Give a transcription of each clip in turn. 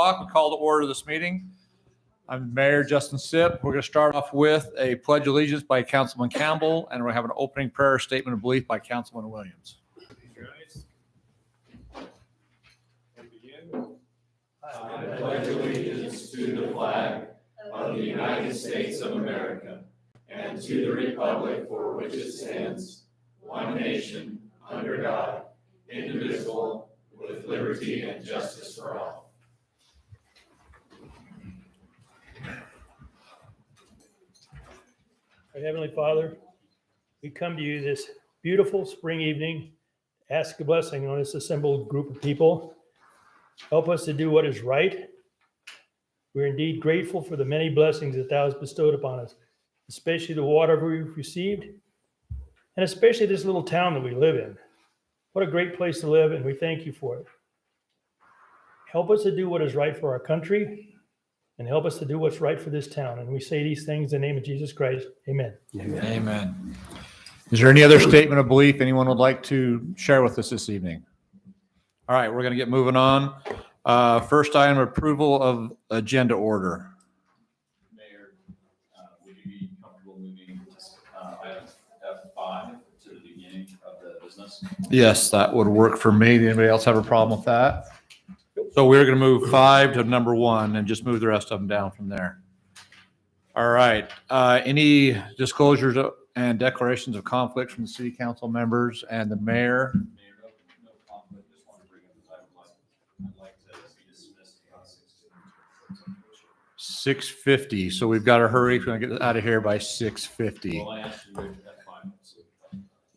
o'clock. We call to order this meeting. I'm Mayor Justin Sipp. We're going to start off with a pledge of allegiance by Councilman Campbell, and we're going to have an opening prayer statement of belief by Councilman Williams. I pledge allegiance to the flag of the United States of America and to the republic for which it stands, one nation, under God, indivisible, with liberty and justice for all. Our Heavenly Father, we come to you this beautiful spring evening, ask a blessing on this assembled group of people. Help us to do what is right. We're indeed grateful for the many blessings that Thou hast bestowed upon us, especially the water we've received, and especially this little town that we live in. What a great place to live, and we thank you for it. Help us to do what is right for our country, and help us to do what's right for this town. And we say these things in the name of Jesus Christ. Amen. Amen. Amen. Is there any other statement of belief anyone would like to share with us this evening? All right, we're going to get moving on. First item, approval of agenda order. Mayor, would you be comfortable moving item F5 to the beginning of the business? Yes, that would work for me. Anybody else have a problem with that? So we're going to move 5 to number 1 and just move the rest of them down from there. All right. Any disclosures and declarations of conflict from the city council members and the mayor? Mayor, no conflict. Just want to bring up the I'd like to be dismissed about 6:50. So we've got to hurry. We're going to get out of here by 6:50. Well, I asked you to wait at F5.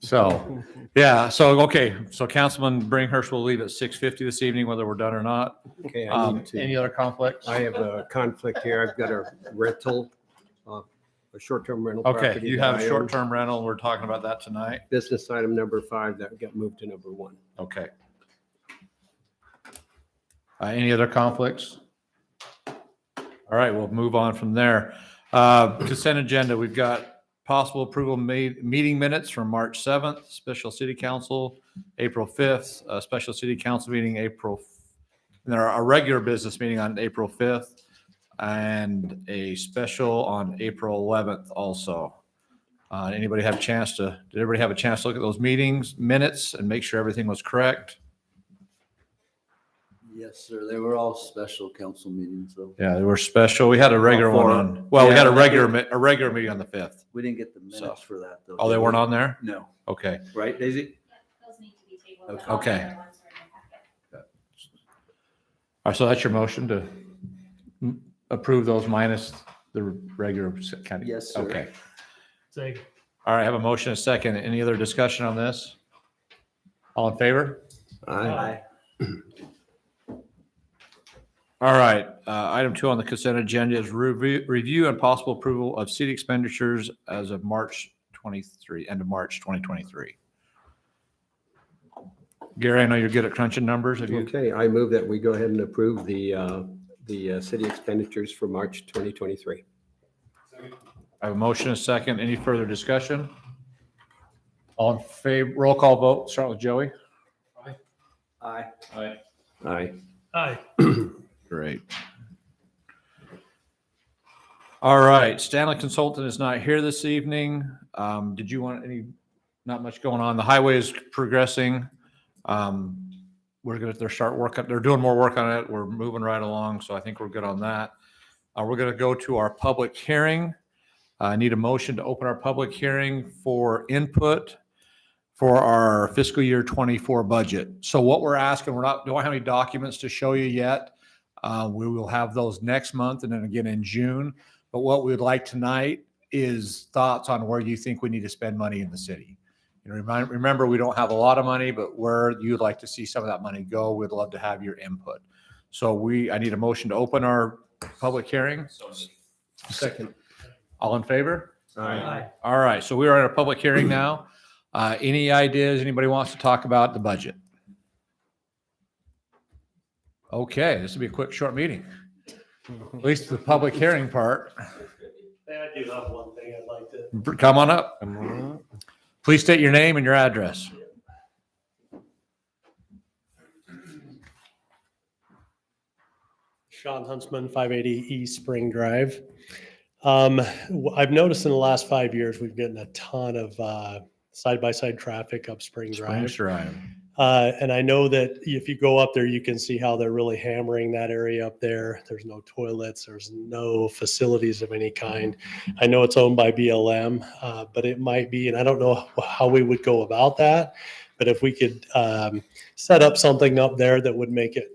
So, yeah. So, okay. So Councilman Bringhurst will leave at 6:50 this evening, whether we're done or not. Okay, I need Any to, other conflicts? I have a conflict here. I've got a rental, a short-term rental Okay, property. you that have I own. short-term rental. We're talking about that tonight. Business item number 5 that got moved to number 1. Okay. Any other conflicts? All right, we'll move on from there. Consent agenda, we've got possible approval meeting minutes from March 7th, special city council, April 5th, special city council meeting, and there are a regular business meeting on April 5th and a special on April 11th also. Did everybody have a chance to look at those meetings minutes and make sure everything was correct? Yes, sir. They were all special council meetings, so Yeah, they were special. We had a regular one on, we had a regular meeting on the 5th. we didn't get the minutes for that, though. Oh, they weren't on there? No. Okay. Right, Daisy? Those need to be tabled. Okay. All the Okay. other ones are in the packet. All right, so that's your motion to approve those minus the regular kind of? Yes, sir. Okay. Say, All right, I have a motion and a second. Any other discussion on this? All in favor? Aye. All right, item 2 on the consent agenda is review and possible approval of city expenditures as of March 23, end of March 2023. Gary, I know you're good at crunching numbers. Have you? Okay, I move that we go ahead and approve the city expenditures for March 2023. I have a motion and a second. Any further discussion? All in favor, roll call vote. Start with Joey. Aye. Aye. Aye. aye. Great. All right, Stanley Consultant is not here this evening. Did you want not much going on. The highway is progressing. They're doing more work on it. We're moving right along, so I think we're good on that. We're going to go to our public hearing. I need a motion to open our public hearing for input for our fiscal year 24 budget. So what we're asking, don't have any documents to show you yet. We will have those next month and then again in June. But what we'd like tonight is thoughts on where you think we need to spend money in the city. Remember, we don't have a lot of money, but where you'd like to see some of that money go, we'd love to have your input. So I need a motion to open our public hearing. Second. All in favor? Aye. All right, so we are in a public hearing now. Any ideas? Anybody wants to talk about the budget? Okay, this will be a quick, short meeting. At least the public hearing part. I do have one thing I'd like to. Come on up. Please state your name and your address. Sean Huntsman, 580 East Spring Drive. I've noticed in the last 5 years, we've gotten a ton of side-by-side traffic up Spring Springs Drive. Drive. And I know that if you go up there, you can see how they're really hammering that area up there. There's no toilets, there's no facilities of any kind. I know it's owned by BLM, but it might be, and I don't know how we would go about that. But if we could set up something up there that would make it,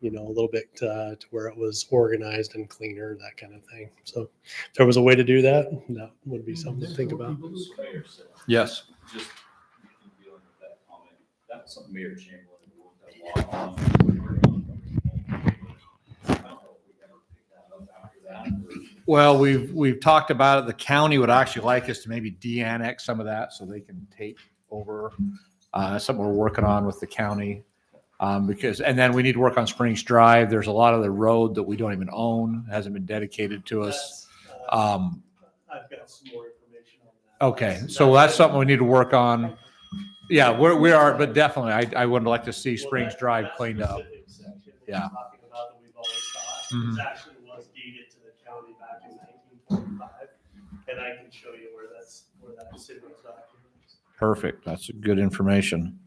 a little bit to where it was organized and cleaner, that kind of thing. So if there was a way to do that, that would be something to think about. Mayor said, Yes. just dealing with that comment, that was something Mayor Chamberlain worked a lot on. I don't know if we ever picked that up after that. or- Well, we've talked about it. The county would actually like us to maybe de-annex some of that so they can take over. Something we're working on with the county. And then we need to work on Springs Drive. There's a lot of the road that we don't even own, hasn't been dedicated to us. I've got some more information on that. Okay, so that's something we need to work on. Yeah, we are, but definitely, I would like to see Springs Drive cleaned up. Yeah. Talking about that we've always thought, Mhm. it actually was deeded to the county back in 1945. And I can show you where that city was documented. Perfect. That's good information.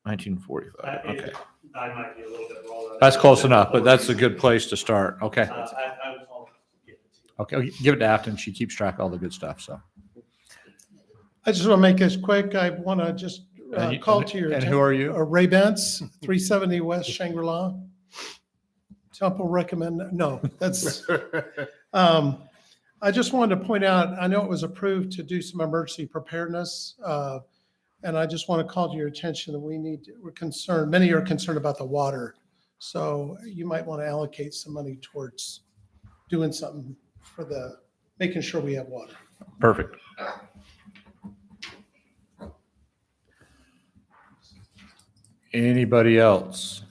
1945. I Okay. I might be a little bit wrong on that. That's close enough, but that's a good place to start. Okay. I'll get it to you. Okay. Give it to Afton. She keeps track of all the good stuff. So. I just want to make this quick. I want to just And you- call to your and who are you? Ray Bentz, 370 West Shangri-La. Temple recommend, no, that's, I just wanted to point out, I know it was approved to do some emergency preparedness. And I just want to call to your attention that we're concerned, many are concerned about the water. So you might want to allocate some money towards doing something for making sure we have water. Perfect. Anybody else?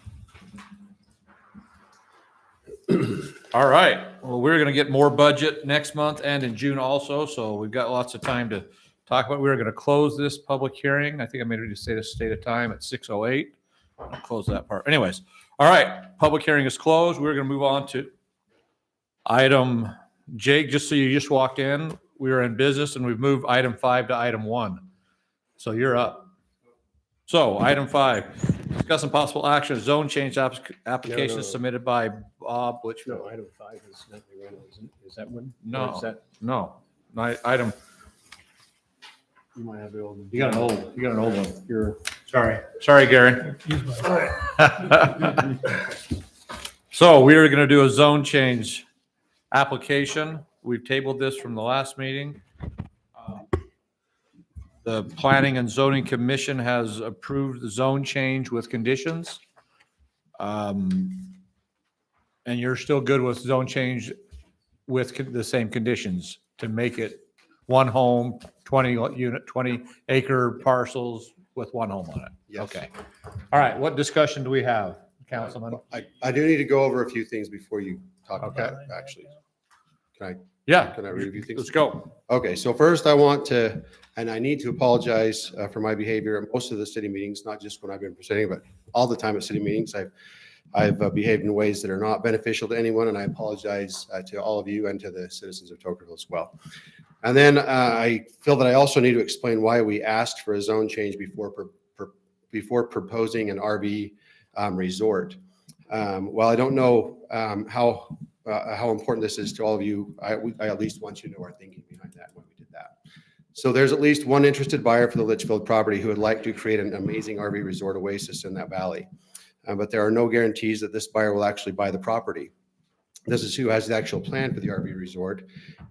All right. Well, we're going to get more budget next month and in June also. So we've got lots of time to talk about. We're going to close this public hearing. I think I made it to say the state of time at 6:08. I'll close that part. Anyways. All right. Public hearing is closed. We're going to move on to item Jake, just so you just walked in, we were in business and we've moved item 5 to item 1. So you're up. So item 5, discuss some possible action, zone change application No. submitted by Bob Litchfield. No, item 5 is Natalie Reynolds. Is that one? No. Or is that, No, item, you might have the old. you got an old one. You're. Sorry, Gary. So we are going to do a zone change application. We've tabled this from the last meeting. The Planning and Zoning Commission has approved the zone change with conditions. And you're still good with zone change with the same conditions to make it one home, 20 acre parcels with one home on it. Yes. Okay. All right. What discussion do we have, Councilman? I do need to go over a few things before you talk Okay. about it, actually. Yeah, Can I review things? let's go. Okay, so first I want to, and I need to apologize for my behavior at most of the city meetings, not just when I've been presenting, but all the time at city meetings. I've behaved in ways that are not beneficial to anyone, and I apologize to all of you and to the citizens of Tokerville as well. And then I feel that I also need to explain why we asked for a zone change before proposing an RV resort. While I don't know how important this is to all of you, I at least want you to know our thinking behind that when we did that. So there's at least one interested buyer for the Litchfield property who would like to create an amazing RV resort oasis in that valley. But there are no guarantees that this buyer will actually buy the property. This is who has the actual plan for the RV resort,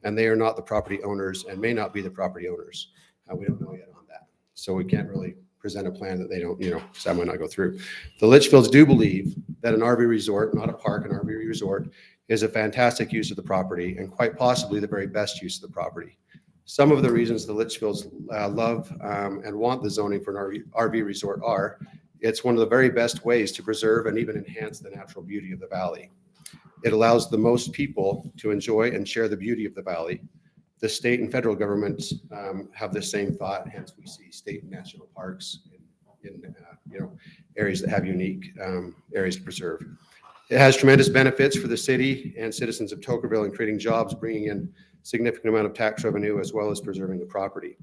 and they are not the property owners and may not be the property owners. We don't know yet on that. So we can't really present a plan that they don't, so that might not go through. The Litchfields do believe that an RV resort, not a park, an RV resort, is a fantastic use of the property and quite possibly the very best use of the property. Some of the reasons the Litchfields love and want the zoning for an RV resort are, it's one of the very best ways to preserve and even enhance the natural beauty of the valley. It allows the most people to enjoy and share the beauty of the valley. The state and federal governments have the same thought, hence we see state and national parks in areas that have unique areas to preserve. It has tremendous benefits for the city and citizens of Tokerville in creating jobs, bringing in significant amount of tax revenue, as well as preserving the property.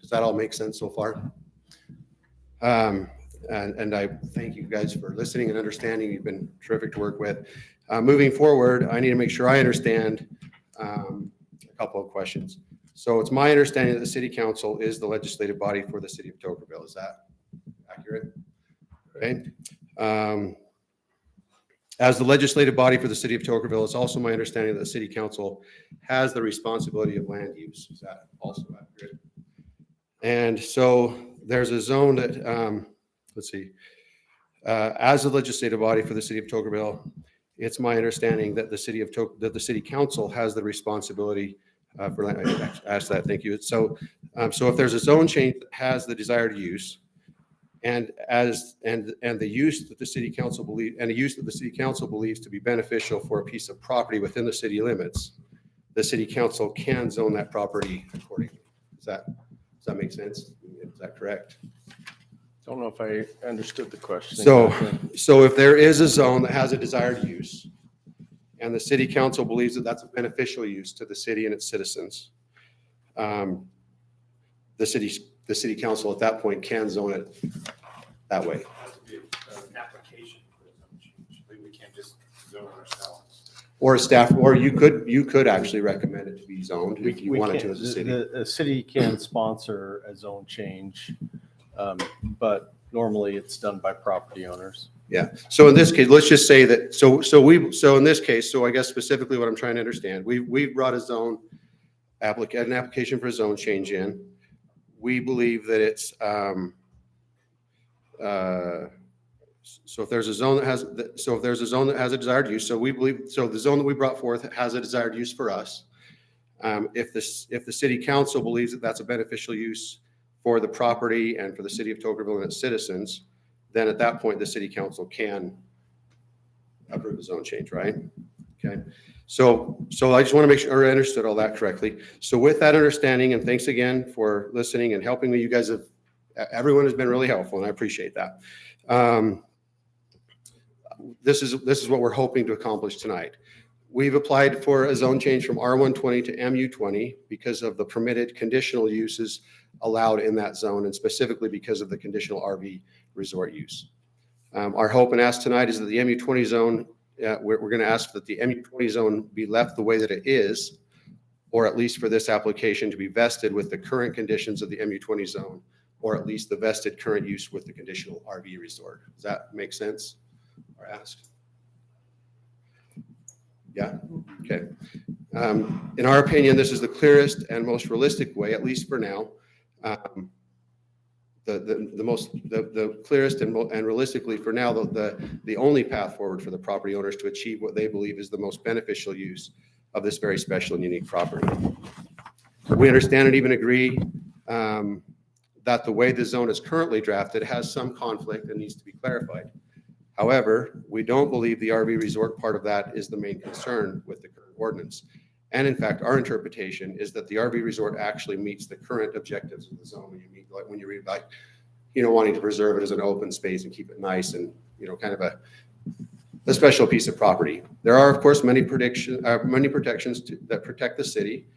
Does that all make sense so far? And I thank you guys for listening and understanding. You've been terrific to work with. Moving forward, I need to make sure I understand a couple of questions. So it's my understanding that the city council is the legislative body for the city of Tokerville. Is that accurate? Okay. As the legislative body for the city of Tokerville, it's also my understanding that the city council has the responsibility of land use. Is that also accurate? And so there's a zone that, let's see, as a legislative body for the city of Tokerville, it's my understanding that the city council has the responsibility for land. I asked that, thank you. So if there's a zone change that has the desired use, and the use that the city council believes to be beneficial for a piece of property within the city limits, the city council can zone that property accordingly. Does that make sense? Is that correct? Don't know if I understood the question. So if there is a zone that has a desired use, and the city council believes that that's a beneficial use to the city and its citizens, the city council at that point can zone it that way. Application for a zone change. We can't just zone ourselves. Or staff, or you could actually recommend it to be zoned if you We wanted to can't- as a city. The city can sponsor a zone change, but normally it's done by property owners. Yeah. So in this case, let's just say that, so in this case, so I guess specifically what I'm trying to understand, we brought an application for a zone change in. We believe that it's, so if there's a zone that has a desired use, so the zone that we brought forth has a desired use for us. If the city council believes that that's a beneficial use for the property and for the city of Tokerville and its citizens, then at that point, the city council can approve the zone change, right? Okay. So I just want to make sure I understood all that correctly. So with that understanding, and thanks again for listening and helping me, everyone has been really helpful, and I appreciate that. This is what we're hoping to accomplish tonight. We've applied for a zone change from R120 to MU20 because of the permitted conditional uses allowed in that zone, and specifically because of the conditional RV resort use. Our hope and ask tonight is that the MU20 zone, we're going to ask that the MU20 zone be left the way that it is, or at least for this application to be vested with the current conditions of the MU20 zone, or at least the vested current use with the conditional RV resort. Does that make sense? Or ask? Yeah, okay. In our opinion, this is the clearest and most realistic way, at least for now. The clearest and realistically for now, the only path forward for the property owners to achieve what they believe is the most beneficial use of this very special and unique property. We understand and even agree that the way the zone is currently drafted has some conflict and needs to be clarified. However, we don't believe the RV resort part of that is the main concern with the current ordinance. And in fact, our interpretation is that the RV resort actually meets the current objectives of the zone when you read like, wanting to preserve it as an open space and keep it nice and, kind of a special piece of property. There are, of course, many protections that protect the city.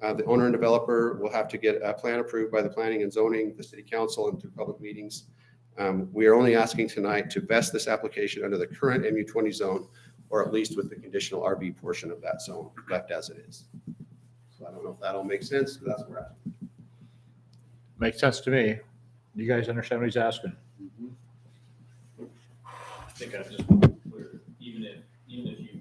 The owner and developer will have to get a plan approved by the planning and zoning, the city council, and through public meetings. We are only asking tonight to vest this application under the current MU20 zone, or at least with the conditional RV portion of that zone left as it is. So I don't know if that all makes sense, but that's where we're at. Makes sense to me. You guys understand what he's asking? I think I just want to be clear, even if you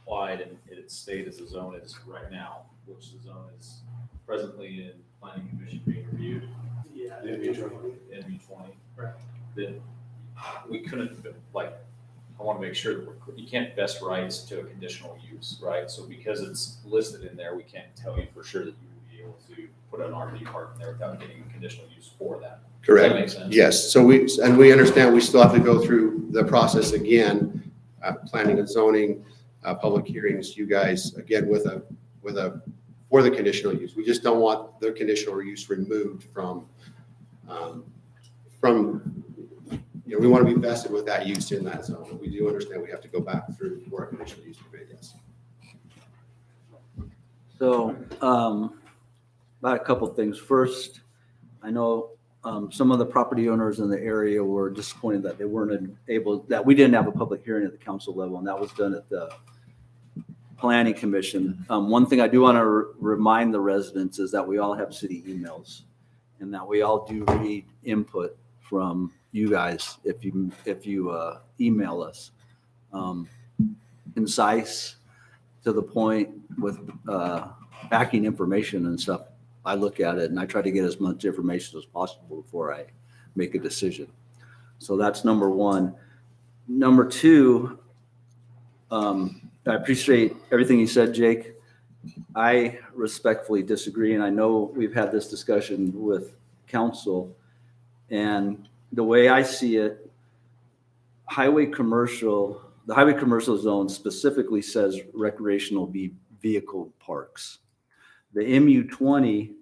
applied and it stayed as the zone is right now, which the zone is presently in planning commission being reviewed. Yeah. MU20. Right. Then we couldn't, I want to make sure that you can't vest rights to a conditional use, right? So because it's listed in there, we can't tell you for sure that you would be able to put an RV park in there without getting a conditional use for that. Correct. Does that make sense? Yes. So we understand we still have to go through the process again, planning and zoning, public hearings, you guys, again, for the conditional use. We just don't want the conditional use removed from we want to be vested with that use in that zone. We do understand we have to go back through for a conditional use permit, yes. So, about a couple things. First, I know some of the property owners in the area were disappointed that they weren't able, that we didn't have a public hearing at the council level, and that was done at the planning commission. One thing I do want to remind the residents is that we all have city emails, and that we all do read input from you guys if you email us. Concise, to the point, with backing information and stuff. I look at it and I try to get as much information as possible before I make a decision. So that's number one. Number two, I appreciate everything you said, Jake. I respectfully disagree, and I know we've had this discussion with council, and the way I see it, the highway commercial zone specifically says recreational vehicle parks. The MU20,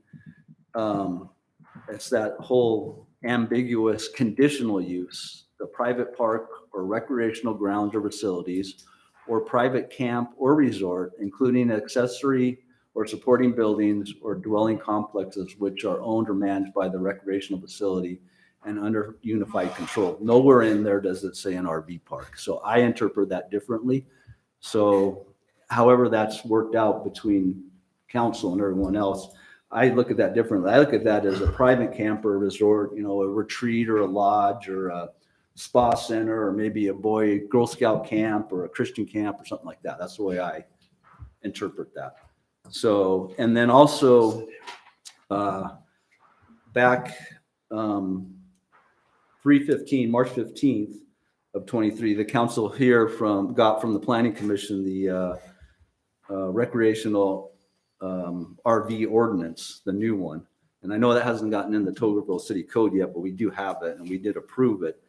it's that whole ambiguous conditional use, the private park or recreational grounds or facilities, or private camp or resort, including accessory or supporting buildings or dwelling complexes which are owned or managed by the recreational facility and under unified control. Nowhere in there does it say an RV park. So I interpret that differently. So however that's worked out between council and everyone else, I look at that differently. I look at that as a private camper resort, a retreat or a lodge or a spa center, or maybe a Girl Scout camp or a Christian camp or something like that. That's the way I interpret that. So, and then also back 3/15, March 15th of 23, the council here got from the planning commission the recreational RV ordinance, the new one. And I know that hasn't gotten in the Tocqueville City Code yet, but we do have it and we did approve it.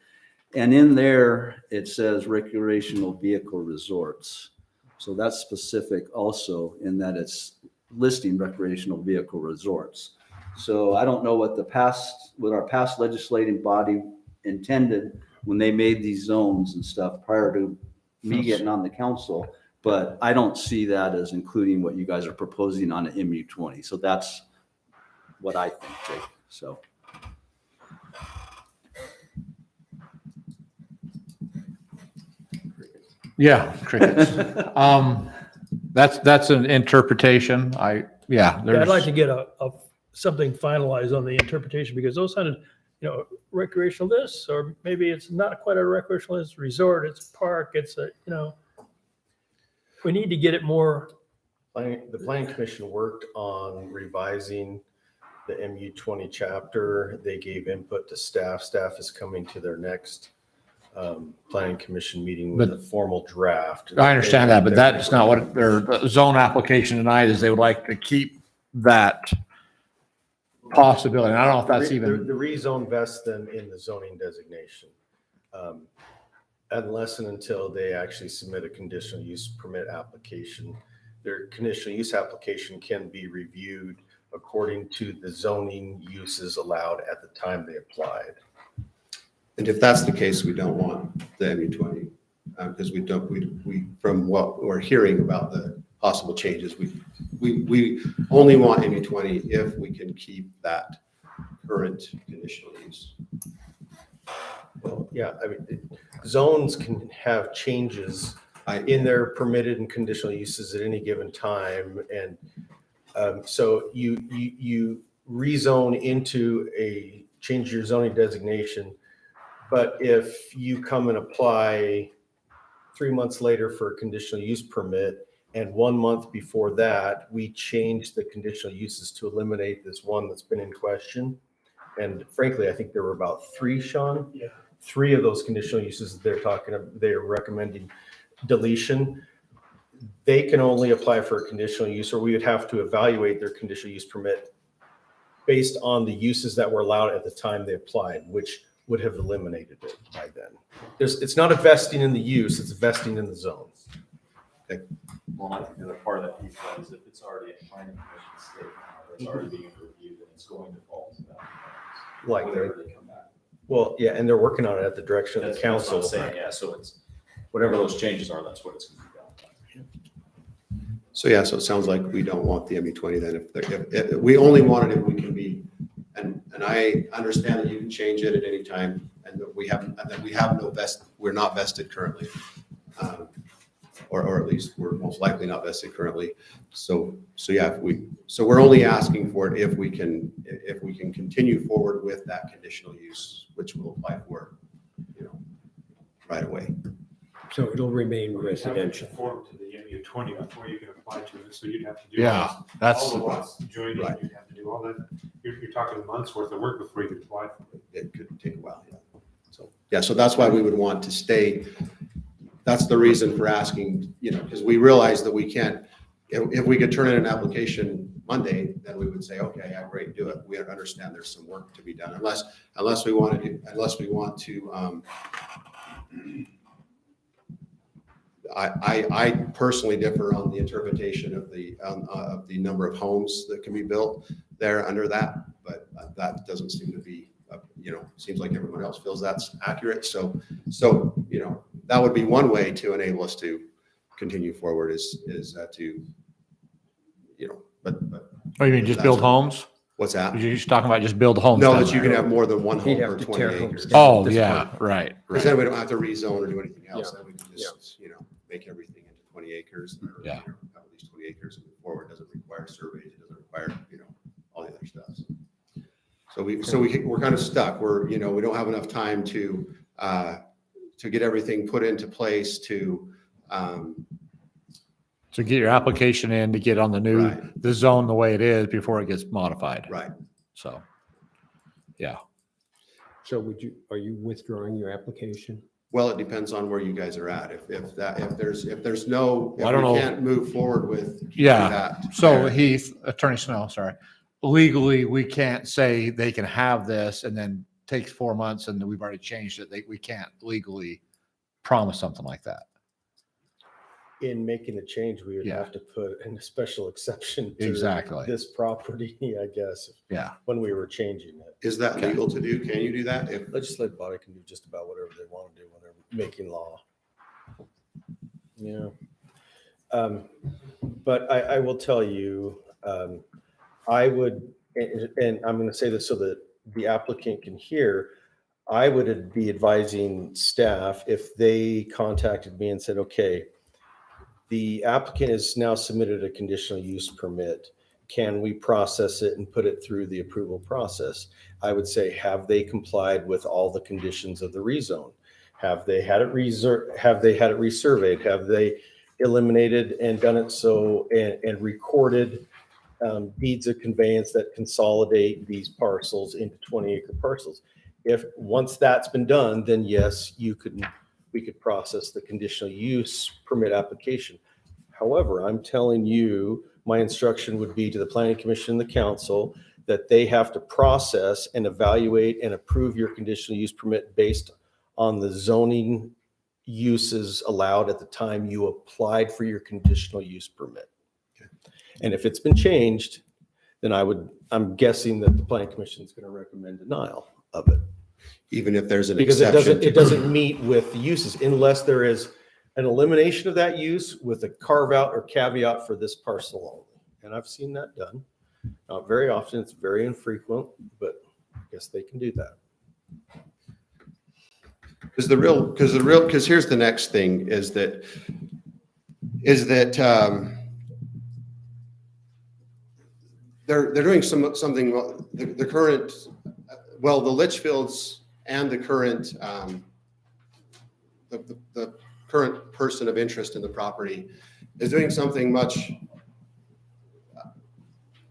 And in there, it says recreational vehicle resorts. So that's specific also in that it's listing recreational vehicle resorts. So I don't know what our past legislating body intended when they made these zones and stuff prior to me getting on the council, but I don't see that as including what you guys are proposing on an MU20. So that's what I think, Jake. So. Yeah, crickets. That's an interpretation. I'd like to get something finalized on the interpretation, because those sounded, recreational this, or maybe it's not quite a recreational, it's a resort, it's a park, it's we need to get it more. The planning commission worked on revising the MU20 chapter. They gave input to staff. Staff is coming to their next planning commission meeting with a formal draft. I understand that, but that's not what their zone application tonight is. They would like to keep that possibility. And I don't know if that's even. The rezone vests them in the zoning designation. Unless and until they actually submit a conditional use permit application. Their conditional use application can be reviewed according to the zoning uses allowed at the time they applied. And if that's the case, we don't want the MU20 because we from what we're hearing about the possible changes, we only want MU20 if we can keep that current conditional use. Well, yeah, I mean, zones can have changes in their permitted and conditional uses at any given time. And so you rezone into change your zoning designation. But if you come and apply 3 months later for a conditional use permit, and 1 month before that, we changed the conditional uses to eliminate this one that's been in question. And frankly, I think there were about 3, Sean. Yeah. 3 of those conditional uses they're recommending deletion. They can only apply for a conditional use, or we would have to evaluate their conditional use permit based on the uses that were allowed at the time they applied, which would have eliminated it by then. It's not a vesting in the use, it's a vesting in the zones. Okay. Well, I think the other part of that piece is if it's already a planning commission state now, it's already being reviewed and it's going to fall to that. Like whatever they come back. Well, yeah, and they're working on it at the direction of That's the what I'm council. saying, yeah, so it's, whatever those changes are, that's what it's gonna be done. So yeah, so it sounds like we don't want the MU20 then. If we only want it if we can be, and I understand that you can change it at any time and that we have no we're not vested currently. Or at least we're most likely not vested currently. So yeah, so we're only asking for it if we can continue forward with that conditional use, which we'll apply for, right away. So it'll remain You have to residential. conform to the MU20 before you can apply to it, so you'd have to do. Yeah, that's, All the lots joining, Right. you'd have to do all that. You're talking months worth of work before you can apply for it. It could take a while, yeah. So, yeah, so that's why we would want to stay. That's the reason for asking, because we realize that we can't, if we could turn in an application Monday, then we would say, okay, yeah, great, do it. We understand there's some work to be done, unless we want to, I personally differ on the interpretation of the number of homes that can be built there under that, but that doesn't seem to be, seems like everyone else feels that's accurate. So, that would be one way to enable us to continue forward is to, but oh, you mean just build homes? what's that? You're just talking about just build homes? No, down that you there. can have more than one home He'd have per to 20 tear acres. homes down. Oh, at this yeah, point. right, Because right. then we don't have to rezone or do anything else. Yeah. Then we can just, make everything into 20 acres. Or, Yeah. have at least 20 acres and move forward. It doesn't require surveys. It doesn't require, all the other stuff. So we're kind of stuck. We don't have enough time to get everything put into place to, So get your application in to get on the new, Right. the zone the way it is before it gets modified. right. So, yeah. So are you withdrawing your application? Well, it depends on where you guys are at. If there's no, if I don't know. we can't move forward with Yeah. that. So Heath, Attorney Snell, sorry. Legally, we can't say they can have this and then takes 4 months and we've already changed it. We can't legally promise something like that. In making a change, we would Yeah. have to put in a special exception to Exactly. this property, I guess, Yeah. when we were changing it. Is that Okay. legal to do? Can you do that? If Legislative body can do just about whatever they want to do when they're making law. Yeah. But I will tell you, I would, and I'm going to say this so that the applicant can hear, I would be advising staff if they contacted me and said, okay, the applicant has now submitted a conditional use permit. Can we process it and put it through the approval process? I would say, have they complied with all the conditions of the rezone? Have they had it resurveyed? Have they eliminated and done it so and recorded deeds of conveyance that consolidate these parcels into 20-acre parcels? If once that's been done, then yes, we could process the conditional use permit application. However, I'm telling you, my instruction would be to the planning commission and the council that they have to process and evaluate and approve your conditional use permit based on the zoning uses allowed at the time you applied for your conditional use permit. And if it's been changed, then I'm guessing that the planning commission is going to recommend denial of it. even if there's an Because exception. it doesn't meet with the uses unless there is an elimination of that use with a carve out or caveat for this parcel only. And I've seen that done. Not very often, it's very infrequent, but I guess they can do that. Because here's the next thing is that they're doing something, the current, well, the Litchfields and the current, the current person of interest in the property is doing something much,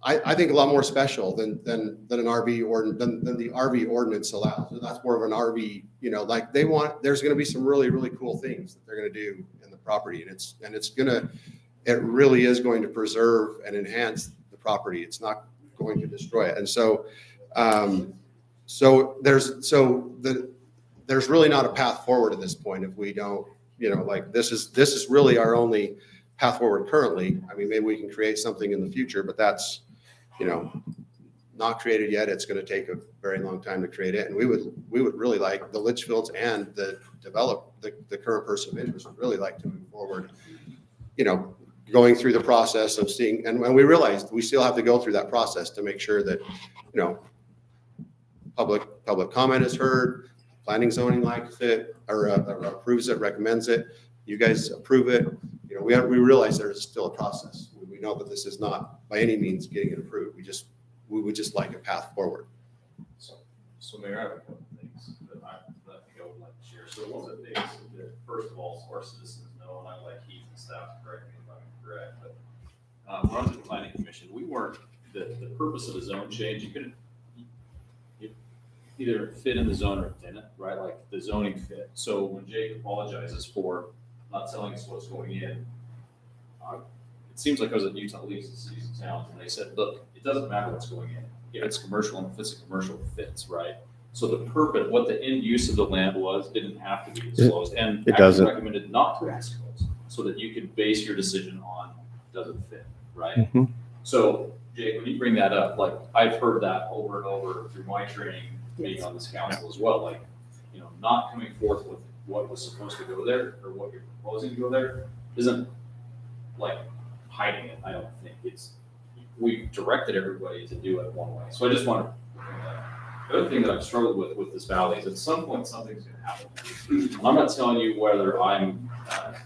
I think a lot more special than an RV or than the RV ordinance allows. So that's more of an RV, like there's going to be some really, really cool things that they're going to do in the property. And it really is going to preserve and enhance the property. It's not going to destroy it. And so, there's really not a path forward at this point if we don't, this is really our only path forward currently. I mean, maybe we can create something in the future, but that's, not created yet. It's going to take a very long time to create it. And we would really like the Litchfields and the current person of interest would really like to move forward, you know, going through the process of seeing, and we realized we still have to go through that process to make sure that, you know, public comment is heard, planning zoning likes it, or approves it, recommends it. You guys approve it. You know, we realize there's still a process. We know that this is not by any means getting it approved. We would just like a path forward. So Mayor, I have a couple of things that I think I would like to share. So one of the things that, first of all, so our citizens know, and I like Keith and staff to correct me if I'm incorrect, but when I was at the planning commission, we weren't, the purpose of a zone change, you couldn't, you either fit in the zone or it didn't, right? Like the zoning fit. So when Jake apologizes for not telling us what's going in, it seems like I was at Utah Leagues of Cities and Towns, and they said, look, it doesn't matter what's going in. If it's commercial and if it's a commercial, it fits, right? So the purpose, what the end use of the land was, didn't have to be disclosed, and It actually doesn't. recommended not to be disclosed, so that you could base your decision on, does it fit, right? Mhm. So Jake, when you bring that up, like, I've heard that over and over through my training, being on this council as well, like, you know, not coming forth with what was supposed to go there, or what you're proposing to go there, isn't like hiding it, I don't think. We've directed everybody to do it one way. So I just want to bring that up. The other thing that I've struggled with this valley is at some point something's going to happen. I'm not telling you whether I'm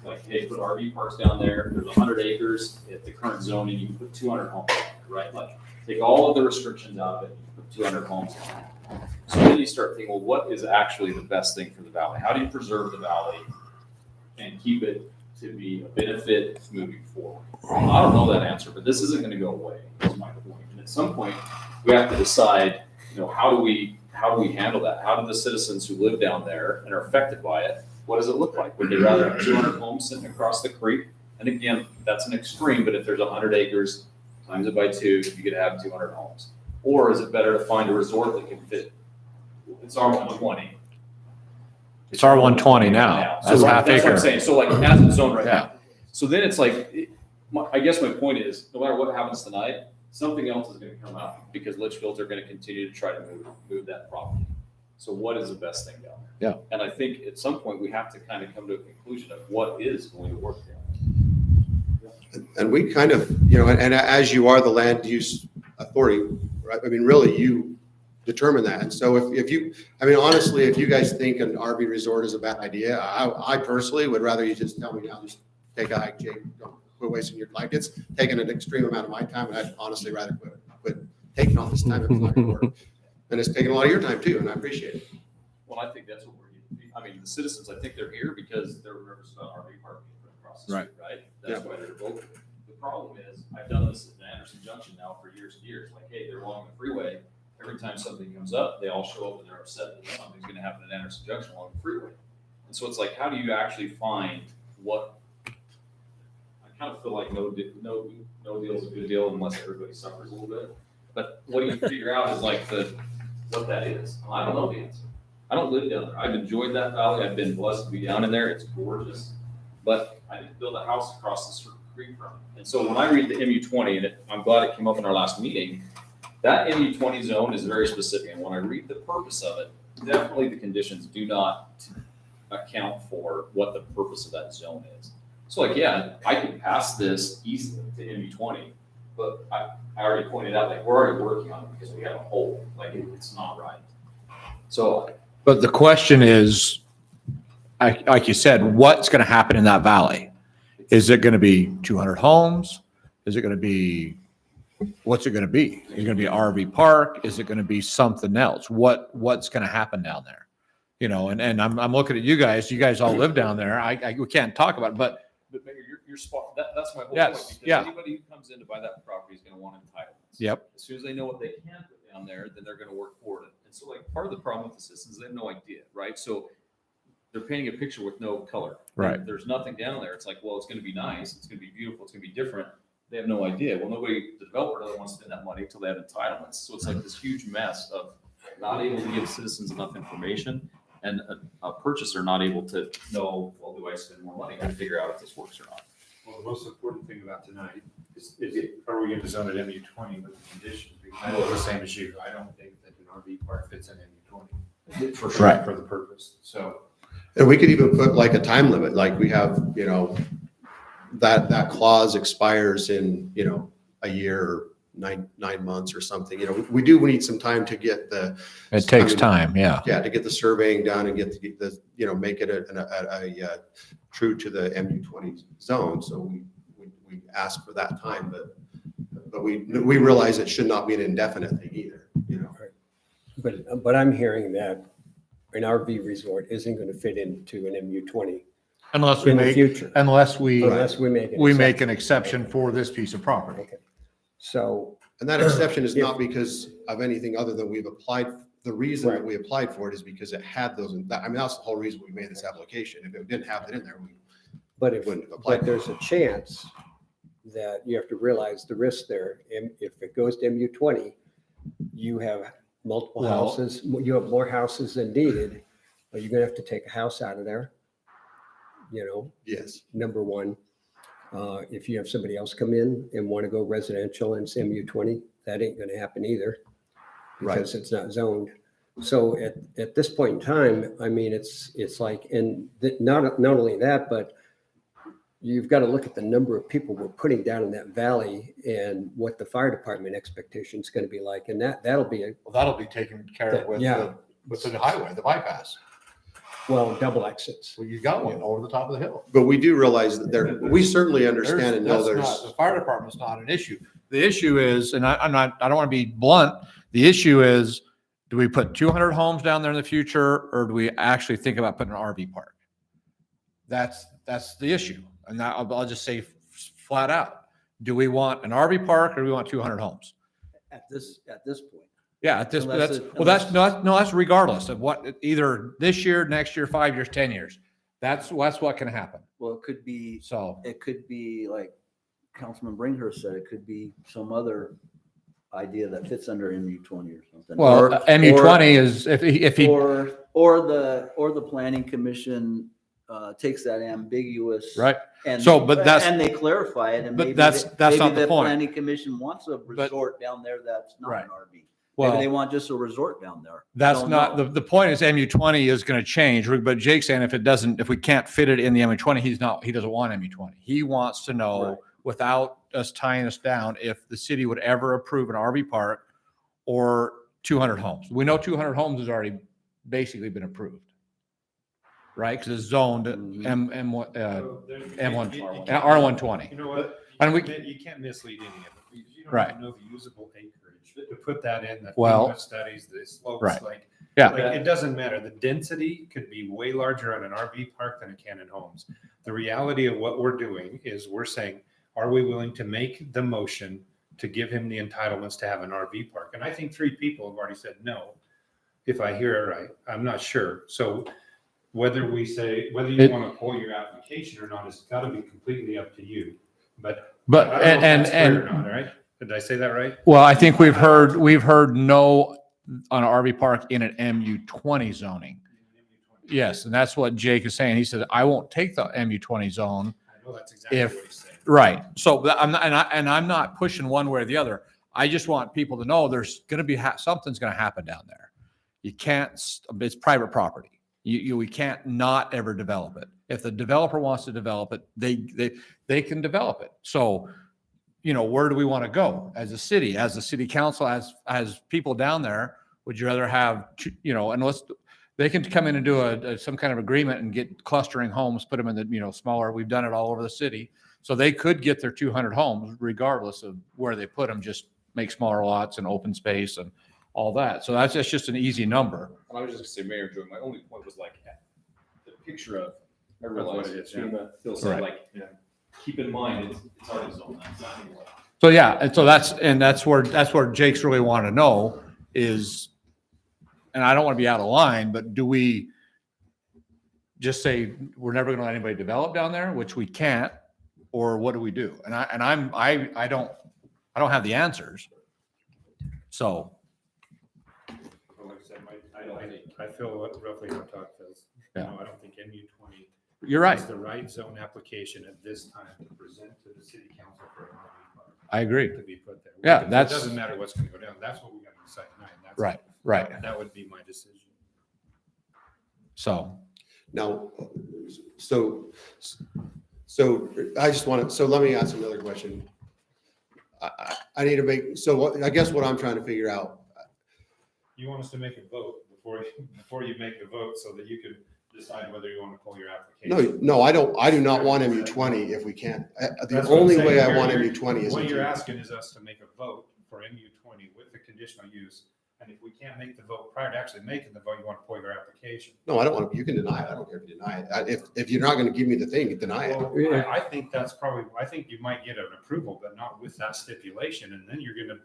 like, hey, put RV parks down there. There's 100 acres at the current zoning. You can put 200 homes on there, right? Like, take all of the restrictions out of it. You put 200 homes on there. So then you start thinking, well, what is actually the best thing for the valley? How do you preserve the valley and keep it to be a benefit moving forward? I don't know that answer, but this isn't going to go away, is my point. And at some point, we have to decide, you know, how do we handle that? How do the citizens who live down there and are affected by it, what does it look like? Would they rather have 200 homes sitting across the creek? And again, that's an extreme, but if there's 100 acres, times it by 2, you could have 200 homes. Or is it better to find a resort that can fit? It's R120. It's R120 now. So That's right, half that's what I'm acre. saying. So like as a zone right Yeah. now. So then it's like, I guess my point is, no matter what happens tonight, something else is going to come out because Litchfields are going to continue to try to move that property. So what is the best thing down there? Yeah. And I think at some point we have to kind of come to a conclusion of what is going to work down there. And we kind of, you know, and as you are the land use authority, right? I mean, really, you determine that. And so if you, I mean, honestly, if you guys think an RV resort is a bad idea, I personally would rather you just tell me now, just take a hike, Jake, don't quit wasting your life. It's taking an extreme amount of my time, and I'd honestly rather quit taking all this time if it's not gonna work. And it's taking a lot of your time too, and I appreciate it. Well, I think that's what we're, I mean, the citizens, I think they're here because they're nervous about RV parking across the street, right? That's why they're voting. The problem is, I've done this at Anderson Junction now for years and years, like, hey, they're along the freeway. Every time something comes up, they all show up and they're upset that something's gonna happen at Anderson Junction along the freeway. And so it's like, how do you actually find what, I kind of feel like no deal is a good deal unless everybody suffers a little bit. But what do you figure out is like what that is? Well, I don't know the answer. I don't live down there. I've enjoyed that valley. I've been blessed to be down in there. It's gorgeous. But I didn't build a house across the creek from it. And so when I read the MU20, and I'm glad it came up in our last meeting, that MU20 zone is very specific. And when I read the purpose of it, definitely the conditions do not account for what the purpose of that zone is. So like, yeah, I could pass this easily to MU20, but I already pointed out, like, we're already working on it because we have a hole. Like, it's not right. So But the question is, like you said, what's going to happen in that valley? Is it going to be 200 homes? Is it going to be, what's it going to be? Is it going to be an RV park? Is it going to be something else? What's going to happen down there? You know, and I'm looking at you guys all live down there. We can't talk about it, but Mayor, your spot, that's my whole Yes, point. Because yeah. anybody who comes in to buy that property is going to want entitlements. Yep. As soon as they know what they can put down there, then they're going to work for it. And so, like, part of the problem with the citizens, they have no idea, right? So they're painting a picture with no color. Right. There's nothing down there. It's like, well, it's going to be nice. It's going to be beautiful. It's going to be different. They have no idea. Well, the developer doesn't want to spend that money until they have entitlements. So it's like this huge mess of not able to give citizens enough information, and a purchaser not able to know, well, do I spend more money? I got to figure out if this works or not. Well, the most important thing about tonight is are we going to zone it MU20 with the conditions? Because I know the same as you. I don't think that an RV park fits in MU20 for sure, Right. for the purpose. So And we could even put like a time limit, like we have, you know, that clause expires in, you know, a year, or nine months or something. You know, we need some time to get the. It takes I mean, time, yeah. Yeah, to get the surveying done and get the, you know, make it a true to the MU20 zone. So we ask for that time, but we realize it should not be an indefinite thing either, you know. But I'm hearing that an RV resort isn't going to fit into an MU20 Unless we in the make, future, unless we unless we make an exception for this piece of property. Okay. So, And that exception is not because of anything other than we've applied. The reason that Right. we applied for it is because it had those, I mean, that's the whole reason we made this application. If it didn't have it in there, we but if, wouldn't have applied. but there's a chance that you have to realize the risk there. And if it goes to MU20, you have multiple Well- houses, you have more houses than needed, but you're gonna have to take a house out of there. You know, Yes. number one. If you have somebody else come in and want to go residential in MU20, that ain't gonna happen either. Right. Because it's not zoned. So at this point in time, I mean, it's like, and not only that, but you've got to look at the number of people we're putting down in that valley and what the fire department expectation is going to be like. And that'll be Well, that'll be taken care of with Yeah. the highway, the bypass. double exits. Well, you got one over the top of the hill. But we do realize that we certainly understand and know The there's, fire department's not an issue. The issue is, and I don't want to be blunt, the issue is, do we put 200 homes down there in the future, or do we actually think about putting an RV park? That's the issue. And I'll just say flat out, do we want an RV park or do we want 200 homes? At this point. Yeah, at this, Unless that's, it- well, that's regardless of what, either this year, next year, 5 years, 10 years. That's what can happen. Well, it could be So, like Councilman Bringhurst said, it could be some other idea that fits under MU20 or something. well, Or- MU20 is, if he, Or the planning commission takes that ambiguous. right? And, So, but that's- and they clarify it and but maybe, that's not the maybe the point. planning commission wants a resort down there that's not Right. an RV. Well, Maybe they want just a resort down there. that's Don't not, know. the point is MU20 is going to change, but Jake's saying if we can't fit it in the MU20, he doesn't want MU20. He wants to know, Right. without us tying us down, if the city would ever approve an RV park or 200 homes. We know 200 homes has already basically been approved. Right? Because it's zoned Mhm. M1, R120. You know what? And You can't mislead any of it. Because you don't Right. even know the usable acreage. To put that in, the Well, FEMA studies, the slopes, right. like, Yeah. like, it doesn't matter. The density could be way larger on an RV park than it can in homes. The reality of what we're doing is we're saying, are we willing to make the motion to give him the entitlements to have an RV park? And I think 3 people have already said no, if I hear it right. I'm not sure. So whether you It- want to pull your application or not, it's got to be completely up to you. But But, I don't know if and, that's clear or and, not, right? Did I say that right? well, I think we've heard no on an RV park in an MU20 zoning. Yes, and that's what Jake is saying. He said, I won't take the MU20 zone. I know that's exactly If- what he's saying. Right. So I'm not, and I'm not pushing one way or the other. I just want people to know there's going to be, something's going to happen down there. You can't, it's private property. We can't not ever develop it. If the developer wants to develop it, they can develop it. So, where do we want to go as a city, as a city council, as people down there? Would you rather have, unless they can come in and do some kind of agreement and get clustering homes, put them in the, smaller, we've done it all over the city. So they could get their 200 homes regardless of where they put them, just make smaller lots and open space and all that. So that's just an easy number. I was just gonna say, Mayor Joe, my only point was like, the picture of, I realize what it is, yeah. FEMA, Phil Right. said, like, Yeah. keep in mind, it's already zoned, that's not anymore. So yeah, and so that's where Jake's really want to know is, and I don't want to be out of line, but do we just say we're never going to let anybody develop down there, which we can't, or what do we do? And I don't have the answers. So, Well, like I said, I feel roughly how Todd feels. Yeah. I don't think MU20 You're right. Is the right zone application at this time to present to the city council for an RV park I agree. to be put there. Yeah, It that's- doesn't matter what's gonna go down. That's what we gotta decide tonight. and that's- Right, right. That would be my decision. So, Now, so I just want to, so let me ask another question. I need to make, so what, I guess what I'm trying to figure out, You want us to make a vote before you make the vote so that you can decide whether you want to pull your application. no, I do not want MU20 if we can't. The That's what I'm only saying. way I You're- want you're- MU20 is. What you're MU20. asking is us to make a vote for MU20 with the conditional use. And if we can't make the vote prior to actually making the vote, you want to pull your application. No, I don't want to, you can deny it. I don't care if you deny it. If you're not going to give me the thing, deny it. Well, I think that's probably, I think you might get an approval, but not with that stipulation. And then you're gonna.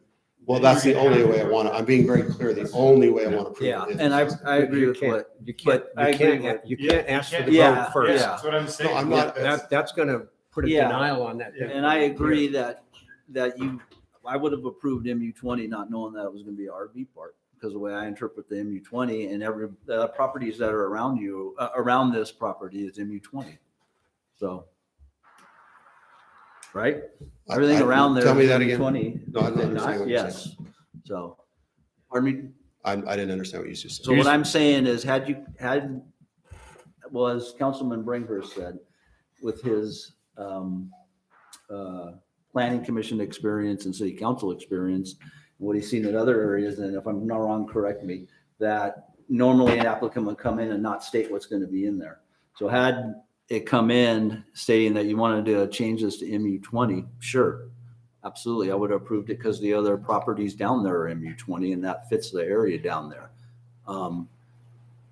Well, then that's the you're gonna only have way I to- want to, I'm being very clear, the only way I want to prove Yeah, it. and I agree You with can't- what, You can't, but I agree with- you Yeah, can't ask for the Yeah, vote first. yeah. That's what I'm saying. I'm not- That's gonna put a Yeah. denial on that. and I agree that I would have approved MU20 not knowing that it was gonna be an RV park. Because the way I interpret the MU20 and the properties that are around you, around this property is MU20. So. Right? Everything around there. Tell me is that again. MU20. No, I'm not Is it understanding what you're Yes. So, pardon me. I didn't understand what you just So said. what I'm saying is, was Councilman Brinkhurst said, with his planning commission experience and city council experience, what he's seen in other areas, and if I'm not wrong, correct me, that normally an applicant would come in and not state what's going to be in there. So had it come in stating that you wanted to change this to MU20, sure, absolutely, I would have approved it because the other properties down there are MU20 and that fits the area down there.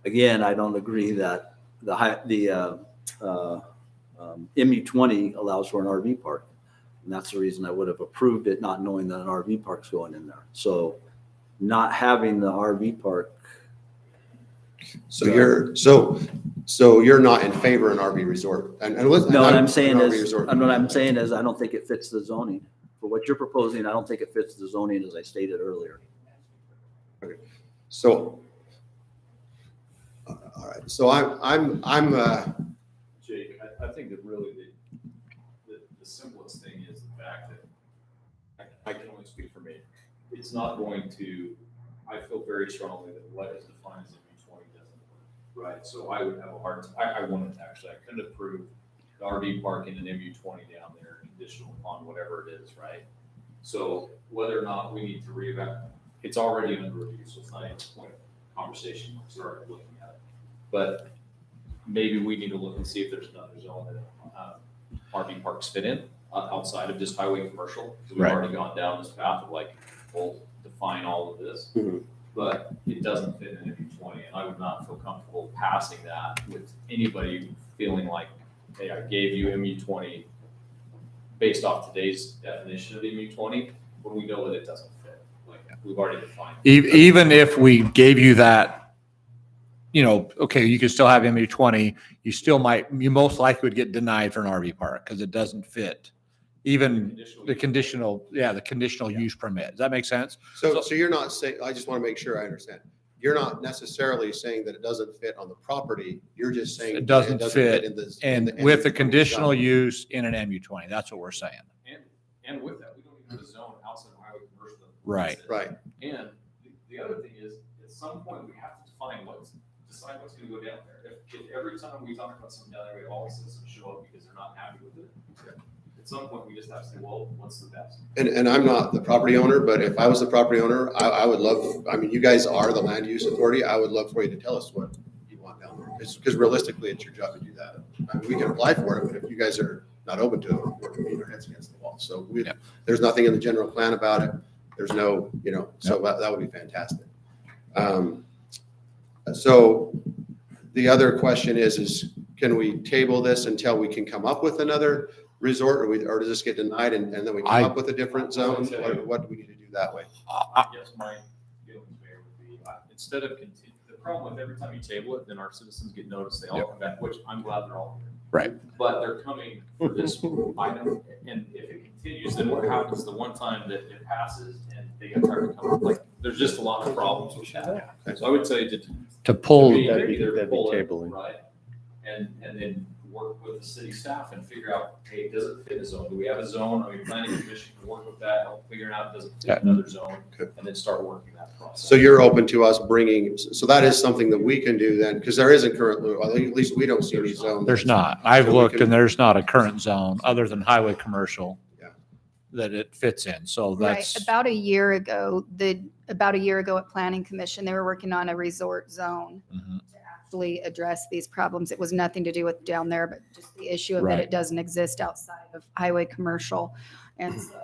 Again, I don't agree that the MU20 allows for an RV park. And that's the reason I would have approved it, not knowing that an RV park's going in there. So not having the RV park. So you're not in favor of an RV resort? And listen. No, what I'm I'm saying an RV is, resort. what I'm saying is I don't think it fits the zoning. For what you're proposing, I don't think it fits the zoning as I stated earlier. So, all right, so Jake, I think that really the simplest thing is the fact that I can only speak for me. It's not going to, I feel very strongly that what is defined as MU20 doesn't work, right? So I would have a hard, I wouldn't actually, I couldn't approve the RV park in an MU20 down there conditional upon whatever it is, right? So whether or not we need to reevaluate, it's already under review, so it's not even a point of conversation, we're already looking at it. But maybe we need to look and see if there's another zone that RV parks fit in outside of just highway commercial. We've Right. already gone down this path of like, we'll define all of this, Mhm. but it doesn't fit in MU20, and I would not feel comfortable passing that with anybody feeling like, hey, I gave you MU20 based off today's definition of MU20, when we know that it doesn't fit. Like, we've already defined. even if we gave you that, okay, you could still have MU20, you most likely would get denied for an RV park because it doesn't fit. Even the conditional use permit. Does that make sense? so you're not saying, I just want to make sure I understand. You're not necessarily saying that it doesn't fit on the property. You're just saying. It doesn't fit, in the- And in with the MU20 conditional zone. use in an MU20, that's what we're saying. And with that, we don't even have a zone outside of highway commercial. that Right. permits it. Right. And the other thing is, at some point, we have to decide what's gonna go down there. If every time we talk about something down there, we have all the citizens show up because they're not happy with it, at some point, we just have to say, well, what's the best? And I'm not the property owner, but if I was the property owner, I would love, I mean, you guys are the land use authority. I would love for you to tell us what you want down there. Because realistically, it's your job to do that. I mean, we can apply for it, but if you guys are not open to it, we're beating our heads against the wall. So Yep. there's nothing in the general plan about it. There's no, so that would be fantastic. So the other question is can we table this until we can come up with another resort, or does this get denied and then we come up with a different zone? What do we need to do that way? I guess my feelings, Mayor, would be, instead of the problem with every time you table it, then our citizens get noticed, they all come back, which I'm glad they're all here. Right. But they're coming for this item, and if it continues, then what happens the one time that it passes and they get tired of coming, like, there's just a lot of problems with that. So I would say To pull, either pull it, right? And then work with the city staff and figure out, hey, does it fit a zone? Do we have a zone? Are we planning commission can work with that, help figure out, does it Yeah. fit another zone? Okay. And then start working that process. So you're open to us bringing, so that is something that we can do then, because there isn't currently, well, at least we don't see any zone. There's not. I've So we looked can- and there's not a current zone other than highway commercial Yeah. that it fits in. So Right, that's, about a year ago at Planning Commission, they were working on a resort zone Mhm. to actually address these problems. It was nothing to do with down there, but just the issue of that Right. it doesn't exist outside of highway commercial. And so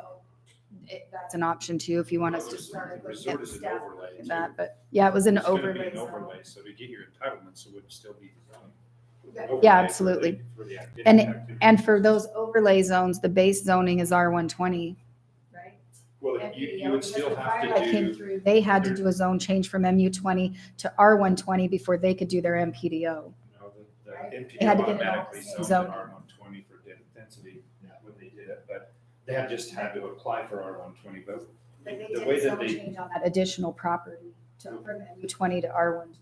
that's an option too, if you want us to start looking Resort at is an staff overlay, at too. that, but yeah, it was an It's gonna be overlay an zone. overlay, so to get your entitlements, it would still be the zoning. Yeah, Overlay absolutely. for the activity- And for those overlay zones, the base zoning is R120, right? Well, you would still have I to came do, through, they had to do a zone change from MU20 to R120 before they could do their MPDO. the Right. MPO They had to get it all automatically the same zoned zone. at R120 for density when they did it, but they had just had to apply for R120, but But they the did way a that zone they, change on that additional property from MU20 to R120.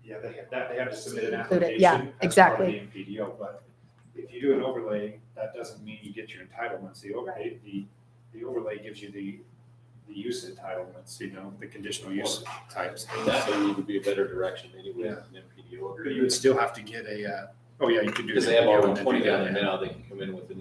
yeah, they had to submit an Include it, application. yeah, as part of exactly. the MPDO, but if you do an overlay, that doesn't mean you get your entitlements. The overlay, the overlay gives you the use entitlements, the conditional use types. That would need to be a better direction anyway, Yeah. than MPDO. But you would still have to get you could do. Because the they have MPDO R and then 120 do down that, there yeah. now, they can come in with the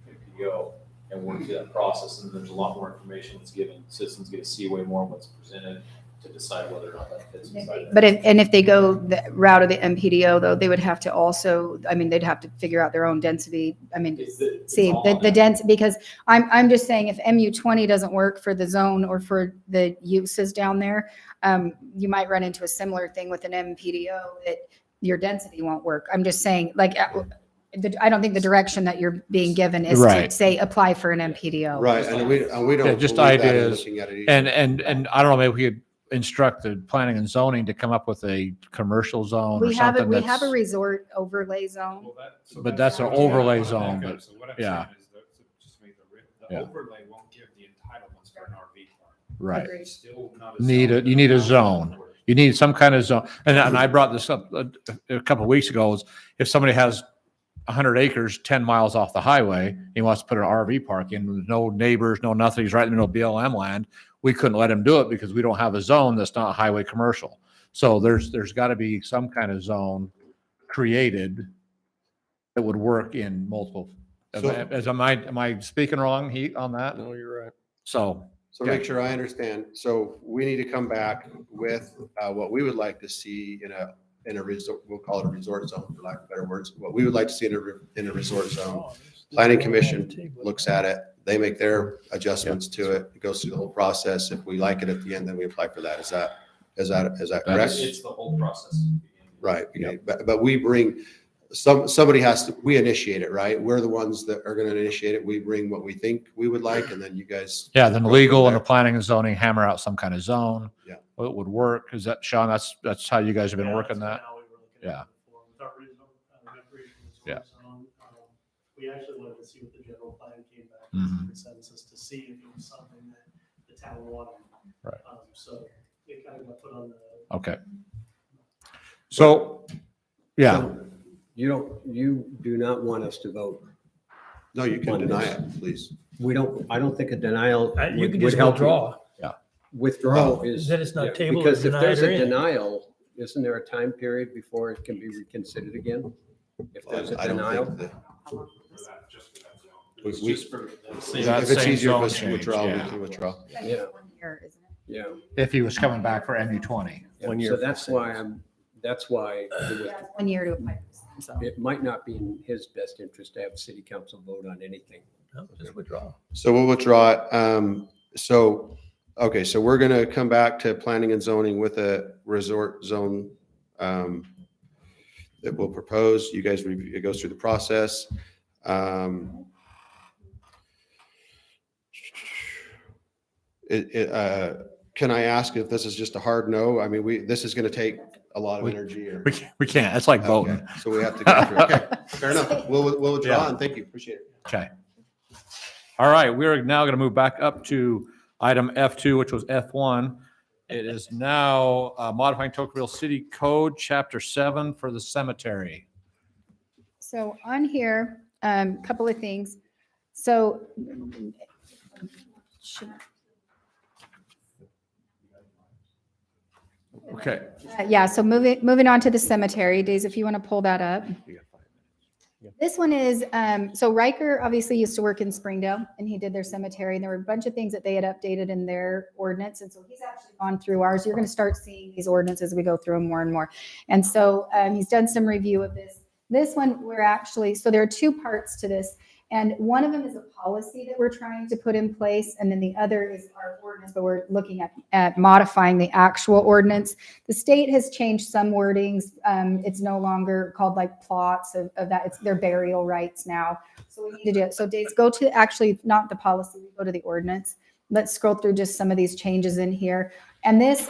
MPDO and work through that process, and there's a lot more information that's given. Citizens get to see way more of what's presented to decide whether or not that fits inside. But if they go the route of the MPDO though, they would have to also, they'd have to figure out their own density. It's See, all the on that. density, because I'm just saying if MU20 doesn't work for the zone or for the uses down there, you might run into a similar thing with an MPDO that your density won't work. I'm just saying, I don't think the direction that you're being given is to Right. say, apply for an MPDO. Right, and we Yeah, don't. just believe that in ideas. looking at it either. and I don't know, maybe we could instruct the planning and zoning to come up with a commercial zone or We have something we have a that's, resort overlay zone. Well, so But that's an what I'm saying. overlay I wanna zone, back up. but- So what I'm yeah. saying is that, so just to make the Yeah. overlay won't give the entitlements for an RV park. right. Agreed. It's still not a Need zone you need a that zone. allows for it. You need some kind of zone. And I brought this up a couple of weeks ago, is if somebody has 100 acres, 10 miles off the highway, he wants to put an RV park in, with no neighbors, no nothing, he's right in the middle of BLM land. We couldn't let him do it because we don't have a zone that's not highway commercial. So there's got to be some kind of zone created that would work in multiple. So- Am I speaking wrong, on that? No, you're right. So, So make sure I understand. So we need to come back with what we would like to see in a resort, we'll call it a resort zone, for lack of better words. What we would like to see in a resort zone. Planning Commission looks at it, they make their adjustments to it, it goes through the whole process. If we like it at the end, then we apply for that. Is that correct? It's the whole process. Right, okay. But we bring, somebody has to, we initiate it, right? We're the ones that are gonna initiate it. We bring what we think we would like, and then you guys. yeah, then go legal from and the there. planning and zoning hammer out some kind of zone. Yeah. What would work? Is that, Sean, that's how you guys have been working that? Yeah. Yeah. We actually wanted to see what the general plan came back Mhm. with consensus to see if it was something that the town wanted. Right. So it kind of got put on the. Okay. So, yeah, So you do not want us to vote. No, you can deny it, please. I don't think a denial You would can would just help you. withdraw. Withdrawal is. Then it's not yeah, tabled or Because if denied there's or a anything. denial, isn't there a time period before it can be reconsidered again? If there's a I don't denial? think that- For that, just for that zone. We- It's we- just for the That If it's same easier zone for us to change, withdraw, we yeah. can withdraw. Yeah. 1 year, isn't it? Yeah. if he was coming back for MU20. So that's why Yeah, it's 1 year to apply for the same zone. it might not be in his best interest to have city council vote on anything. No, just withdraw. So we'll withdraw it. Okay, so we're gonna come back to planning and zoning with a resort zone that we'll propose. You guys review, it goes through the process. Can I ask if this is just a hard no? I mean, this is gonna take a lot of We- energy or. We can't, it's like voting. Okay, so we have to go through. Okay, fair enough. We'll withdraw Yeah. and thank you. Appreciate it. Okay. All right, we're now going to move back up to item F2, which was F1. It is now modifying Tocqueville City Code, Chapter 7 for the cemetery. So on here, couple of things. So Okay. yeah, so moving on to the cemetery, Days, if you want to pull that up. This one is, so Riker obviously used to work in Springdale and he did their cemetery and there were a bunch of things that they had updated in their ordinance. And so he's actually gone through ours. You're going to start seeing these ordinances as we go through them more and more. And so he's done some review of this. This one, we're actually, so there are two parts to this. And one of them is a policy that we're trying to put in place. And then the other is our ordinance, but we're looking at modifying the actual ordinance. The state has changed some wordings. It's no longer called like plots of that. It's their burial rights now. So we need to do it. So Days, go to actually not the policy, we go to the ordinance. Let's scroll through just some of these changes in here. And this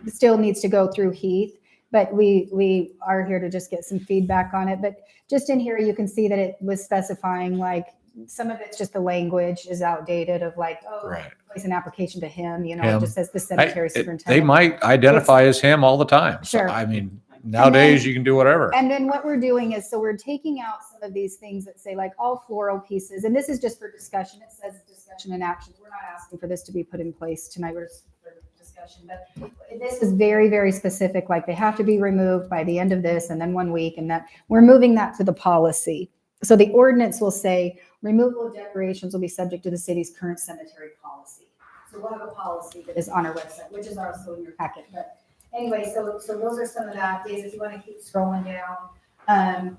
still needs to go through Heath, but we are here to just get some feedback on it. But just in here, you can see that it was specifying like some of it's just the language is outdated of like, oh, Right. place an application to him, you know, Him. it just says the cemetery They superintendent. might identify as him all the time. So, Sure. I mean, nowadays you can do whatever. And then what we're doing is, so we're taking out some of these things that say like all floral pieces, and this is just for discussion. It says discussion and action. We're not asking for this to be put in place tonight. We're just for discussion, but this is very, very specific. Like they have to be removed by the end of this and then 1 week, and that we're moving that to the policy. So the ordinance will say removal of decorations will be subject to the city's current cemetery policy. So we'll have a policy that is on our website, which is also in your packet. But anyway, so those are some of that. Days, if you want to keep scrolling down.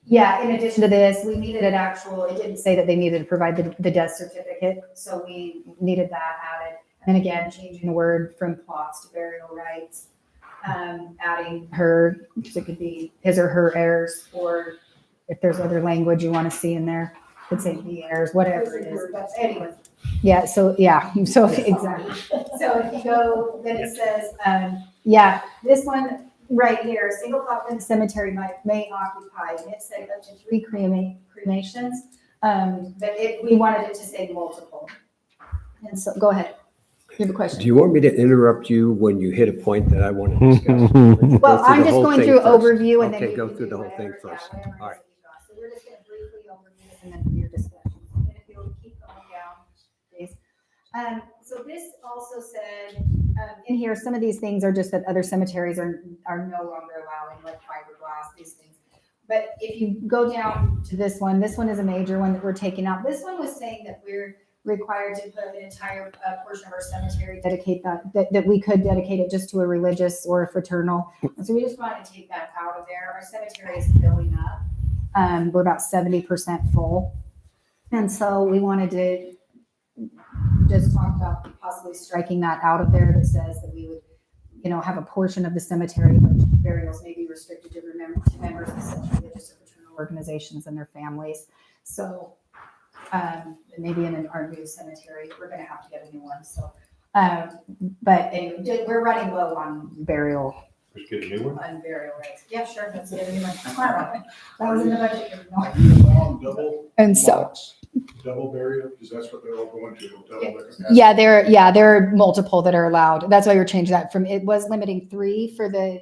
Yeah, in addition to this, we needed an actual, it didn't say that they needed to provide the death certificate. So we needed that added. And again, changing the word from plots to burial rights, adding her, so it could be his or her heirs, or if there's other language you want to see in there, could say the heirs, whatever it is. But anyway, yeah, so exactly. So if you go, then it says, yeah, this one right here, single plot in the cemetery may occupy, and it said up to 3 cremations, but we wanted it to say multiple. And so, go ahead. You have a question? Do you want me to interrupt you when you hit a point that I want to discuss? Well, I'm just going through overview and then. Okay, you go can through do the whole thing whatever, first. yeah, whatever All right. it is that you got. So we're just gonna briefly overview this and then do your discussion. And if you'll keep going down, please. So this also said, in here, some of these things are just that other cemeteries are no longer allowing, like fiberglass, these things. But if you go down to this one is a major one that we're taking out. This one was saying that we're required to put an entire portion of our cemetery, dedicate that we could dedicate it just to a religious or a fraternal. And so we just wanted to take that out of there. Our cemetery is filling up. We're about 70% full. And so we wanted to just talk about possibly striking that out of there that says that we would, have a portion of the cemetery, but burials may be restricted to members of such religious or fraternal organizations and their families. So maybe in our new cemetery, we're going to have to get a new one. So, but anyway, we're running low on burial. Let's get a new one. On burial rates. Yeah, sure. Let's get a new one tomorrow. That was in the budget. Double And so, lots, double burial, because that's what they're all going to, double the capacity. yeah, there are multiple that are allowed. That's why we're changing that from, it was limiting 3 for the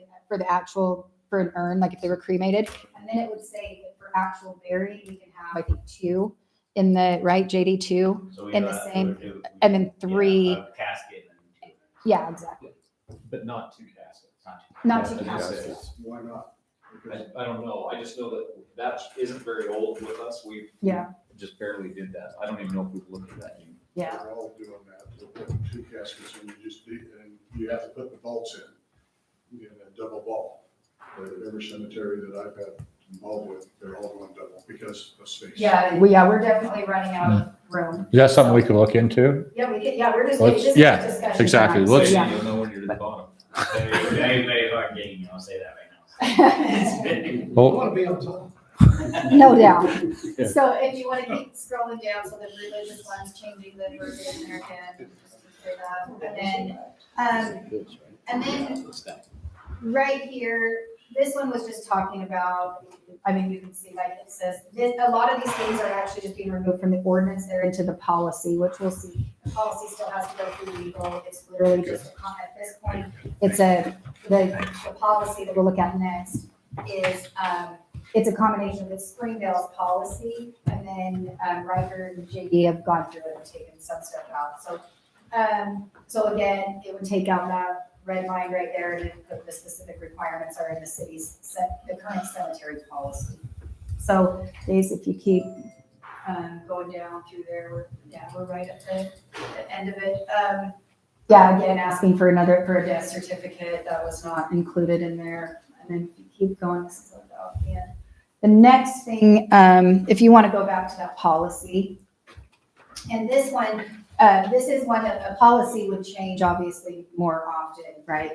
actual, for an urn, like if they were cremated. And then it would say that for actual buried, we can have, I think, 2 in the, right, JD 2 So we in don't the have same, to- and then 3. Yeah, a casket. and- Yeah, exactly. But not 2 caskets. Not 2 As you caskets. said. Why not? Because I don't know. I just know that that isn't very old with us. We Yeah. just barely did that. I don't even know if we've looked at that. Yeah. they're all doing that, they're putting 2 caskets and you have to put the bolts in a double vault. But every cemetery that I've had involved with, they're all going double because of space. Yeah, we're definitely running out of room. Is that something we could look into? Yeah, we're just. Let's- this is yeah, discussion exactly. time, so Let's- yeah. You'll know when you're at the bottom. Very hard game, I'll say that right now. Well, to be on top. No doubt. So if you want to keep scrolling down, so the religious ones, changing the version in there again. And then right here, this one was just talking about, I mean, you can see like it says, a lot of these things are actually just being removed from the ordinance. They're into the policy, which we'll see. The policy still has to go through legal. It's literally just, at this point, it's the policy that we'll look at next is it's a combination of Springdale's policy, and then Riker and JD have gone through it and taken some stuff out. So again, it would take out that red line right there and then put the specific requirements are in the city's, the current cemetery policy. So these, if you keep going down through there, we're right at the end of it. Yeah, again, asking for a death certificate, that was not included in there. And then if you keep going, this is about the end. The next thing, if you want to go back to that policy, and this one, this is one that a policy would change obviously more often, right,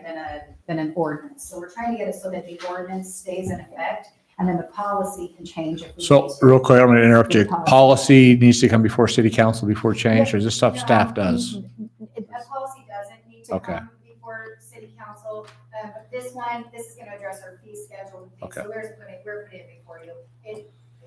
than an ordinance. So we're trying to get it so that the ordinance stays in effect, and then the policy can change. If we So need to. real quick, I'm going to interrupt you. The policy. Policy needs to come before city council before change, or is this stuff No, staff does? A policy doesn't need to Okay. come before city council, but this is going to address our fee schedule. and things. Okay. So we're putting it before you.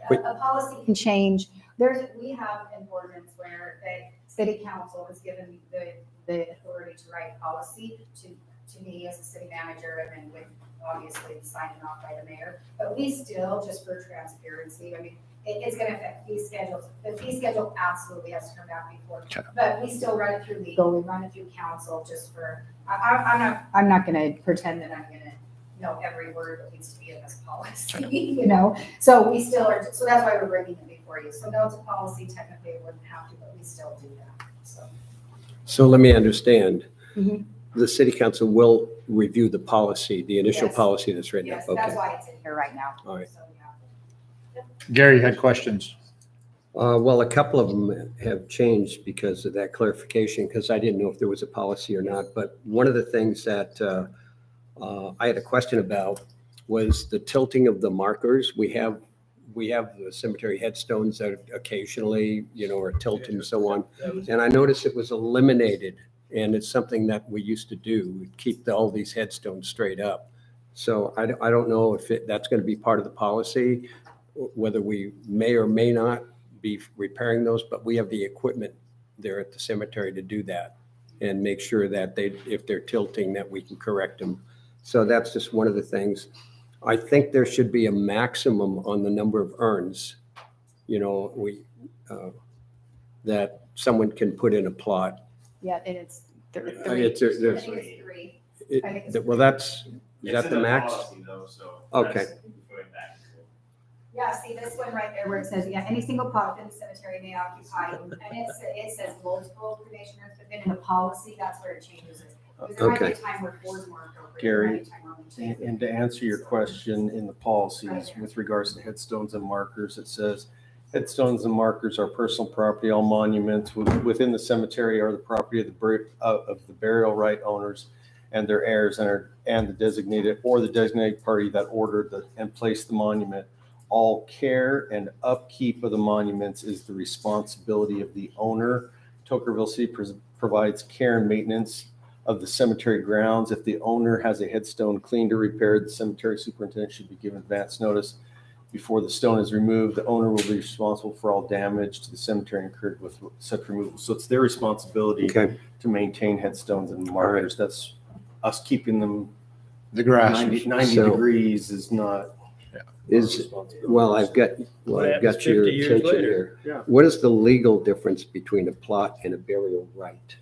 Wait. A policy can change. We have an ordinance where the city council has given the authority to write policy to me as a city manager, and then with obviously signing off by the mayor. But we still, just for transparency, I mean, it's going to affect fee schedules. The fee schedule absolutely has to come back before, Okay. but we still run it through legal, we run it through council just for, I'm not going to pretend that I'm going to know every word that needs to be in this policy, you know? So we still are, so that's why we're bringing it before you. So no, it's a policy, technically it wouldn't have to, but we still do that, so. So let me understand. Mhm. The city council will review the policy, the initial Yes. policy that's written Yes, up. that's Okay. why it's in here right now. All right. So, yeah. Gary, you had questions? Well, a couple of them have changed because of that clarification, because I didn't know if there was a policy or not. But one of the things that I had a question about was the tilting of the markers. We have the cemetery headstones that occasionally, are tilted and so on. And I noticed it was eliminated, and it's something that we used to do, we'd keep all these headstones straight up. So I don't know if that's going to be part of the policy, whether we may or may not be repairing those, but we have the equipment there at the cemetery to do that and make sure that if they're tilting, that we can correct them. So that's just one of the things. I think there should be a maximum on the number of urns, that someone can put in a plot. Yeah, and it's three. It's- I there's- think it's three. I think it's- Well, is that the max? Okay. Yeah, see this one right there where it says, any single plot within the cemetery may occupy, and it says multiple cremation urns, but then in the policy, that's where it changes it. Because there might be a Okay. time where four is more appropriate. Gary, there might be a time where only two. And to answer your question, in the policies with regards to headstones and markers, it says headstones and markers are personal property. All monuments within the cemetery are the property of the burial right owners and their heirs and the designated party that ordered and placed the monument. All care and upkeep of the monuments is the responsibility of the owner. Tokerville City provides care and maintenance of the cemetery grounds. If the owner has a headstone cleaned or repaired, the cemetery superintendent should be given advance notice before the stone is removed. The owner will be responsible for all damage to the cemetery incurred with such removal. So it's their responsibility Okay. to maintain headstones and markers. That's us keeping them The grass. 90 So- degrees is not. Well, I've got What happens your 50 years attention later? here. Yeah. What is the legal difference between a plot and a burial right?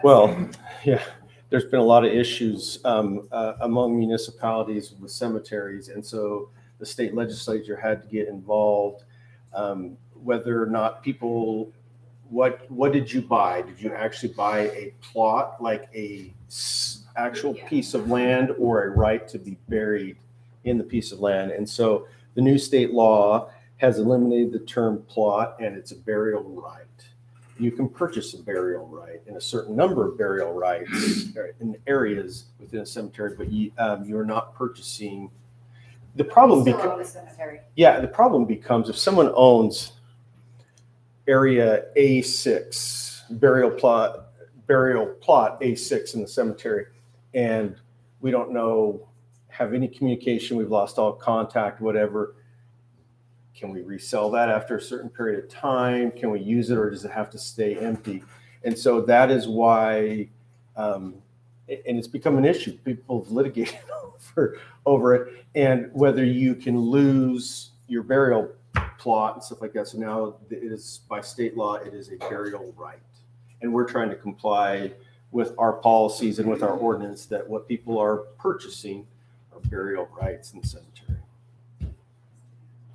Well, yeah, there's been a lot of issues among municipalities with cemeteries. And so the state legislature had to get involved. Whether or not people, what did you buy? Did you actually buy a plot, like actual piece of land, or a right to be buried in the piece of land? And so the new state law has eliminated the term plot, and it's a burial right. You can purchase a burial right in a certain number of burial rights in areas within a cemetery, but you're not purchasing. The problem Still becomes, own the cemetery. the problem becomes if someone owns area A6 burial plot A6 in the cemetery, and we don't have any communication, we've lost all contact, whatever. Can we resell that after a certain period of time? Can we use it, or does it have to stay empty? And so that is why, and it's become an issue. People have litigated over it, and whether you can lose your burial plot and stuff like that. So now it is, by state law, it is a burial right. And we're trying to comply with our policies and with our ordinance that what people are purchasing are burial rights in the cemetery.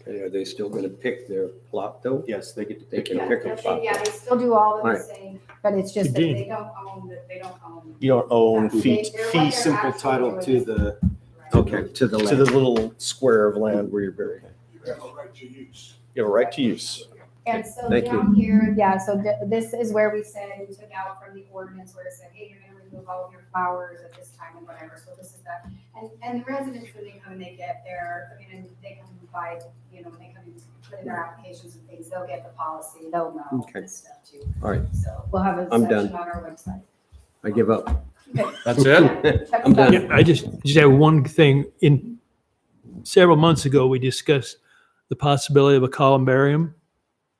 Okay, are they still gonna pick their plot though? Yes, they get to They pick can it. pick a plot. Yeah, they still do all of the Right. same, but it's just that they don't own, You don't own Yeah, fee they're what fee they're simple actually title doing to is- the, Okay, to the to the land. little square of land where you're buried. You have a right to use. You have a right to use. And so Thank you. down here, yeah, so this is where we said, we took out from the ordinance where it said, hey, you're gonna remove all of your flowers at this time and whatever, so this is that. And the residents, when they come and they get their, I mean, they come and buy, you know, when they come and put in their applications and things, they'll get the policy, they'll know Okay. this stuff too. All right, So we'll have a I'm section done. on our website. I give up. That's it? Check I'm it out. done. Yeah, I just have one thing. In several months ago, we discussed the possibility of a columbarium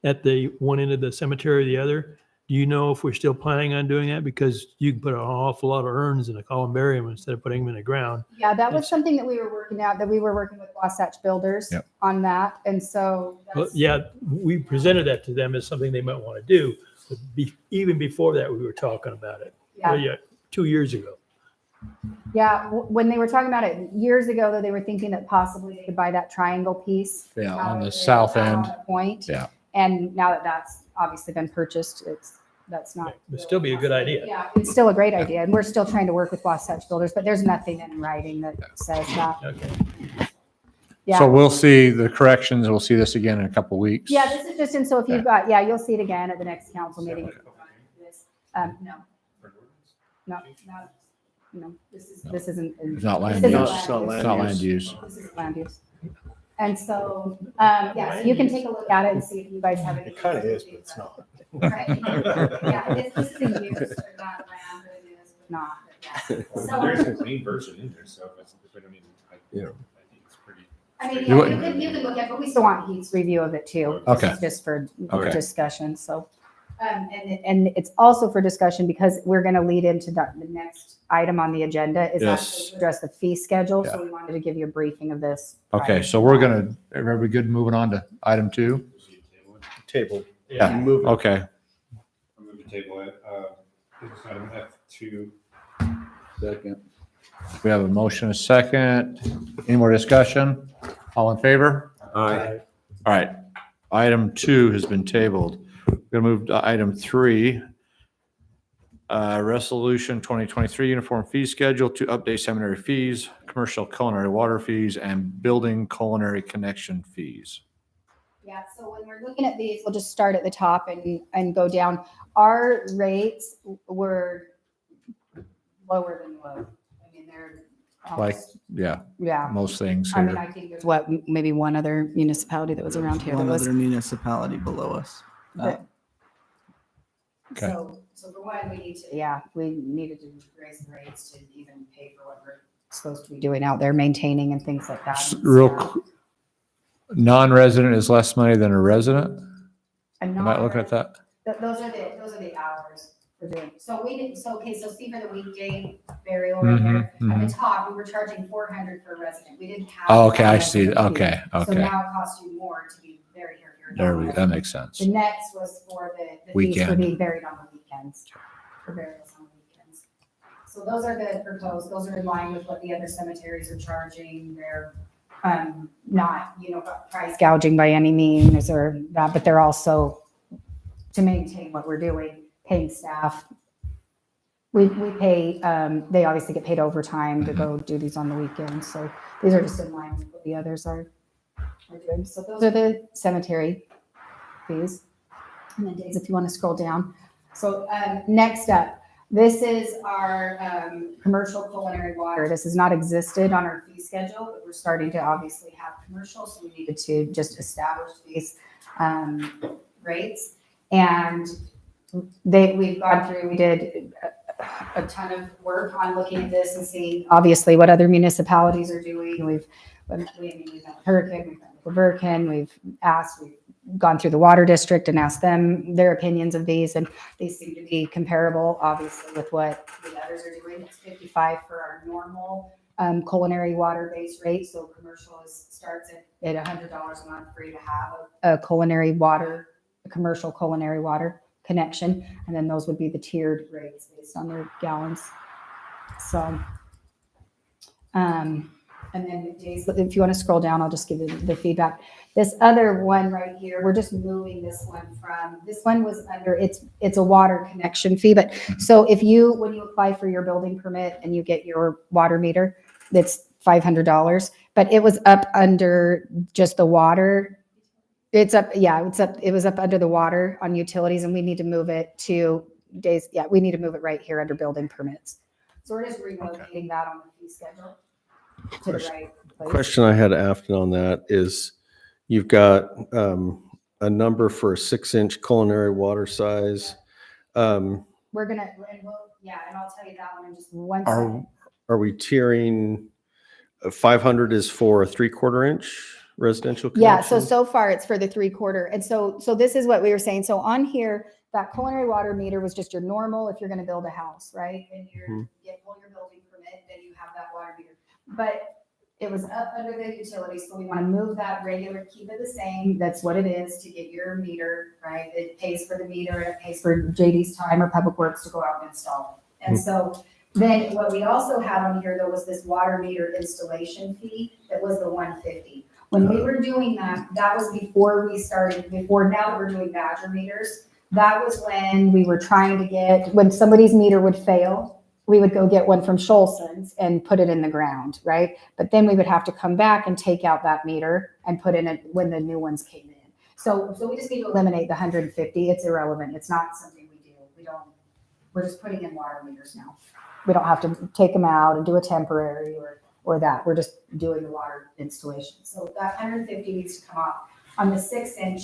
at the one end of the cemetery or the other. Do you know if we're still planning on doing that? Because you can put an awful lot of urns in a columbarium instead of putting them in the ground. Yeah, that was something that we were working out, that we were working with Wasatch Builders Yep. on that, and so. Well, that's- yeah, we presented that to them as something they might want to do. But even before that, we were talking about it. Yeah. Yeah, 2 years ago. Yeah, when they were talking about it years ago, though, they were thinking that possibly they could buy that triangle piece. Yeah, out on of the there, south out on end. the Point. Yeah. And now that that's obviously been purchased, that's not. It'd still be a good idea. Yeah, it's still a great idea, and we're still trying to work with Wasatch Builders, but there's nothing in writing that says that. Okay. So Yeah, we'll see the corrections. We'll see this again in a couple weeks. yeah, this is just, and so if you've got, yeah, you'll see it again at the next council meeting. No, no, this isn't. It's not land this isn't use. It's not It's not land use. This is land use. And so, yeah, so you can take a look at it and see if you guys have any. It kind of is, but it's not. Right? Yeah, this is a use for that land, but it is not, but yeah. There's So, a clean version in there, so if we don't even, Yeah. I think it's pretty. I mean, You yeah, you can look at, but we still want Heath's review of it too. This Okay. is just for Okay. discussion, so. And it's also for discussion because we're gonna lead into the next item on the agenda is Yes. actually to address the fee schedule, so we wanted to give you a briefing of this. Okay, so we're gonna, are we good moving on to item 2? Table. Yeah. Move it. Okay, I'll move to table it. Business item F2. Second. we have a motion, a second. Any more discussion? All in favor? Aye. All right, item 2 has been tabled. We're gonna move to item 3. Resolution 2023 Uniform Fee Schedule to update seminary fees, commercial culinary water fees, and building culinary connection fees. Yeah, so when we're looking at these, we'll just start at the top and go down. Our rates were lower than low. I mean, they're. Like, almost- yeah, Yeah, most things I mean, here. I think there's what, maybe one other municipality that was around here that One was. other municipality below us. But- Okay. So for one, we need to, yeah, we needed to raise the rates to even pay for what we're supposed to be doing out there, maintaining and things like that. Real, non-resident is less money than a resident? And Am I looking at that? Those are the hours for doing, so we didn't, so, okay, so see for the weekday burial right there, at the top, we were charging 400 for a resident, we didn't have. Oh, okay, that I see. resident fee. Okay, So okay. now it costs you more to be buried here. if you're There not we, a that makes sense. The next was for the fees for Weekend. being buried on the weekends, for burials on the weekends. So those are the proposed, those are in line with what the other cemeteries are charging. They're not, price gouging by any means or that, but they're also to maintain what we're doing, paying staff. We pay, they obviously get paid overtime to go do these on the weekends. So these are just in line with what the others are doing. So those are the cemetery fees. And then Days, if you want to scroll down. So next up, this is our commercial culinary water. This has not existed on our fee schedule, but we're starting to obviously have commercial, so we needed to just establish these rates. And we've gone through, we did a ton of work on looking at this and seeing obviously what other municipalities are doing. We've met with Hurricane, we've met with Virgin, we've gone through the water district and asked them their opinions of these, and they seem to be comparable, obviously, with what the others are doing. It's 55 for our normal culinary water-based rate. So commercial starts at $100 a month for you to have a culinary water, a commercial culinary water connection. And then those would be the tiered rates based on their gallons. So, and then days, if you want to scroll down, I'll just give you the feedback. This other one right here, we're just moving this one from, this one was under, it's a water connection fee. But so if you, when you apply for your building permit and you get your water meter, that's $500, but it was up under just the water. It's up, yeah, it was up under the water on utilities, and we need to move it to days. Yeah, we need to move it right here under building permits. So we're just relocating that on the fee schedule to the right place. Question I had after on that is, you've got a number for a 6-inch culinary water size. We're gonna, and I'll tell you that one in just one second. Are we tiering, 500 is for a 3/4 inch residential Yeah, connection? so far it's for the 3/4. And so this is what we were saying. So on here, that culinary water meter was just your normal, if you're gonna build a house, right? And you pull your building permit, then you have that water meter. But it was up under the utilities, so we wanna move that regular, keep it the same. That's what it is to get your meter, right? It pays for the meter, and it pays for JD's time or Public Works to go out and install it. And so then what we also had on here, though, was this water meter installation fee that was the $150. When we were doing that, that was before we started, now that we're doing Badger meters, that was when we were trying to get, when somebody's meter would fail, we would go get one from Scholzens and put it in the ground, right? But then we would have to come back and take out that meter and put in it when the new ones came in. So we just need to eliminate the 150. It's irrelevant. It's not something we do. We're just putting in water meters now. We don't have to take them out and do a temporary or that. We're just doing the water installation. So that 150 needs to come off. On the 6-inch,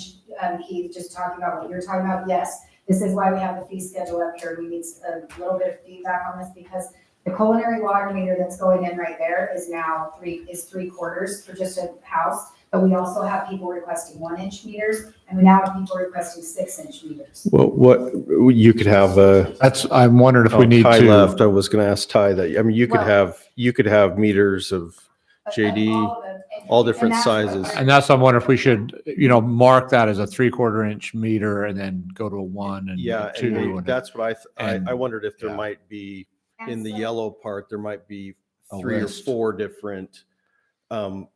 Keith, just talking about what you're talking about, yes, this is why we have the fee schedule up here. We need a little bit of feedback on this, because the culinary water meter that's going in right there is now 3/4 for just a house. But we also have people requesting 1-inch meters, and we now have people requesting 6-inch meters. Well, what, you could have I'm wondering if we need Ty to. left. I was gonna ask Ty that. I mean, you could Well- have meters of JD, All of them. all different And that's what sizes. we're- And that's, I'm wondering if we should, mark that as a 3/4 inch meter and then go to a 1 and Yeah, a 2. and and- that's what and- I wondered if there yeah. might be, And in the so- yellow part, there might be A 3 or list. 4 different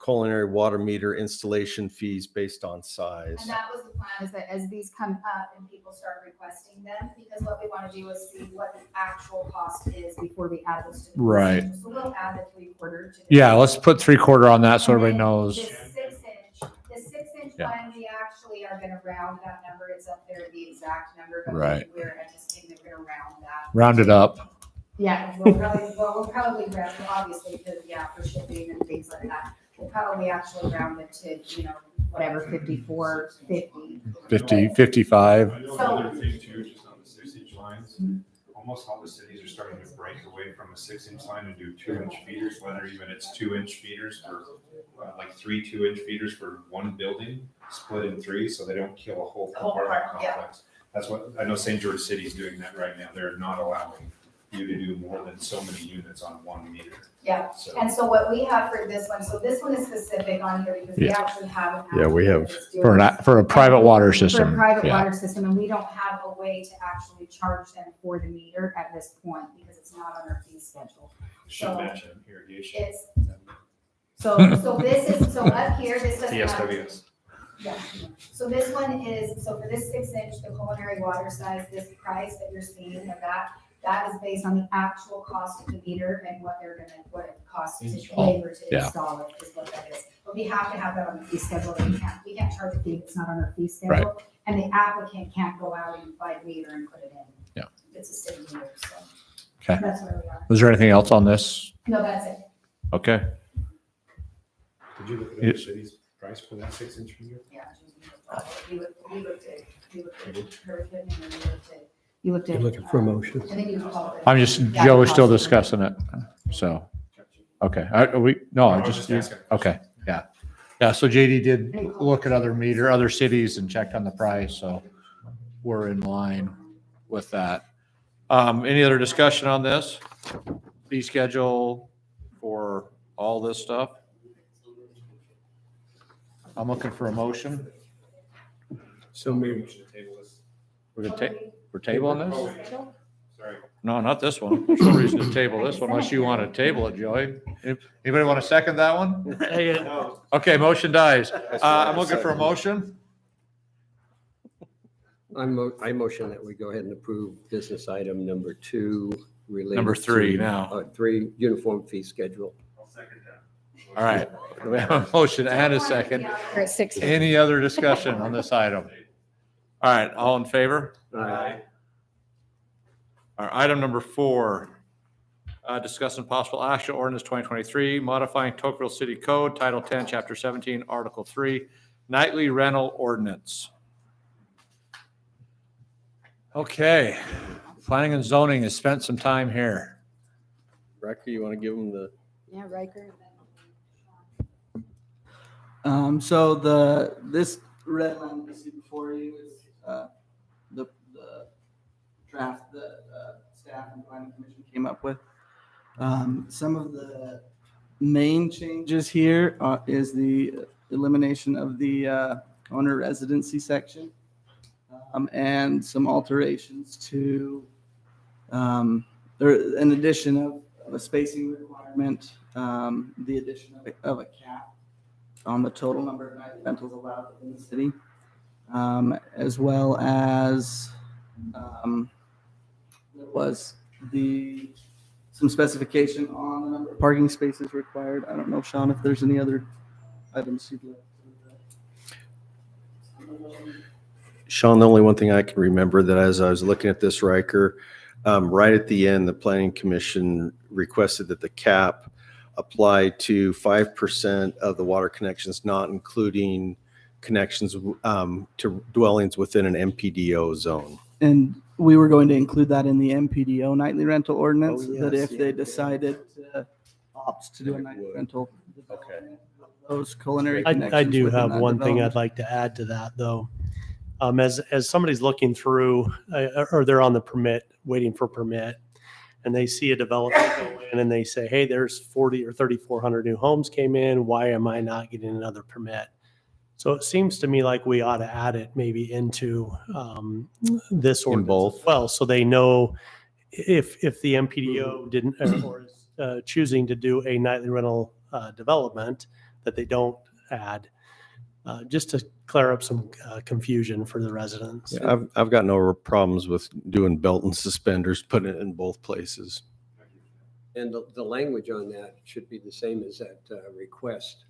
culinary water meter installation fees based on size. And that was the plan, is that as these come up and people start requesting them, because what we want to do is see what the actual cost is before we add those to the. Right. schedule. So we'll add the 3/4 to. the- Yeah, let's put 3/4 on that so And everybody then knows. The 6-inch Yeah. one, we actually are gonna round that number. It's up there, the exact number, but Right. we're anticipating that we're gonna round that. Round it up. Yeah, we'll probably round, obviously, because, for shipping and things like that. We'll probably actually round it to, whatever, 54, 50. 50, 55. I know So- another thing too, just on the 6-inch lines, almost all the cities are starting to break away from a 6-inch line and do 2-inch feeders, whether even it's 2-inch feeders for like 3 2-inch feeders for one building, split in 3, so they don't kill a whole The whole apartment part, yeah. complex. That's what, I know St. George City's doing that right now. They're not allowing you to do more than so many units on one meter. Yeah, So. and so what we have for this one, so this one is specific on here because we Yeah. actually have. an Yeah, we applicant have- that's doing For a private water For a system. private Yeah. water system, and we don't have a way to actually charge them for the meter at this point because it's not on our fee schedule. Should So- match an irrigation. It's, so this is, so up here, this doesn't have. TSWS. Yeah, so this one is, so for this 6-inch, the culinary water size, this price that you're seeing of that is based on the actual cost of the meter and what it costs to labor to Yeah. install it, is what that is. But we have to have that on the fee schedule. We can't charge a fee, it's not on our fee schedule. And the applicant can't go out and buy a meter and put it in. Yeah. It's a city meter, so. Okay. That's where we are. Was there anything else on this? No, that's it. Okay. Did you look at other cities' price for that 6-inch meter? Yeah. We looked at Hurricane and then you looked at. You're looking for a motion. And then you called it. I'm just, Yeah, Joe is still cost. discussing it. So, okay. Okay. Yeah. Yeah. So JD did look at other cities and checked on the price. So we're in line with that. Any other discussion on this? Fee schedule for all this stuff? I'm looking for a motion. So maybe, We're gonna we're tabling this? Sorry. No, not this one. There's no reason to table this one unless you want to table it, Joey. Anybody want to second that one? Okay, motion dies. I'm looking for a motion. I motion that we go ahead and approve business item number 2 related. Number 3 to, now. 3, uniform fee schedule. I'll second that. All right. We have a motion and a second. We're at 6. Any other discussion on this item? All right, all in favor? Aye. All right, item number 4, discussing possible action ordinance 2023, modifying Tocqueville City Code, Title 10, Chapter 17, Article 3, nightly rental ordinance. Okay, planning and zoning has spent some time here. Riker, you want to give them the? Yeah, Riker. So this red line you see before you is the draft that staff and planning commission came up with. Some of the main changes here is the elimination of the owner residency section, and some alterations to an addition of a spacing requirement, the addition of a cap on the total number of night rentals allowed in the city, as well as there was some specification on the number of parking spaces required. I don't know, Sean, if there's any other items you'd like to. Sean, the only one thing I can remember that as I was looking at this, Riker, right at the end, the planning commission requested that the cap apply to 5% of the water connections, not including connections to dwellings within an MPDO zone. And we were going to include that in the MPDO nightly rental ordinance, Oh, that yes, if they decided to opt to do a nightly rental. Okay. Those culinary I connections. do within have that one thing I'd development. like to add to that, though. As somebody's looking through, or they're on the permit, waiting for permit, and they see a development go in and they say, hey, there's 40 or 3,400 new homes came in. Why am I not getting another permit? So it seems to me like we ought to add it maybe into this In ordinance both. as well, so they know if the MPDO didn't or is choosing to do a nightly rental development, that they don't add, just to clear up some confusion for the residents. Yeah, I've got no problems with doing belt and suspenders, putting it in both places. And the language on that should be the same as that request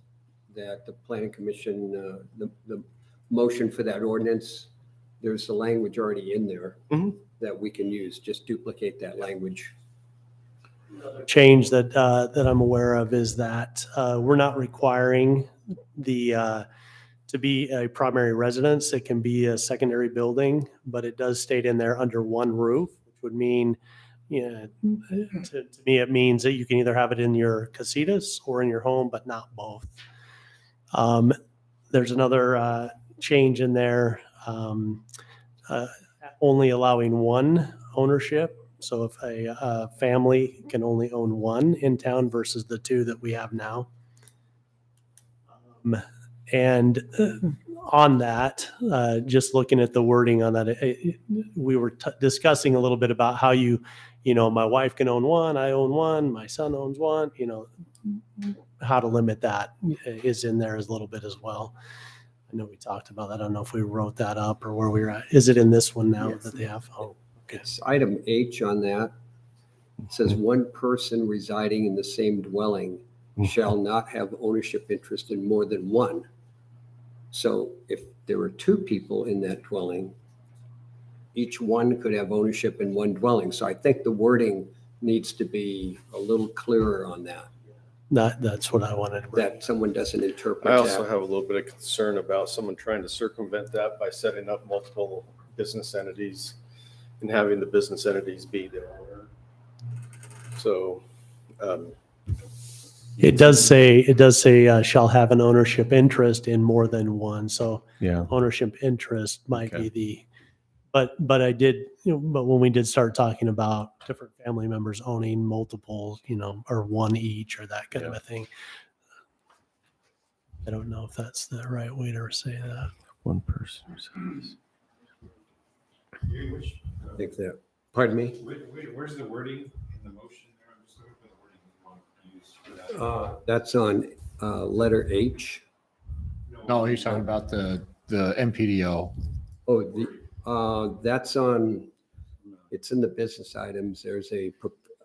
that the planning commission, the motion for that ordinance, there's the language already in there Mhm. that we can use. Just duplicate that language. Change that I'm aware of is that we're not requiring to be a primary residence. It can be a secondary building, but it does state in there under one roof, which would mean, to me, it means that you can either have it in your casitas or in your home, but not both. There's another change in there, only allowing one ownership. So if a family can only own one in town versus the 2 that we have now. And on that, just looking at the wording on that, we were discussing a little bit about how my wife can own one, I own one, my son owns one, how to limit that is in there as a little bit as well. I know we talked about that. I don't know if we wrote that up or where we're at. Is it in this one now Yes. that they have? Oh, okay. It's item H on that. It says one person residing in the same dwelling shall not have ownership interest in more than one. So if there were 2 people in that dwelling, each one could have ownership in one dwelling. So I think the wording needs to be a little clearer on that, That's what I wanted to bring. that someone doesn't interpret I also that. have a little bit of concern about someone trying to circumvent that by setting up multiple business entities and having the business entities be the owner. So, It does say shall have an ownership interest in more than one. So yeah. ownership interest might be But I did, but when we did start talking about different family members owning multiple, or one each or that kind of a thing. I don't know if that's the right way to say that. One person. I think that, pardon me? Where's the wording in the motion there? I'm just looking for the wording you want to use for that. That's on letter H. No, he's talking about the MPDO. Oh, that's on, it's in the business items. There's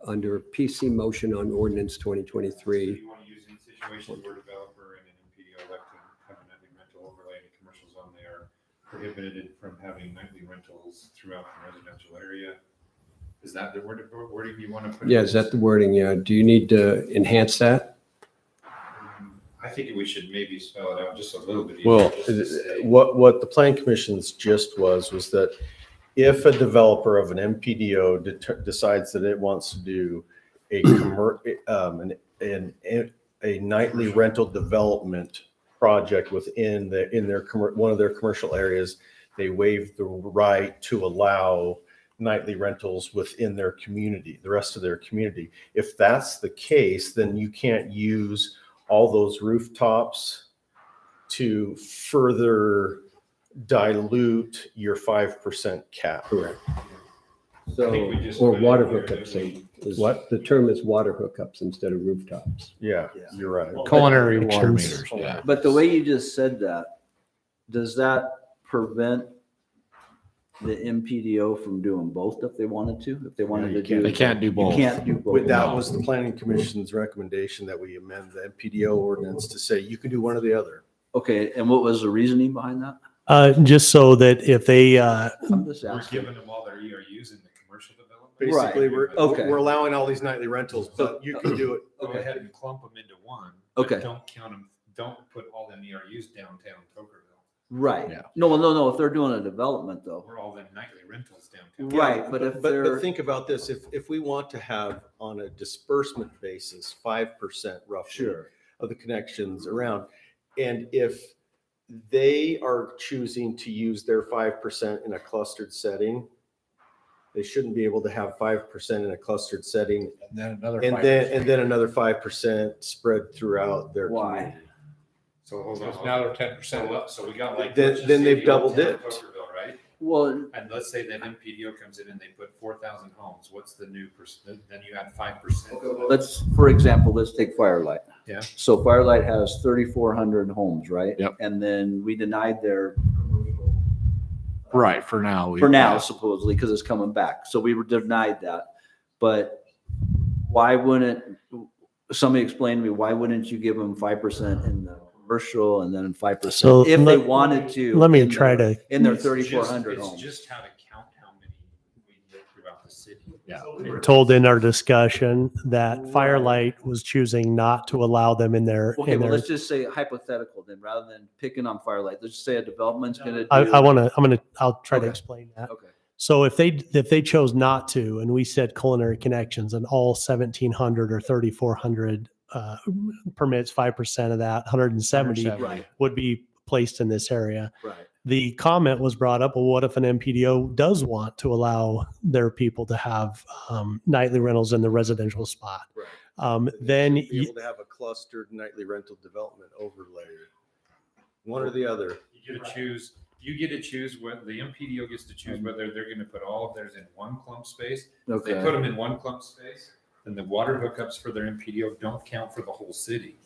under PC motion on ordinance 2023. You want to use in situations where developer and an MPDO like to have a nightly rental overlay in a commercial zone, they are prohibited from having nightly rentals throughout the residential area. Is that the wording you want to put? Yeah, is that the wording? Yeah. Do you need to enhance that? I think we should maybe spell it out just a little bit. Well, easier, just to say- what the plan commission's gist was that if a developer of an MPDO decides that it wants to do a a nightly rental development project within one of their commercial areas, they waive the right to allow nightly rentals within their community, the rest of their community. If that's the case, then you can't use all those rooftops to further dilute your 5% cap. Correct. I think we just Or put it water in there hookups. that we- What? The term is water hookups instead of rooftops. Yeah, you're right. Culinary water Pictures. meters, yeah. But the way you just said that, does that prevent the MPDO from doing both if they wanted to? If they wanted to do? They can't do both. You can't do both. That was the planning commission's recommendation, that we amend the MPDO ordinance to say you can do one or the other. Okay, and what was the reasoning behind that? Just so that if they, I'm just We're asking. giving them all their ERUs in the commercial development. Basically, Okay. we're allowing all these nightly rentals, but you can do it. Go Okay. ahead and clump them into one. but Okay. Don't count them, don't put all them ERUs downtown Tokerville. Right. Yeah. No. If they're doing a development though. We're all them nightly rentals downtown. Right, but if they're. But think about this, if we want to have on a disbursement basis, 5% roughly of the connections around, and if they are choosing to use their 5% in a clustered setting, they shouldn't be able to have 5% in a clustered setting And then another. and 5%. then another 5% spread throughout their Why? community. So hold on. Now they're 10%. So we got like. Then- let's just then say they've the double old town of dipped. Tokerville, right? Well, And let's say that MPDO comes in and they put 4,000 homes. What's the new percent? Then you add 5%. for example, let's take Firelight. Yeah. So Firelight has 3,400 homes, right? Yep. And then we denied their. Right, for now. For now, supposedly, because it's coming back. So we were denied that. But why wouldn't, somebody explain to me, why wouldn't you give them 5% in the commercial and then 5% So if they let- wanted to? let me in try their- to- In their It's 3,400 just- homes. It's just how to count how many we get throughout the city. Yeah. we were told in our discussion that Firelight was choosing not to allow them in their, Okay, in well, their. let's just say hypothetical then, rather than picking on Firelight. Let's just say a development's gonna do. I'll try to Okay. explain that. Okay. So if they chose not to, and we said culinary connections and all 1,700 or 3,400 permits, 5% of that, 170 Right, would be placed in this area. right. The comment was brought up, well, what if an MPDO does want to allow their people to have nightly rentals in the residential spot? Right. Then Be able to have a clustered nightly rental development overlay. One or the other. You get to choose what the MPDO gets to choose whether they're going to put all of theirs in one clump space. If they Okay. put them in one clump space, then the water hookups for their MPDO don't count for the whole city,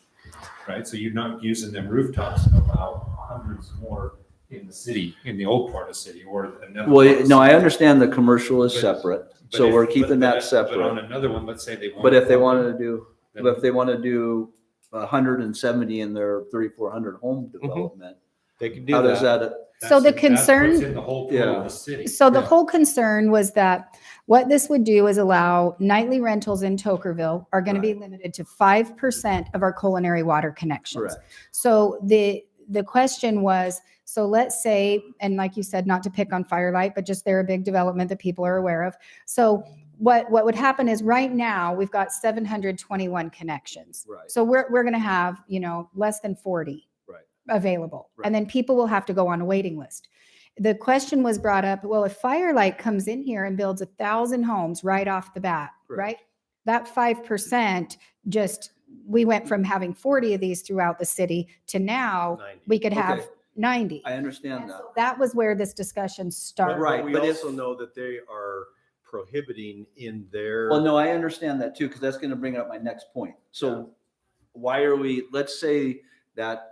right? So you're not using them rooftops to allow hundreds more in the city, in the old part of the city or another. Well, part of the no, I city. understand the commercial is But- separate, But so if- we're but- keeping that But on separate. another one, let's say they want. But if they wanted to do, then- but if they want to do 170 in their 3,400 home development, They can do how does that. that? So the that puts concern- in the whole pool Yeah. of the city. So the Yeah. whole concern was that what this would do is allow nightly rentals in Tokerville are going to be limited to 5% of our culinary water connections. Correct. So the question was, so let's say, and like you said, not to pick on Firelight, but just they're a big development that people are aware of. So what would happen is right now we've got 721 connections. Right. So we're going to have, less than 40 Right. available. Right. And then people will have to go on a waiting list. the question was brought up, well, if Firelight comes in here and builds 1,000 homes right off the bat, right? That 5% just, we went from having 40 of these throughout the city to now 90. we could have Okay. 90. I understand And that. so that was where this discussion started. Right, We but if- also know that they are prohibiting in their. Well, no, I understand that too, because that's going to bring up my next point. So why are we, let's say that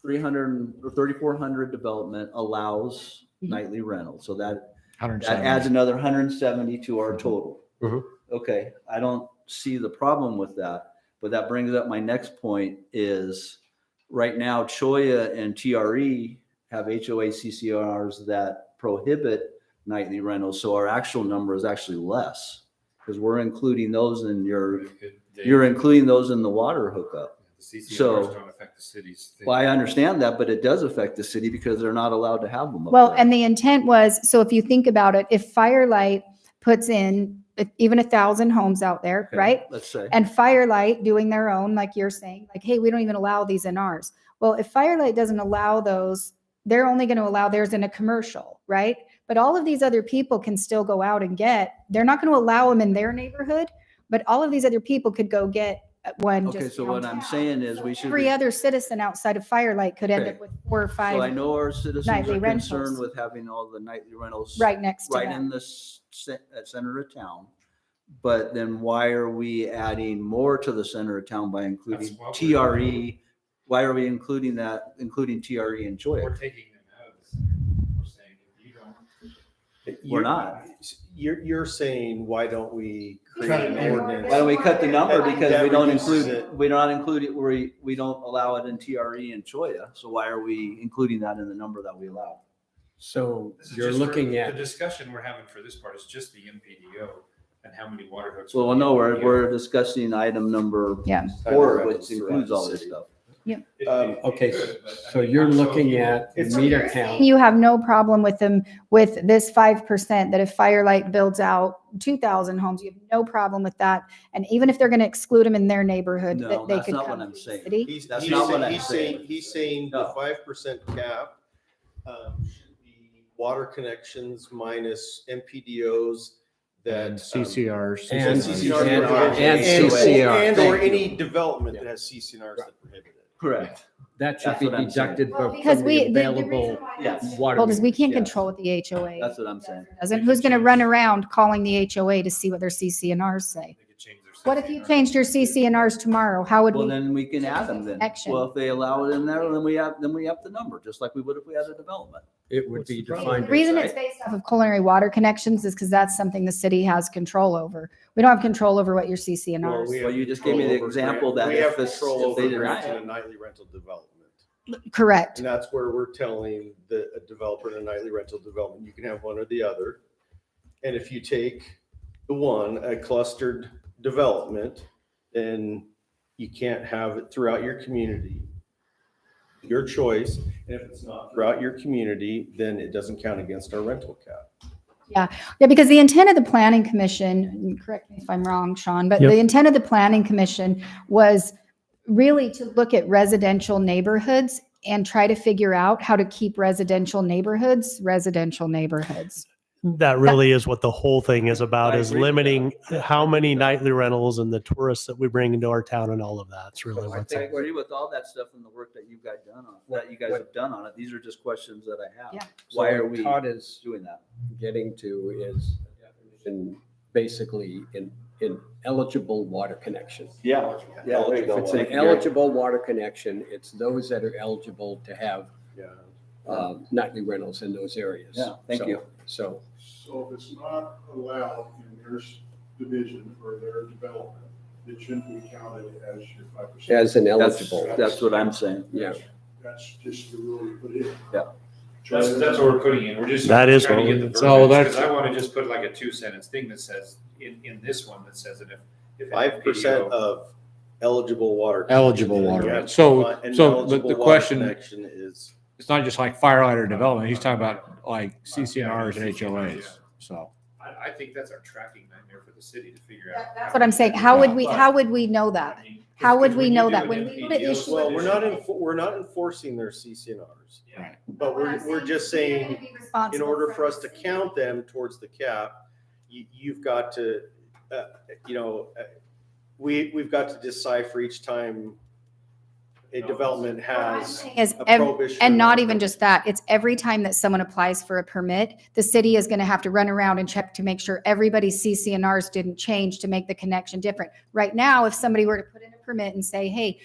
300 or 3,400 development allows Mhm. nightly rental. So that 170. adds another 170 to our total. Mhm. Okay, I don't see the problem with that, but that brings up my next point is right now Cholla and TRE have HOA CCRs that prohibit nightly rentals. So our actual number is actually less because we're including those in you're including those in the water hookup. The CCNRs So- don't affect the city's thing. Well, I understand that, but it does affect the city because they're not allowed to have them up Well, there. and the intent was, so if you think about it, if Firelight puts in even 1,000 homes out there, Okay, right? Let's say. And Firelight doing their own, like you're saying, like, hey, we don't even allow these in ours. Well, if Firelight doesn't allow those, they're only going to allow theirs in a commercial, right? But all of these other people can still go out and they're not going to allow them in their neighborhood, but all of these other people could go get one Okay, just so what I'm downtown. saying is we should. Every other citizen outside of Firelight could end Okay. up with 4 or So 5 I know our citizens nightly are concerned rentals. with having all the nightly rentals right next to right them. in the center of town. But then why are we adding more to the center of town by including That's what TRE? Why are we including that, including TRE and We're Cholla? taking them out of the city. We're saying if you don't. We're not. You're saying, why don't we create Cut an it. ordinance? Why don't we cut the number? Because That we don't reduces include, it. we don't include it, we don't allow it in TRE and Cholla. So why are we including that in the number that we allow? So This is you're just for- looking at. The discussion we're having for this part is just the MPDO and how many water hooks. Well, no, we're discussing item number Yeah. 4, which includes all this stuff. Okay, so you're looking at It's- meter count. You have no problem with them, with this 5%, that if Firelight builds out 2,000 homes, you have no problem with that. And even if they're going to exclude them in their neighborhood, No, that they that's could not come what I'm to the saying. city. That's not what I'm saying. He's saying the No. 5% cap should be water connections minus MPDOs that. And CCRs. And CCRs and- prohibit. and CCR. And or Thank you. any development that has CCNRs that prohibit it. Correct. That should That's be what I'm saying. deducted Well, from because the we, the available reason why Yes. that's water. difficult is we can't Yes. control what the HOA That's what I'm saying. doesn't. Who's going to run around calling the HOA to see what their CCNRs say? They could change their What if you CCNR. changed your CCNRs tomorrow? How would Well, we? then we can add them then. Connection. Well, if they allow it in there, then we have the number, just like we would if we had a development. It would What's be the problem? defined. The reason as- it's based off of culinary water connections is because that's something the city has control over. We don't have control over what your CCNRs. Well, you just gave me the example that We if have this- control if they over deny granting it. a nightly rental development. Correct. And that's where we're telling a developer in a nightly rental development, you can have one or the other. And if you take a clustered development, then you can't have it throughout your community. Your choice. And if it's not throughout your community, then it doesn't count against our rental cap. Yeah, because the intent of the planning commission, and correct me if I'm wrong, Sean, but Yep. the intent of the planning commission was really to look at residential neighborhoods and try to figure out how to keep residential neighborhoods. That really is what the whole thing is about, I is agree with limiting that. how many nightly rentals and the tourists that we bring into our town and all of that. It's really what's. I agree with all that stuff and the work that you guys done on, that you guys have done on it. These are just questions that I have. Yeah. Why So are what we Todd is doing that? getting to is definition basically in eligible water connection. Yeah. Yeah, there you If go. it's an eligible water connection, it's those that are eligible to have Yeah. nightly rentals in those areas. Yeah, thank So- you. So, So if it's not allowed in their division or their development, it shouldn't be counted as your 5%. as an That's, eligible, that's what I'm saying. yeah. That's just the rule you put in. Yeah. That's what we're putting in. We're just. That is trying to what get we- the So verbiage, 'cause that's- I want to just put like a 2-sentence thing that says, in this one, that says that if. 5% of eligible water. Eligible connection. water. You have to So- define- an so the eligible water question- Connection is. It's not just like Firelight or development. He's talking about like CCNRs and HOAs. So, I think that's our tracking nightmare for the city to figure out. That's what I'm saying. How would we know that? How would we know that? When we go to issue? Well, we're not enforcing their CCNRs. Right. But we're just saying, in Responsible order for for us to the count them towards the cap, you've got to, we've got to decipher each time a development has Is a prohibition. and not even just that, it's every time that someone applies for a permit, the city is going to have to run around and check to make sure everybody's CCNRs didn't change to make the connection different. Right now, if somebody were to put in a permit and say, hey,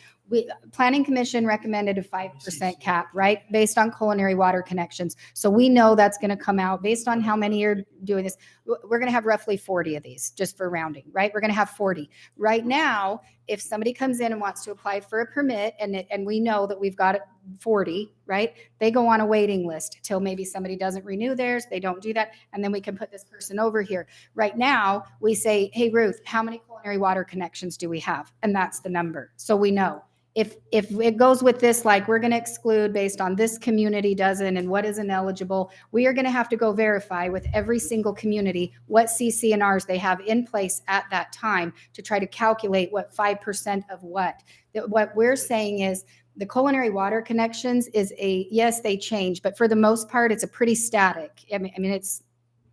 Planning Commission recommended a 5% cap, right? Based on culinary water connections. So we know that's going to come out based on how many are doing this. We're going to have roughly 40 of these just for rounding, right? We're going to have 40. Right now, if somebody comes in and wants to apply for a permit and we know that we've got 40, right? They go on a waiting list till maybe somebody doesn't renew theirs. They don't do that. And then we can put this person over here. Right now, we say, hey, Ruth, how many culinary water connections do we have? And that's the number. So we know. If it goes with this, like we're going to exclude based on this community doesn't and what is ineligible, we are going to have to go verify with every single community what CCNRs they have in place at that time to try to calculate what 5% of what. What we're saying is the culinary water connections is yes, they change, but for the most part, it's a pretty static. I mean, it's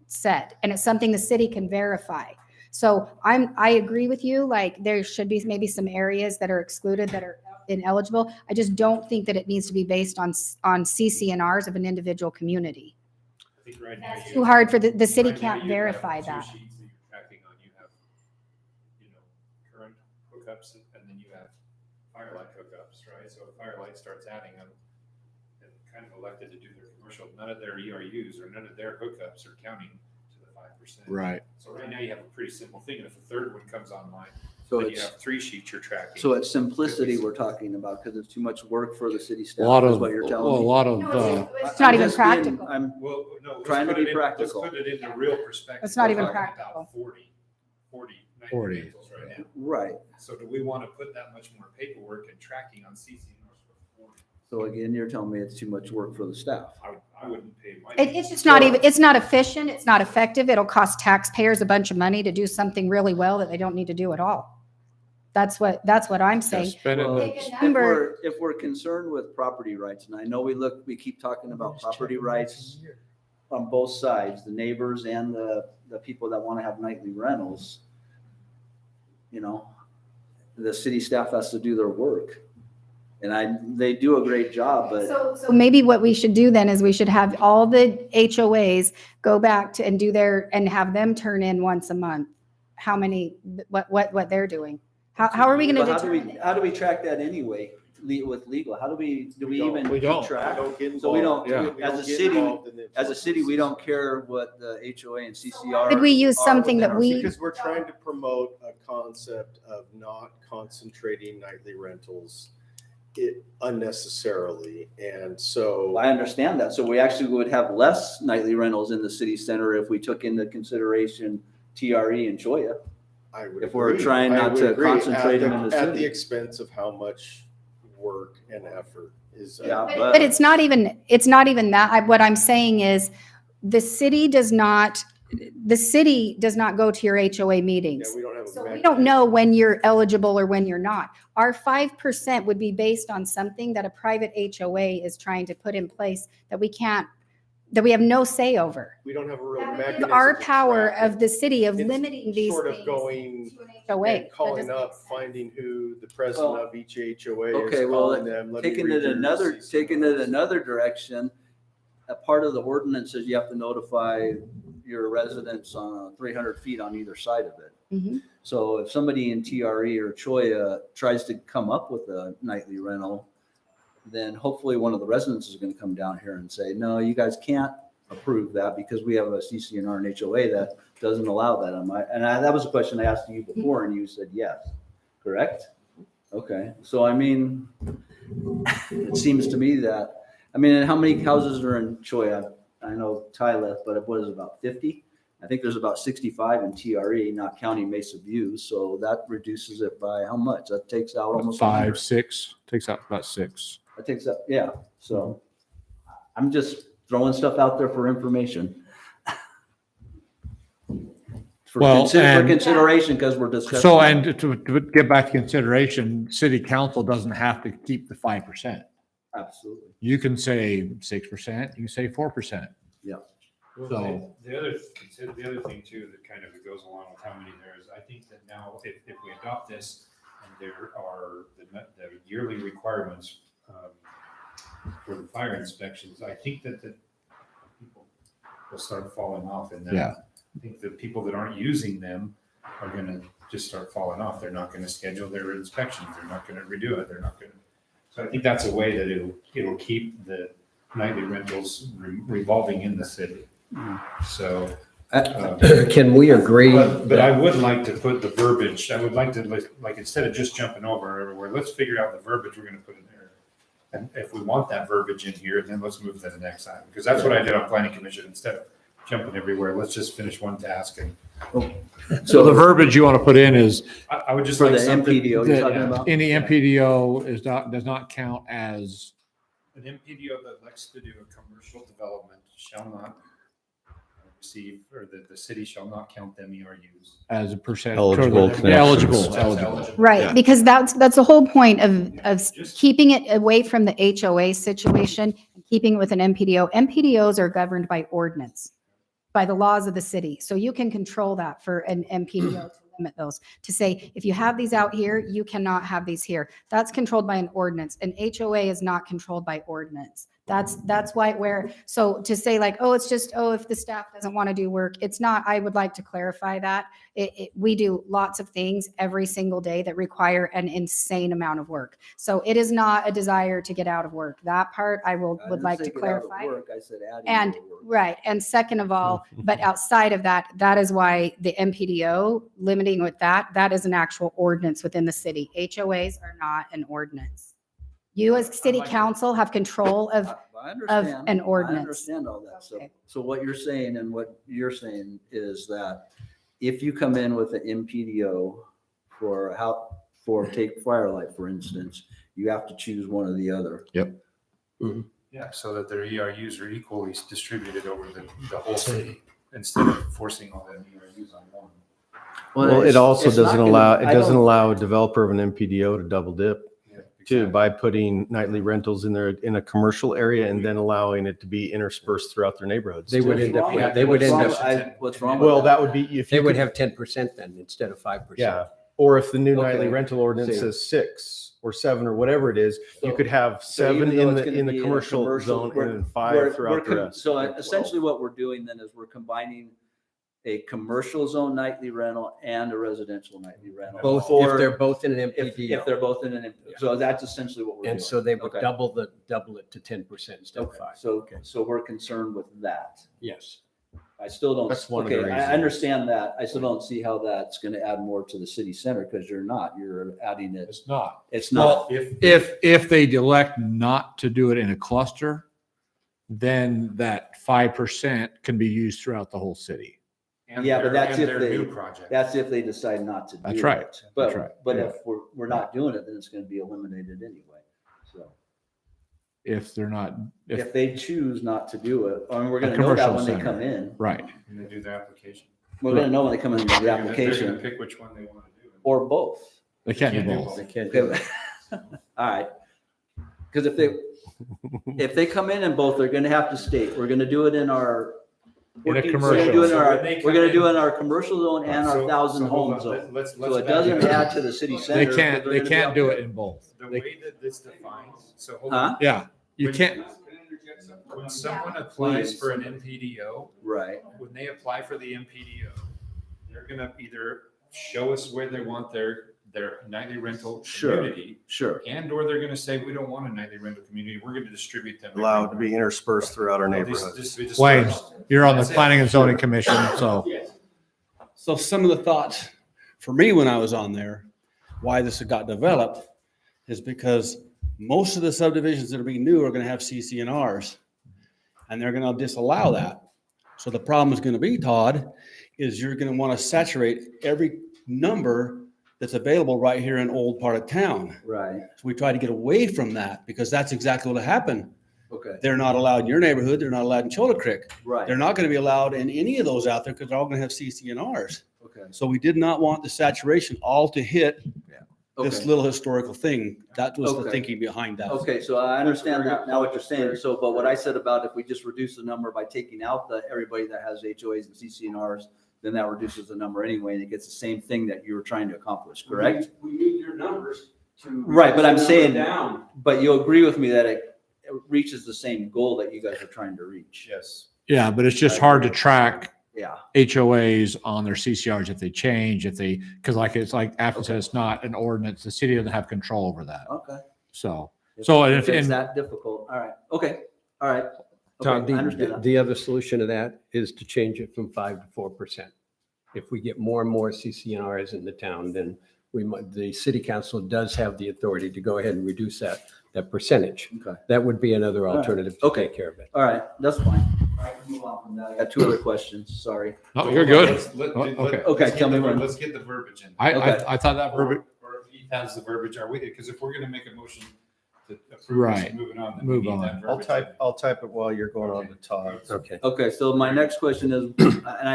set and it's something the city can verify. So I agree with you. Like there should be maybe some areas that are excluded that are ineligible. I just don't think that it needs to be based on CCNRs of an individual community. I think right now It's too hard for the city right now can't you have verify two that. sheets that you're tracking on. You have, current hookups and then you have Firelight hookups, right? So if Firelight starts adding them, and kind of elected to do their commercial, none of their ERUs or none of their hookups are counting to the 5%. Right. So right now you have a pretty simple thing, and if a third one comes online, So then you it's, have 3 sheets you're tracking. so it's simplicity we're talking about because it's too much work for the city A staff lot is of, what you're a telling me. lot of, It's not I'm even just being- practical. I'm Well, no, let's Trying to put be it in- practical. Let's put it into real perspective. It's not We're even talking about practical. 40 nightly 40. rentals right now. right. So do we want to put that much more paperwork and tracking on CCNRs for 40? So again, you're telling me it's too much work for the staff. I wouldn't pay my. It's just not even, it's not efficient. It's not effective. It'll cost taxpayers a bunch of money to do something really well that they don't need to do at all. That's what I'm saying. Spend it Well, in Pick a if number. we're concerned with property rights, and I know we keep talking about property rights on both sides, the neighbors and the people that want to have nightly rentals, the city staff has to do their work. And they do a great job, but So maybe what we should do then is we should have all the HOAs go back to and do and have them turn in once a month. How many, what they're doing? How are we going to but determine? how do we track that anyway with legal? How do we even We keep don't. track? Get So we involved. don't, We as don't a get city, involved in the as a city, we don't care what the HOA and CCR. Could we use are something within that our we- city. Because we're trying to promote a concept of not concentrating nightly rentals unnecessarily. And so. I understand that. So we actually would have less nightly rentals in the city center if we took into consideration TRE and Choya. I would If we're agree. trying I not would to agree. concentrate them in the At the city. expense of how much work and effort is. Yeah, But it's not even that. What I'm saying is the city does not go to your HOA Yeah, meetings. we don't have a. So we mechanism. don't know when you're eligible or when you're not. Our 5% would be based on something that a private HOA is trying to put in place that we have no say over. We don't have a real That would mechanism. give our to power track it. of the city of It's limiting these Sort of things going to an HOA. and That calling doesn't up, make sense. finding who the president Well, of each HOA Okay, is, well, calling them. let me taking read it your CCNRs. another direction, a part of the ordinance says you have to notify your residents on 300 feet on either side of it. Mhm. So if somebody in TRE or Choya tries to come up with a nightly rental, then hopefully one of the residents is going to come down here and say, no, you guys can't approve that because we have a CCNR and HOA that doesn't allow that. That was a question I asked you before and you said yes, correct? Okay, so I mean, it seems to me that, and how many houses are in Choya? I know Tyler, but what is it, about 50? I think there's about 65 in TRE, not counting Mesa View. So that reduces it by how much? That takes out almost 100. 5, 6, takes out about 6. That takes up, yeah. So I'm just throwing stuff out there for information. For Well, for and- consideration, because we're discussing. So, and to get back to consideration, city council doesn't have to keep the 5%. Absolutely. You can say 6%, you can say 4%. Well, So- the other thing too, that kind of goes along with how many there is, I think that now if we adopt this and there are the yearly requirements for the fire inspections, I think that the people will start falling off and then Yeah. I think the people that aren't using them are gonna just start falling off. They're not gonna schedule their inspections. They're not gonna redo it. They're not gonna. So I think that's a way that it'll keep the nightly rentals revolving in the city. So. Can we agree? But I would like to put the verbiage, I would like to, like, instead of just jumping over everywhere, let's figure out the verbiage we're gonna put in there. And if we want that verbiage in here, then let's move to the next item, because that's what I did on planning commission, instead of jumping everywhere, let's just finish one task and. So the verbiage you want to put in is I would just For like the something. MPDO you're talking about? any MPDO does not count as, An MPDO that elects to do a commercial development shall not receive, or the city shall not count them ERUs. as a percent. Eligible Yeah, eligible, That's eligible. Right, Yeah. because that's the whole point of Just- keeping it away from the HOA situation, and keeping it with an MPDO. MPDOs are governed by ordinance, by the laws of the city. So you can control that for an MPDO to limit those, to say, if you have these out here, you cannot have these here. That's controlled by an ordinance. An HOA is not controlled by ordinance. That's why so to say like, oh, it's just, oh, if the staff doesn't want to do work, it's not. I would like to clarify that. We do lots of things every single day that require an insane amount of work. So it is not a desire to get out of work. That part I would like to clarify. I said adding And, more work. right, and second of all, but outside of that, that is why the MPDO, limiting with that is an actual ordinance within the city. HOAs are not an ordinance. You as city council have control of, I understand. an ordinance. I understand all that. Okay. So what you're saying and what you're saying is that if you come in with an MPDO for take Firelight, for instance, you have to choose one or the other. Yeah, so that their ERUs are equally distributed over the whole city, instead of forcing all them ERUs on one. Well, it it's- also it's not doesn't gonna- allow, it I doesn't don't- allow a developer of an MPDO to double dip Yeah, too, exactly. by putting nightly rentals in there in a commercial area and then allowing it to be interspersed throughout their neighborhoods. They too. would end up, Yeah, they would What's end wrong up, with- what's wrong with Well, that? that would be if they you would could, have 10% then instead of 5%. yeah. Or if the new Okay. nightly rental ordinance See. says 6 or 7 or whatever it is, you So- could have So even 7 though in it's the, gonna in the be in a commercial commercial, zone we're- and then we're- 5 throughout the rest. So essentially what we're doing then is we're combining a commercial zone nightly rental and a residential nightly rental. Both, if For- they're both in an if MPDO. they're both in an, so that's essentially what we're doing. And so they would Okay. double it to 10% instead of Okay, 5. so, Okay. so we're concerned with that. Yes. I still don't, That's one of the okay, reasons. I understand that. I still don't see how that's gonna add more to the city center, because you're adding it, It's not. it's Well, not. if they elect not to do it in a cluster, then that 5% can be used throughout the whole city. And Yeah, but their- that's and if their they- new project. That's if they decide not to do it. That's right. That's right. But Yeah. if we're not doing it, then it's gonna be eliminated anyway. So If they're not, if they choose not to do it, I mean, we're A gonna know that commercial when they center. come in. right. And they do the application. We're gonna know when they come in with the They're gonna application, pick which one they want to do. or both. They can't do Can't do both. They can't do Okay. it. All right. Because if they come in both, they're gonna have to state, we're gonna do it in our. In a We're gonna commercial. do it in So our, when they we're come gonna in- do it in our commercial zone and our So- 1,000 so hold home on, zone. let's So it back doesn't up. add to the city center. They because can't, they're they gonna be can't out do there. it in both. The They- way that this defines, so hold Huh? on. Yeah, you When- can't, When someone applies for an MPDO, Right, when they apply for the MPDO, they're gonna either show us where they want their nightly rental Sure. community, sure. and or they're gonna say, we don't want a nightly rental community, we're gonna distribute them. Allowed to be everywhere." interspersed throughout our Well, neighborhoods. this be Wayne, dispersed. you're on the That's it. Planning and Zoning Commission, so. So some of the thoughts for me when I was on there, why this got developed, is because most of the subdivisions that are being new are gonna have CC&Rs, and they're gonna disallow that. So the problem is gonna be, Todd, is you're gonna wanna saturate every number that's available right here in old part of town. Right, So we try to get away from that, because that's exactly what happened. okay, They're not allowed in your neighborhood, they're not allowed in Chola Creek. right. They're not gonna be allowed in any of those out there, because they're all gonna have CC&Rs. Okay. So we did not want the saturation all to hit this Okay. little historical thing. That was the Okay. thinking behind that. Okay, so I understand that now what you're saying. So, but what I said about if we just reduce the number by taking out everybody that has HOAs and CCNRs, then that reduces the number anyway, and it gets the same thing that you were trying to accomplish, correct? We need your numbers to. Right, but I'm reduce the number saying- Down. But you'll agree with me that it reaches the same goal that you guys are trying to reach. Yes. Yeah, but it's just hard to track Yeah. HOAs on their CCRs if they change, because it's like Afton said, it's not an ordinance. The city doesn't have control over that. Okay. So, If and it's that difficult, all right, okay, all right. Todd, Okay, I understand that. the other solution to that is to change it from 5 to 4%. If we get more and more CCNRs in the town, then the city council does have the authority to go ahead and reduce that percentage. Okay. That would be another All right. alternative to Okay. take care of it. All right, that's fine. All right, move on from that. I got two other questions, sorry. no, you're good. Okay, Let's tell me get the- when. Let's get the verbiage in. I thought that verbiage, Or if he has the verbiage, are we, because if we're gonna make a motion to approve this Right. and moving on, then we Move need on. that verbiage. I'll type it while you're going on to Todd. Okay. Okay, so my next question is,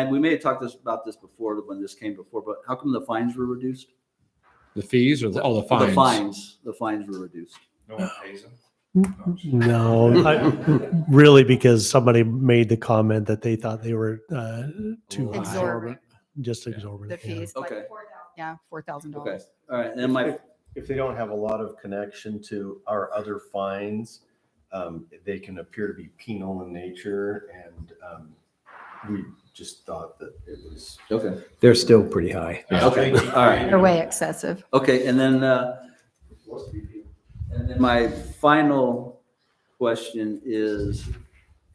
we may have talked about this before, when this came before, but how come the fines were reduced? the fees or the The fines were reduced. No one pays them. No, really, because somebody made the comment that they thought they were too high. Exorbitant. Just The exorbitant. yeah. fees, like Okay. $4,000. Okay, all right, and then my, If they don't have a lot of connection to our other fines, they can appear to be penal in nature, and we just thought that it was. okay, They're still pretty high. okay, all right. They're way excessive. Okay, and then my final question is,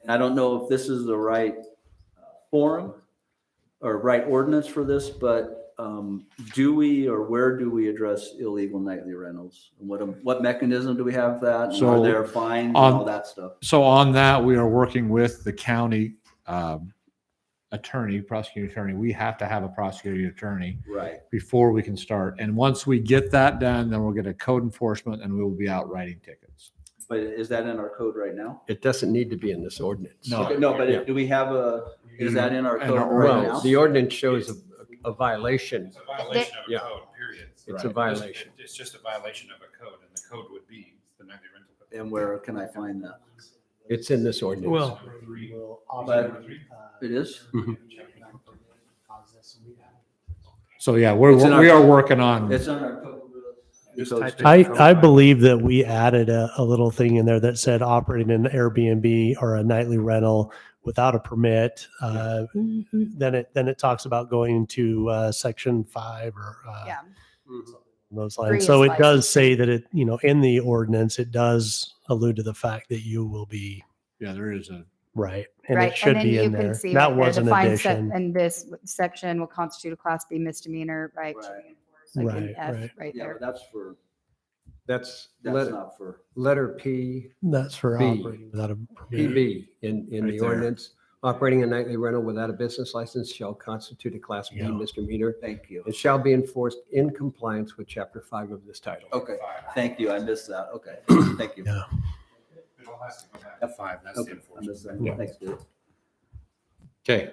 and I don't know if this is the right forum or right ordinance for this, but do we, or where do we address illegal nightly rentals? And what mechanism do we have that? And So are there fines and all on- that stuff? So on that, we are working with the county prosecuting attorney. We have to have a prosecuting attorney Right. before we can start. And once we get that done, then we'll get a code enforcement and we will be out writing tickets. But is that in our code right now? It doesn't need to be in this ordinance. No. Okay, no, but do we have is that in our In code our right Well, now? the ordinance shows a violation. It's a violation of a Yeah. code, period. It's a Right. violation. It's just a violation of a code, and the code would be the nightly rental code. And where can I find that? It's in this ordinance. Well, But it is? So yeah, It's in our- we are working on. It's on our code. Just Code type state. I believe that we added a little thing in there that said operating an Airbnb or a nightly rental without a permit. Then it talks about going to section 5 or Yeah. those Free lines. So is it does license. say that in the ordinance, it does allude to the fact that you will be Yeah, there is a. right. And Right. it should then be you in can there. see That right there, was the an fine set addition. in this section will constitute a class B misdemeanor, right? to Right. be enforced, like in Right, F right. Right Yeah, there. but That's that's not for, letter P, That's for B. operating without a permit. PB in Right the there. ordinance. Operating a nightly rental without a business license shall constitute a class B Yeah. misdemeanor. thank you. It shall be enforced in compliance with chapter 5 of this title. Okay, thank you. I missed that. Okay, thank you. Yeah. It all has to go back to 5, that's the Okay, I enforcement. missed that. Yeah. Thanks, dude. Okay.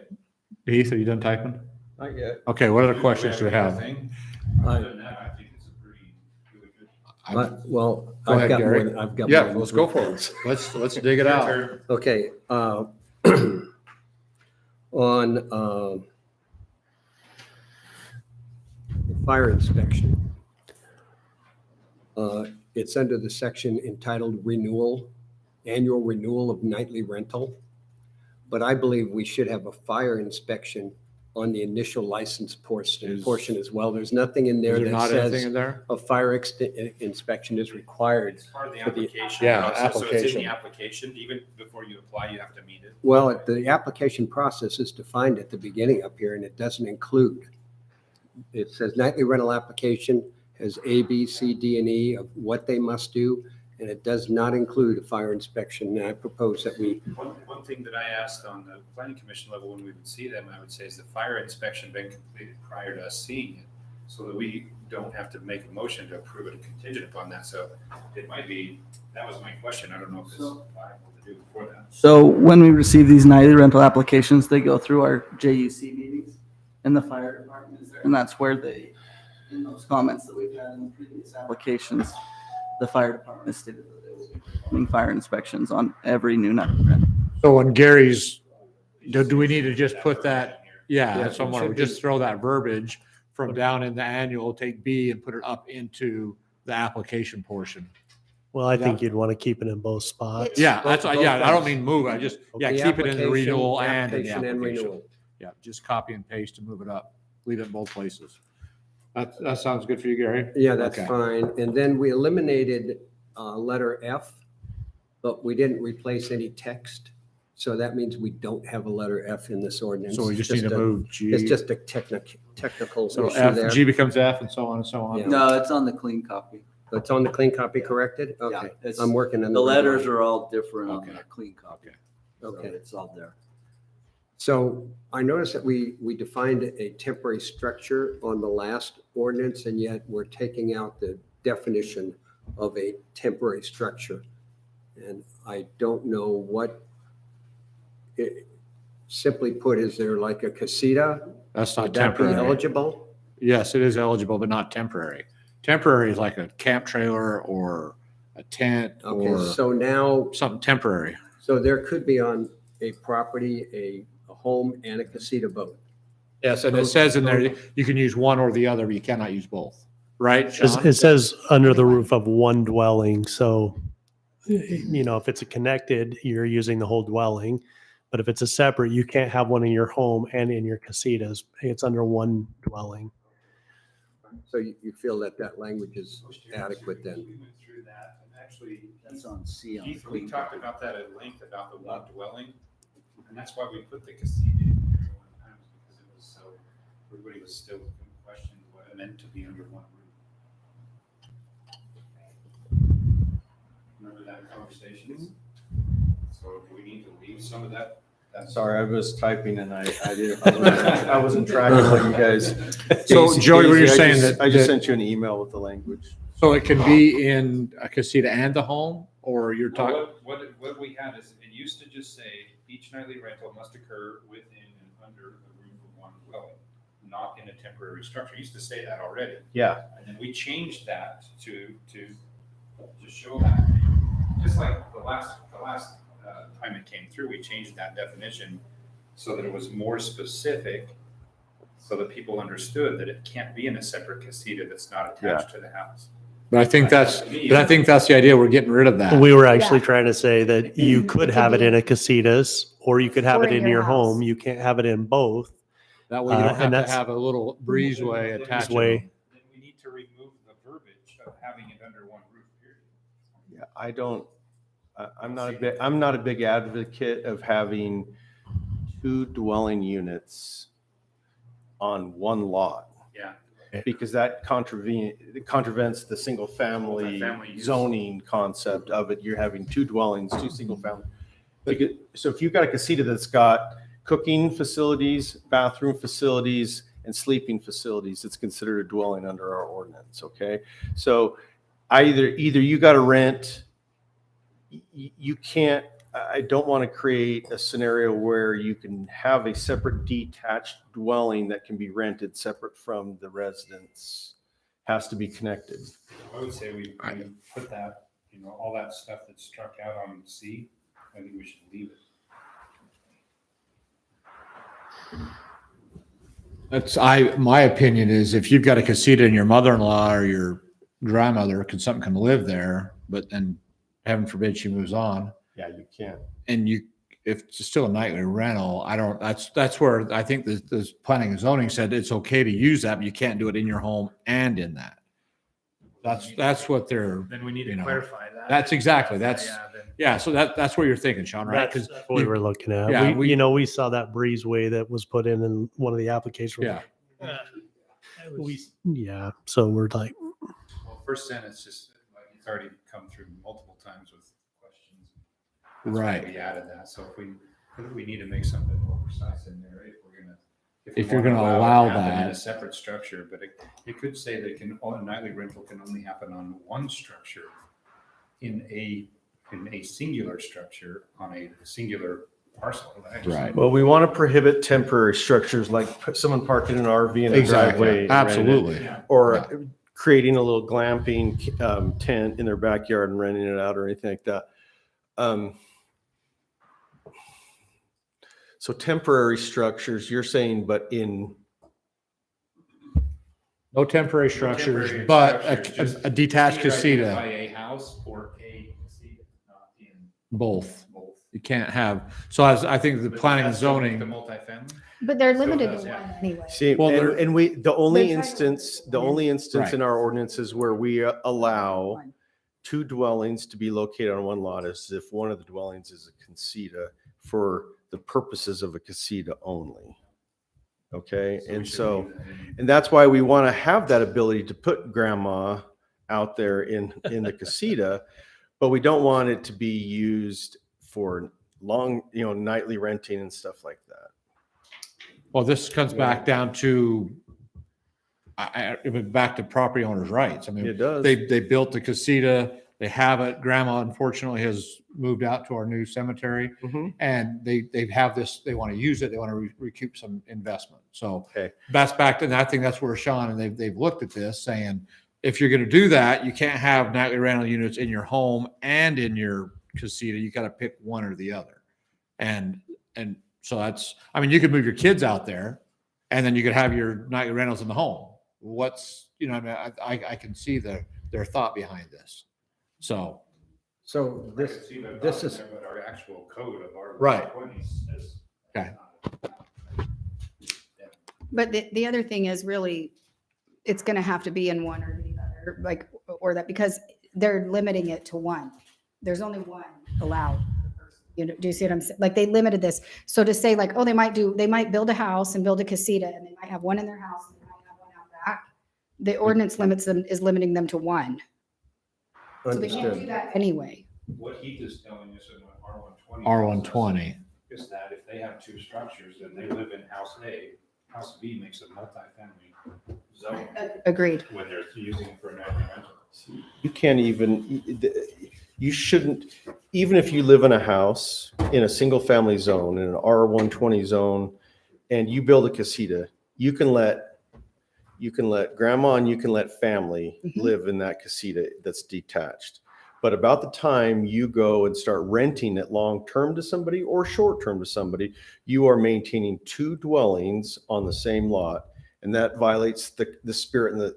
Heath, are you done typing? Not yet. Okay, what other questions do we have? Other than that, I think it's a pretty good. Well, Go I've ahead, got Gary. more. I've got Yeah, more let's go for things. it. Let's dig it out. Okay, on fire inspection. It's under the section entitled renewal, annual renewal of nightly rental. But I believe we should have a fire inspection on the initial license portion as well. There's nothing in there Is there that not anything says in there? a fire inspection is required. It's part of the For the- application. Yeah, process, So it's in application. the application, even before you apply, you have to meet it. Well, the application process is defined at the beginning up here, and it doesn't include. It says nightly rental application has A, B, C, D, and E of what they must do, and it does not include a fire inspection. And I propose that we, One thing that I asked on the planning commission level when we would see them, I would say, is the fire inspection been completed prior to us seeing it? So that we don't have to make a motion to approve it contingent upon that. So it might be, that was my question. I don't know if it's viable to do before that. So when we receive these nightly rental applications, they go through our JUC meetings And the fire department is there. And that's where they, in those comments that we've had in the previous applications, the fire department has stated that they will be performing fire inspections on every new nightly rental. So when Gary's, do we need to just put that? Yeah, Yeah, that's what I'm it wondering. should be. Just throw that verbiage from down in the annual, take B and put it up into the application portion. Well, I think you'd want to keep it in both spots. Yeah, that's, Both- yeah, I don't both mean move. I just, yeah, The keep it in the application- renewal and in the application and application. renewal. Yeah, just copy and paste and move it up. Leave it in both places. That sounds good for you, Gary? Yeah, that's Okay. fine. And then we eliminated letter F, but we didn't replace any text. So that means we don't have a letter F in this ordinance. So we just It's need to a- move G. It's just a technical So issue there. G becomes F and so on and so on. Yeah. No, it's on the clean copy. It's on the clean copy corrected? Yeah, Okay, it's- I'm working on The red letters line. are all different on Okay. the clean copy. Okay. So it's all there. So I noticed that we defined a temporary structure on the last ordinance, and yet we're taking out the definition of a temporary structure. And I don't know what, simply put, is there like a casita? That's Would not that be temporary. eligible? Yes, it is eligible, but not temporary. Temporary is like a camp trailer or a tent Okay, or so now, something temporary. so there could be on a property, a home and a casita boat. Yes, and it says in there, you can use one or the other, but you cannot use both, right, Sean? It says under the roof of one dwelling. So, if it's a connected, you're using the whole dwelling. But if it's a separate, you can't have one in your home and in your casitas. It's under one dwelling. So you feel that that language is adequate then? We went through that and actually, That's on C on the Keith, we clean talked copy. about that at length about the one dwelling. And that's why we put the casita in there one time, because it was so, everybody was still questioning what it meant to be under one roof. Remember that conversation? So do we need to leave some of that? Sorry, I was typing and I wasn't tracking what you guys. So, Joey, were you Daisy, saying that- I just that- sent you an email with the language. So it can be in a casita and the home, or you're No, talking? what we had is, it used to just say, each nightly rental must occur within and under the roof of one dwelling, not in a temporary structure. It used to say that already. Yeah, And then we changed that to show that, just like the last time it came through, we changed that definition so that it was more specific, so that people understood that it can't be in a separate casita that's not attached to the house. But I think that's the idea. We're getting rid of that. We were actually Yeah. trying to say that you could have it in a casitas or you could have Or it in in your your house. home. You can't have it in both. That way you don't and have to that's- have a little breezeway attached. to Breezeway. them. Then we need to remove the verbiage of having it under one roof, period. yeah, I'm not a big advocate of having two dwelling units on one lot. Yeah. Because that contravenes the single family Multifamily use. zoning concept of it. You're having two dwellings, two single family. So if you've got a casita that's got cooking facilities, bathroom facilities, and sleeping facilities, it's considered a dwelling under our ordinance, okay? So either you got to rent, you can't, I don't want to create a scenario where you can have a separate detached dwelling that can be rented separate from the residence. Has to be connected. I would say we put that, all that stuff that's struck out on C, I think we should leave it. My opinion is if you've got a casita and your mother-in-law or your grandmother something can live there, but then heaven forbid she moves on, Yeah, you can't. and if it's still a nightly rental, that's where I think the planning and zoning said it's okay to use that, but you can't do it in your home and in that. That's what they're, Then we need you to know, clarify that. that's exactly, that's, Yeah, then- yeah, so that's what you're thinking, Sean, right? That's Because what we were looking at. Yeah, We saw that breezeway that was put in one of the applications. yeah, Yeah. So we're like, Well, first sentence, just like it's already come through multiple times with questions. That's why Right. We added that, so if we need to make something more precise in there, If you're wanna gonna it allow to happen In a that. separate structure, but it could say that a nightly rental can only happen on one structure in a singular structure on a singular parcel. Right. Well, we want to prohibit temporary structures like someone parking an RV in a Exactly. driveway. Absolutely. Yeah. Or creating a little glamping tent in their backyard and renting it out or anything like that. So temporary structures, you're saying, but in, No temporary structures, Temporary but structures, just a detached either casita, identify a house or a casita, not in both. both. You can't have, so as I think the But planning and that's still zoning. The multifamily? But they're Still limited does, to yeah. one anyway. see, Well, and, there- and we, the only They're trying to- instance in Right. our ordinances where we allow two dwellings to be located on one lot is if one of the dwellings is a casita for the purposes of a casita only. Okay, we and should so, leave that in. and that's why we want to have that ability to put grandma out there in the casita, but we don't want it to be used for long, nightly renting and stuff like that. Well, this comes back down to, back to property owners' rights. I mean, It does. they built the casita, they have it. Grandma unfortunately has moved out to our new cemetery. Mhm. And they have this, they want to use it, they want to recoup some investment. So Okay. that's back to, and I think that's where Sean, and they've looked at this saying, if you're going to do that, you can't have nightly rental units in your home and in your casita. You got to pick one or the other. And so that's, I mean, you could move your kids out there and then you could have your nightly rentals in the home. What's, I mean, I can see their thought behind this. So, So I could see that this in is, there, but our actual code of our Right. 20s is. Okay. But the other thing is really, it's gonna have to be in one or the other, like, or that, because they're limiting it to one. There's only one allowed. Do you see what I'm saying? Like, they limited this. So to say like, oh, they might build a house and build a casita, and they might have one in their house and they might have one out back. The ordinance is limiting them to one. So they can't do understood. that anyway. What Heath is telling us in R120. R120. Is that if they have two structures and they live in house A, house B makes a multifamily zone Agreed. when they're using it for a nightly rental. You can't even, you shouldn't, even if you live in a house in a single family zone, in an R120 zone, and you build a casita, you can let grandma and you can let family live in that casita that's detached. But about the time you go and start renting it long-term to somebody or short-term to somebody, you are maintaining two dwellings on the same lot. And that violates the spirit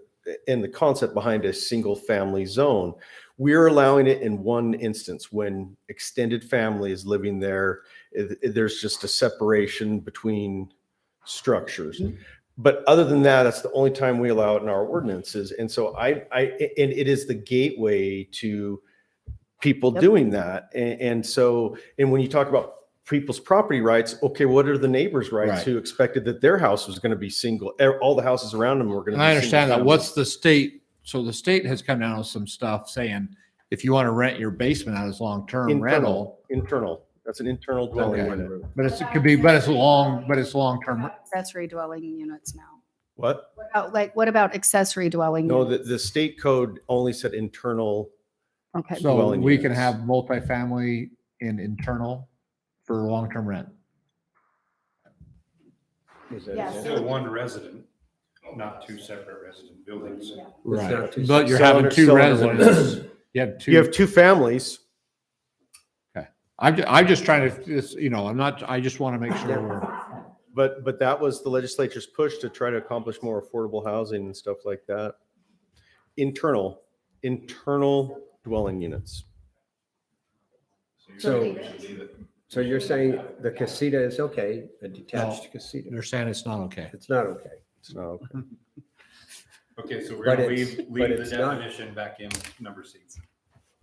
and the concept behind a single family zone. We're allowing it in one instance when extended family is living there. There's just a separation between structures. But other than that, that's the only time we allow it in our ordinances. And so and it is the gateway to people doing that. And when you talk about people's property rights, okay, what are the neighbors' rights Right. who expected that their house was going to be single? All the houses around them were going to and be I understand that. single What's the state? So the state has come down with some stuff saying, if you want to rent your basement out as long-term family. rental, Internal. That's an internal dwelling Okay. unit. but it could be, but it's long-term. Accessory dwelling units now. What? What about accessory dwelling? No, units? the state code only said internal. Okay. So dwelling we can units. have multifamily in internal for long-term rent. Is that- Yes. Still one resident, not two separate resident buildings. Right. not too- But you're Still having under- two still under one. residents. You have two. You have two families. I'm just trying to, I just want to make sure we're. But that was the legislature's push to try to accomplish more affordable housing and stuff like that. Internal dwelling units. So, so you're saying the casita is okay, a detached casita? They're saying it's not okay. It's not okay. It's not okay. Okay, so we're But gonna it's- leave but the it's not- definition back in number C,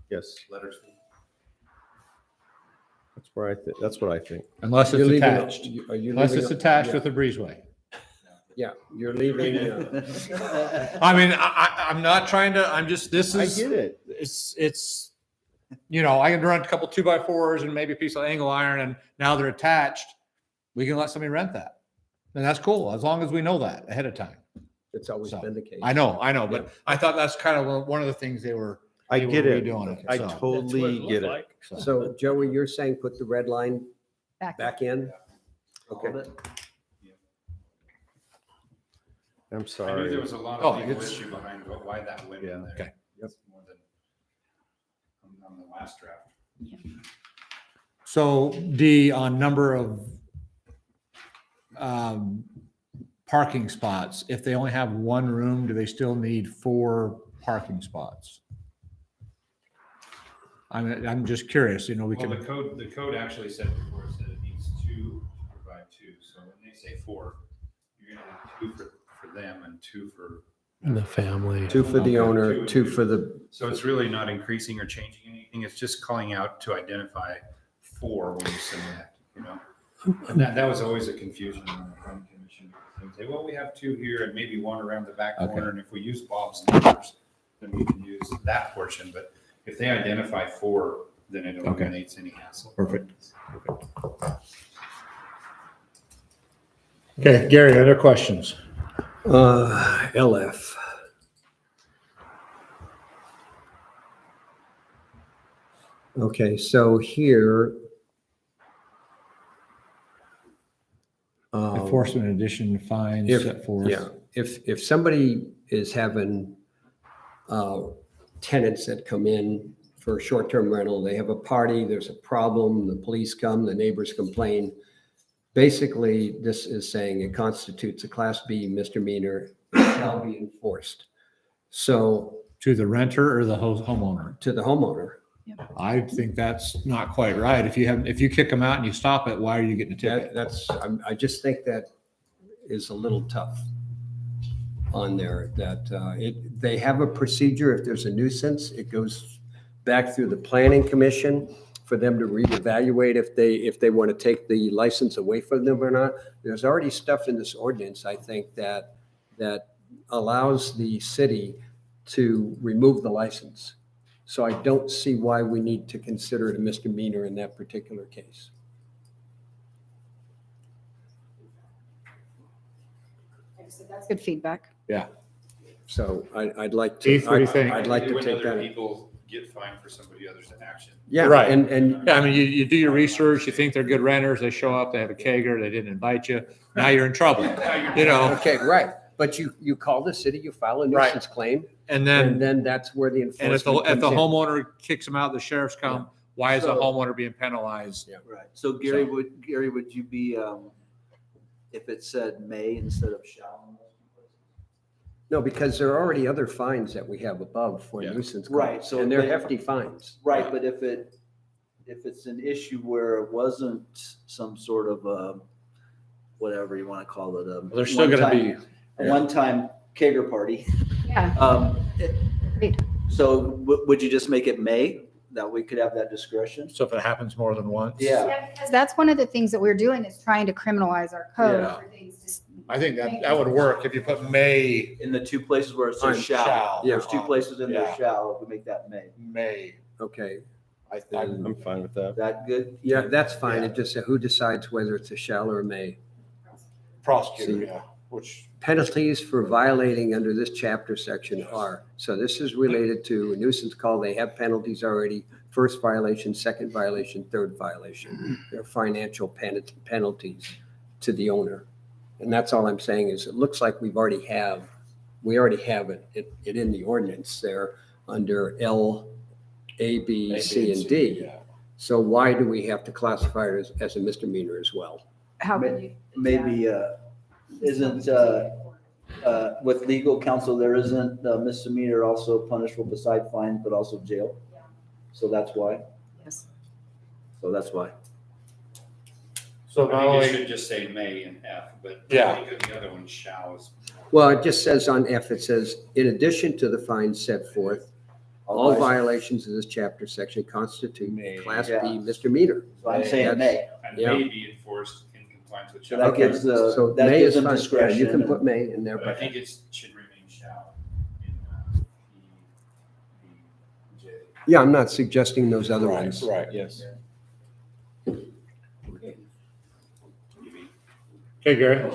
Yes, letter C. that's what I think. Unless You're it's leaving- attached. Are you Unless leaving it's it- attached yeah, with a breezeway. Yeah, you're leaving, I mean, I'm not trying to, I'm just, this I is. get it. It's, I can rent a couple 2x4s and maybe a piece of angle iron and now they're attached. We can let somebody rent that. And that's cool, as long as we know that ahead of time. it's always So, been the case. I know, but I thought that's kind of one of the things they were. I they were get it. redoing it, I so. totally get it. So Joey, you're saying put the red line Back in? Okay. All of it? I'm I knew sorry. there was a lot Oh, of legal it's- issue behind why that went in Yeah. there. Okay. It's more than on the last draft. So D, on number of parking spots, if they only have one room, do they still need 4 parking spots? I'm just curious, you know, we Well, can, the code actually said before, it said it needs 2 to provide 2. So when they say 4, you're gonna have 2 for them and 2 for. The family. 2 for the Okay, owner, 2 and 2 2. for the, So it's really not increasing or changing anything. It's just calling out to identify 4 when you submit, you know? And that was always a confusion on the planning commission. They say, well, we have 2 here and maybe 1 around the back Okay. corner. And if we use Bob's numbers, then we can use that portion. But if they identify 4, then it eliminates any hassle. perfect. Okay, Gary, other questions? LF. Okay, so here. Enforcement addition fines If- set forth. Yeah, if somebody is having tenants that come in for a short-term rental, they have a party, there's a problem, the police come, the neighbors complain. Basically, this is saying it constitutes a Class B misdemeanor, it shall be enforced. So To the renter or the homeowner? to the homeowner, I think that's not quite right. If you kick them out and you stop it, why are you getting a ticket? I just think that is a little tough on there, that they have a procedure. If there's a nuisance, it goes back through the planning commission for them to reevaluate if they want to take the license away from them or not. There's already stuff in this ordinance, I think, that allows the city to remove the license. So I don't see why we need to consider it a misdemeanor in that particular case. That's good feedback. Yeah. So I'd like to. Keith, what do you think? I'd like to When take other that. people get fined for somebody else's action. Yeah, Right. and Yeah, I mean, you do your research, you think they're good renters, they show up, they have a kegger, they didn't invite you, now you're in trouble, you know? okay, right. But you call the city, you file a Right. nuisance claim, And and then, then that's where the and if enforcement the comes in. homeowner kicks them out, the sheriffs come, why is the So- homeowner being penalized? Right. So Gary, would you be, if it said may instead of shall? No, because there are already other fines that we have above for Yeah. nuisance Right, claims, so and they're they- hefty fines. Right, but if it's an issue where it wasn't some sort of whatever you want to call it, There's still gonna be, a one-time kegger party. Yeah. Agreed. So would you just make it may, that we could have that discretion? so if it happens more than once? Yeah. Because that's one of the things that we're doing is trying to criminalize our code Yeah. for things. Just I think that would work if you put may, In the 2 places where it On says shall. shall. There's 2 places in there Yeah. shall, if we make that may. may. Okay, I'm fine with that. That good? yeah, that's fine. It just said who decides whether it's a shall or a may. Prosecutor, yeah, which, Penalties for violating under this chapter section are, so this is related to a nuisance call. They have penalties already. First violation, second violation, third violation. There are financial penalties to the owner. And that's all I'm saying is it looks like we already have it in the ordinance there under L, A, B, C, and D. yeah. So why do we have to classify it as a misdemeanor as well? how can you? Maybe, isn't, with legal counsel, there isn't a misdemeanor also punishable beside fine, but also jail? So that's why? Yes. So that's why. So not I think only, it should just say may in F, but Yeah. I think the other one shall is. Well, it just says on F, it says, in addition to the fines set forth, all violations of this chapter section constitute a Class Yeah. B misdemeanor. So I'm saying may. And Yeah. may be enforced in compliance with So shall. that gives So that may gives is them fine. Yeah, discretion. you can put may in there, But I but think it should remain shall in the J. yeah, I'm not suggesting those other right, ones. right, yes. Okay, Gary.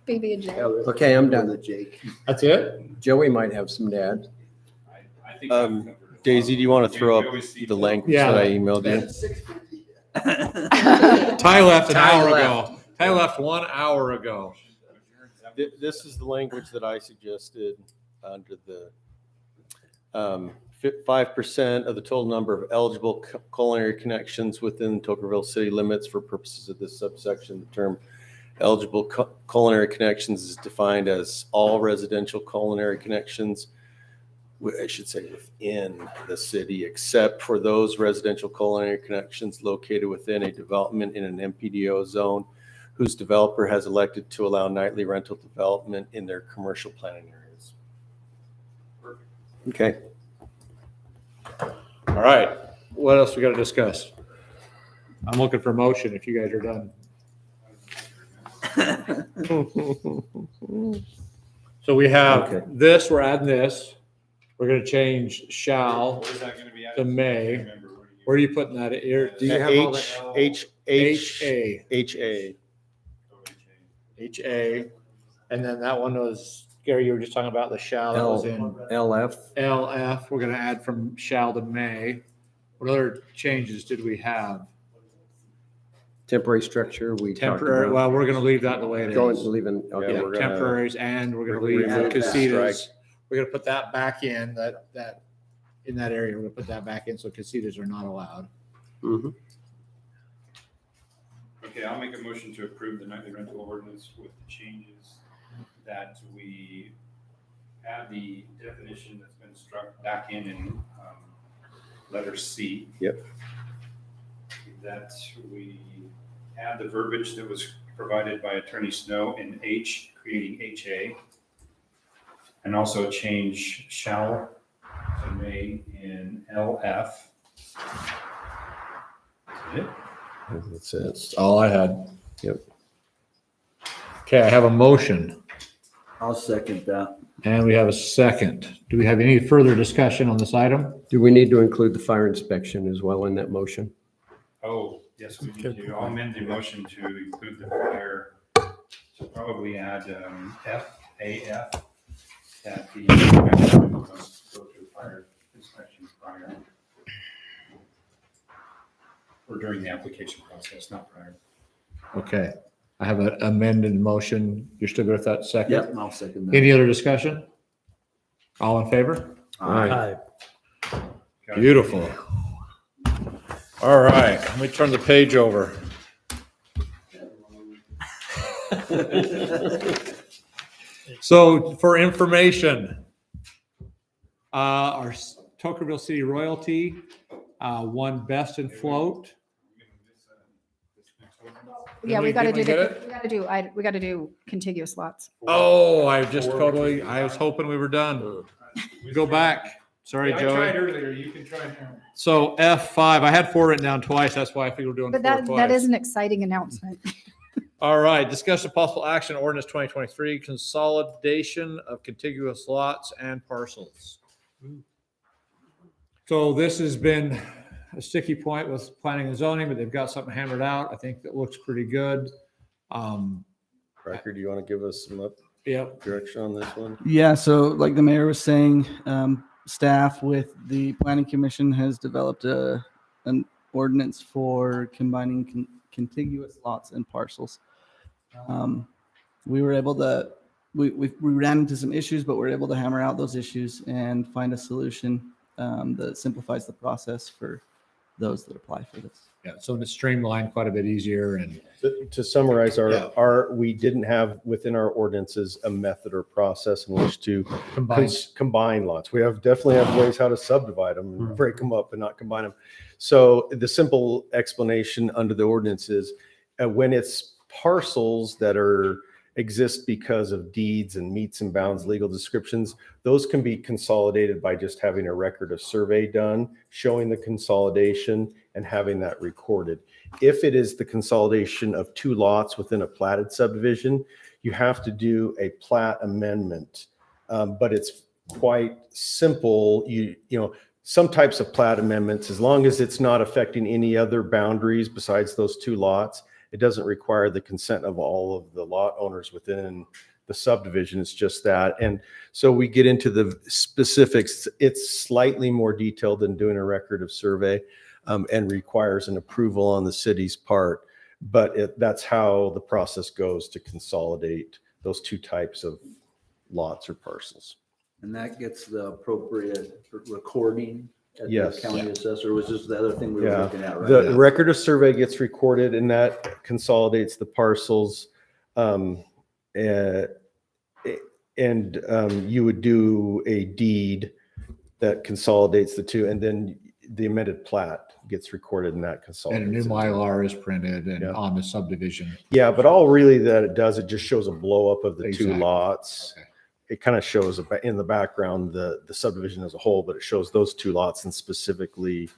BB and J. Okay, I'm done. The Jake. That's it? Joey might have some to add. I think I've covered it. Daisy, do you want to throw We always see up the language Yeah. that I emailed you? Ty left an Ty hour left. ago. Ty left 1 hour ago. This is the language that I suggested under the 5% of the total number of eligible culinary connections within Tocqueville city limits for purposes of this subsection. The term eligible culinary connections is defined as all residential culinary connections, I should say within the city, except for those residential culinary connections located within a development in an MPDO zone whose developer has elected to allow nightly rental development in their commercial planning areas. Okay. All right. What else we got to discuss? I'm looking for motion if you guys are done. So we have Okay. this, we're adding this. We're going to change shall Where's that gonna be at? to may. Remember, Where are you putting that here? Do you have all that? HA. HA. HA. And then that one was, Gary, you were just talking about the shall that was in LF. LF. We're going to add from shall to may. What other changes did we have? Temporary structure, we talked Temporary, about. well, we're going to leave that the way it Going, is. leaving, okay. Yeah, we're gonna- Temporaries, and we're going to we're leave gonna the remove that casitas. strike. We're going to put that back in, that in that area. We're going to put that back in, so casitas are not allowed. Mhm. Okay, I'll make a motion to approve the nightly rental ordinance with the changes that we add the definition that's been struck back in letter C. Yep. That we add the verbiage that was provided by Attorney Snow in H, creating HA. And also change shall to may in LF. Is it? That's it. That's all I had. Yep. Okay, I have a motion, I'll second that. and we have a second. Do we have any further discussion on this item? Do we need to include the fire inspection as well in that motion? Oh, yes, we need to. I'll amend the motion to include the fire, to probably add FAF, that the inspection must go through fire inspection prior. Or during the application process, not prior. Okay, I have an amended motion. You're still good with that second? Yep, I'll second that. Any other discussion? All in favor? Aye. Beautiful. All right, let me turn the page over. So for information, our Tocqueville City Royalty won Best in Float. Yeah, we Did got to we do get the, it? we got to do contiguous lots. Oh, I just totally, I was hoping we were done. Go back. Sorry, I tried Joey. earlier, you can try now. So F5, I had 4 written down twice. That's why I figured we're doing 4 But twice. that is an exciting announcement. All right, discussion possible action ordinance 2023, consolidation of contiguous lots and parcels. So this has been a sticky point with planning and zoning, but they've got something hammered out. I think that looks pretty good. Riker, do you want to give us some Yep. direction on this one? Yeah, so like the mayor was saying, staff with the planning commission has developed an ordinance for combining contiguous lots and parcels. We were able to, we ran into some issues, but we're able to hammer out those issues and find a solution that simplifies the process for those that apply for this. Yeah, so it's streamlined quite a bit easier and To summarize, Yeah. we didn't have within our ordinances a method or process in which to combined. combine lots. We definitely have ways how to subdivide them and break them up and not combine them. So the simple explanation under the ordinance is when it's parcels that exist because of deeds and meets and bounds legal descriptions, those can be consolidated by just having a record of survey done, showing the consolidation and having that recorded. If it is the consolidation of 2 lots within a platted subdivision, you have to do a plat amendment. But it's quite simple. You know, some types of plat amendments, as long as it's not affecting any other boundaries besides those 2 lots, it doesn't require the consent of all of the lot owners within the subdivision. It's just that. And so we get into the specifics. It's slightly more detailed than doing a record of survey, and requires an approval on the city's part. But that's how the process goes to consolidate those two types of lots or parcels. And that gets the appropriate recording at the Yes. county assessor, which is the other thing we were Yeah, looking at, right? the record of survey gets recorded and that consolidates the parcels. You would do a deed that consolidates the two, and then the amended plat gets recorded and that And a consolidates. new it. Mylar is printed and Yeah. on the subdivision. Yeah, but all really that it does, it just shows a blow up of the two Exactly. lots. Okay. It kind of shows in the background the subdivision as a whole, but it shows those two lots and specifically,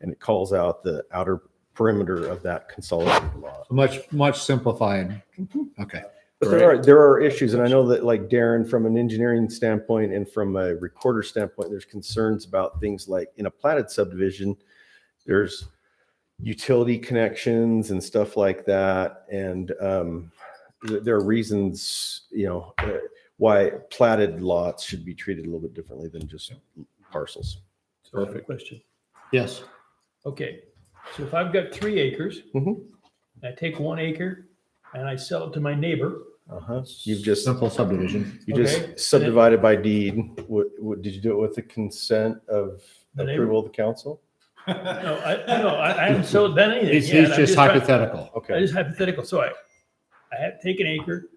and it calls out the outer perimeter of that consolidated lot. Much simplified. Okay. But Great. there are issues, and I know that like Darren, from an engineering standpoint and from a recorder standpoint, there's concerns about things like in a platted subdivision, there's utility connections and stuff like that. And there are reasons, why platted lots should be treated a little bit differently than just parcels. So I have a question. Yes. Okay, so if I've got 3 acres, Mhm. I take 1 acre and I sell it to my neighbor. You've just Simple subdivision. You Okay. just subdivided by deed. What did you do it with the consent of The neighbor. approval of the council? No, I haven't sold done anything. He's yet. I'm just trying- hypothetical. Okay. Just hypothetical. So I have take an acre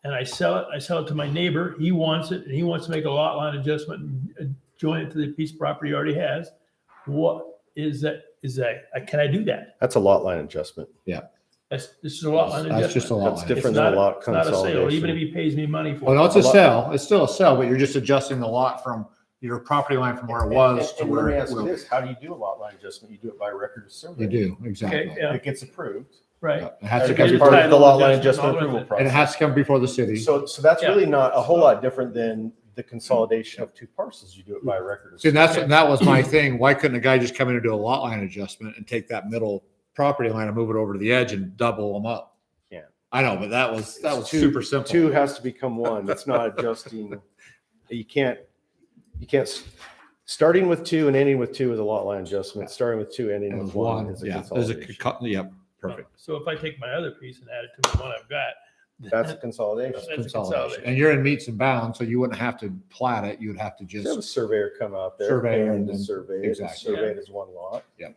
and I sell it. I sell it to my neighbor. He wants it and he wants to make a lot line adjustment and join it to the piece of property he already has. What is that? Can I do that? That's a lot line adjustment. This is a lot line adjustment. That's just a lot That's line. different It's than a not- lot it's not a sale, consolidation. even if he pays me money for Well, it. no, it's a lot- sell. It's still a sell, but you're just adjusting the lot from your property line from where it was to And where let me it ask you will. this, how do you do a lot line adjustment? You do it by record of survey. You do, Okay, exactly. yeah, It gets approved. right. It has to As come It's part before, of the title lot line adjustment, adjustment all of approval it. process. and it has to come before the city. So that's Yeah. really not a whole lot different than the consolidation of two parcels. You do it by record of See, survey. that was my thing. Why couldn't a guy just come in and do a lot line adjustment and take that middle property line and move it over to the edge and double them up? Yeah. I know, but that was Two- super simple. Two has to become one. It's not adjusting. You can't, starting with two and ending with two is a lot line adjustment. Starting with two, ending And with one, one is a yeah, there's a, consolidation. yep, perfect. So if I take my other piece and add it to the one I've got. That's a consolidation. That's a Consolidation. consolidation. And you're in meets and bounds, so you wouldn't have to plat it. You would have to Just have a just, surveyor come out there. Surveyor and and then- survey it, exactly. survey it as one lot. Yep.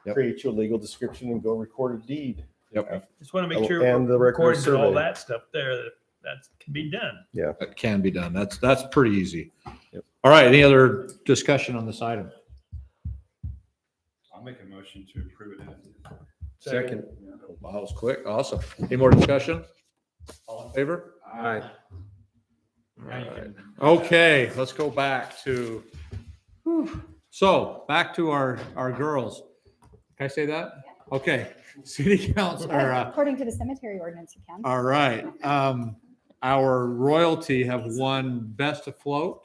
Yep. Create you a legal description and go record a deed. yep, Just want to make sure And the we're record recording and all survey. that stuff there, that can be done. that can be done. That's pretty easy. Yep. All right, any other discussion on this item? I'll make a motion to approve it as is. Second. Wow, that was quick. Awesome. Any more discussion? All in favor? Aye. Okay, let's go back to, back to our girls. Can I say that? Okay, city council, or, According to the cemetery ordinance, you can. all right. Our royalty have won Best Afloat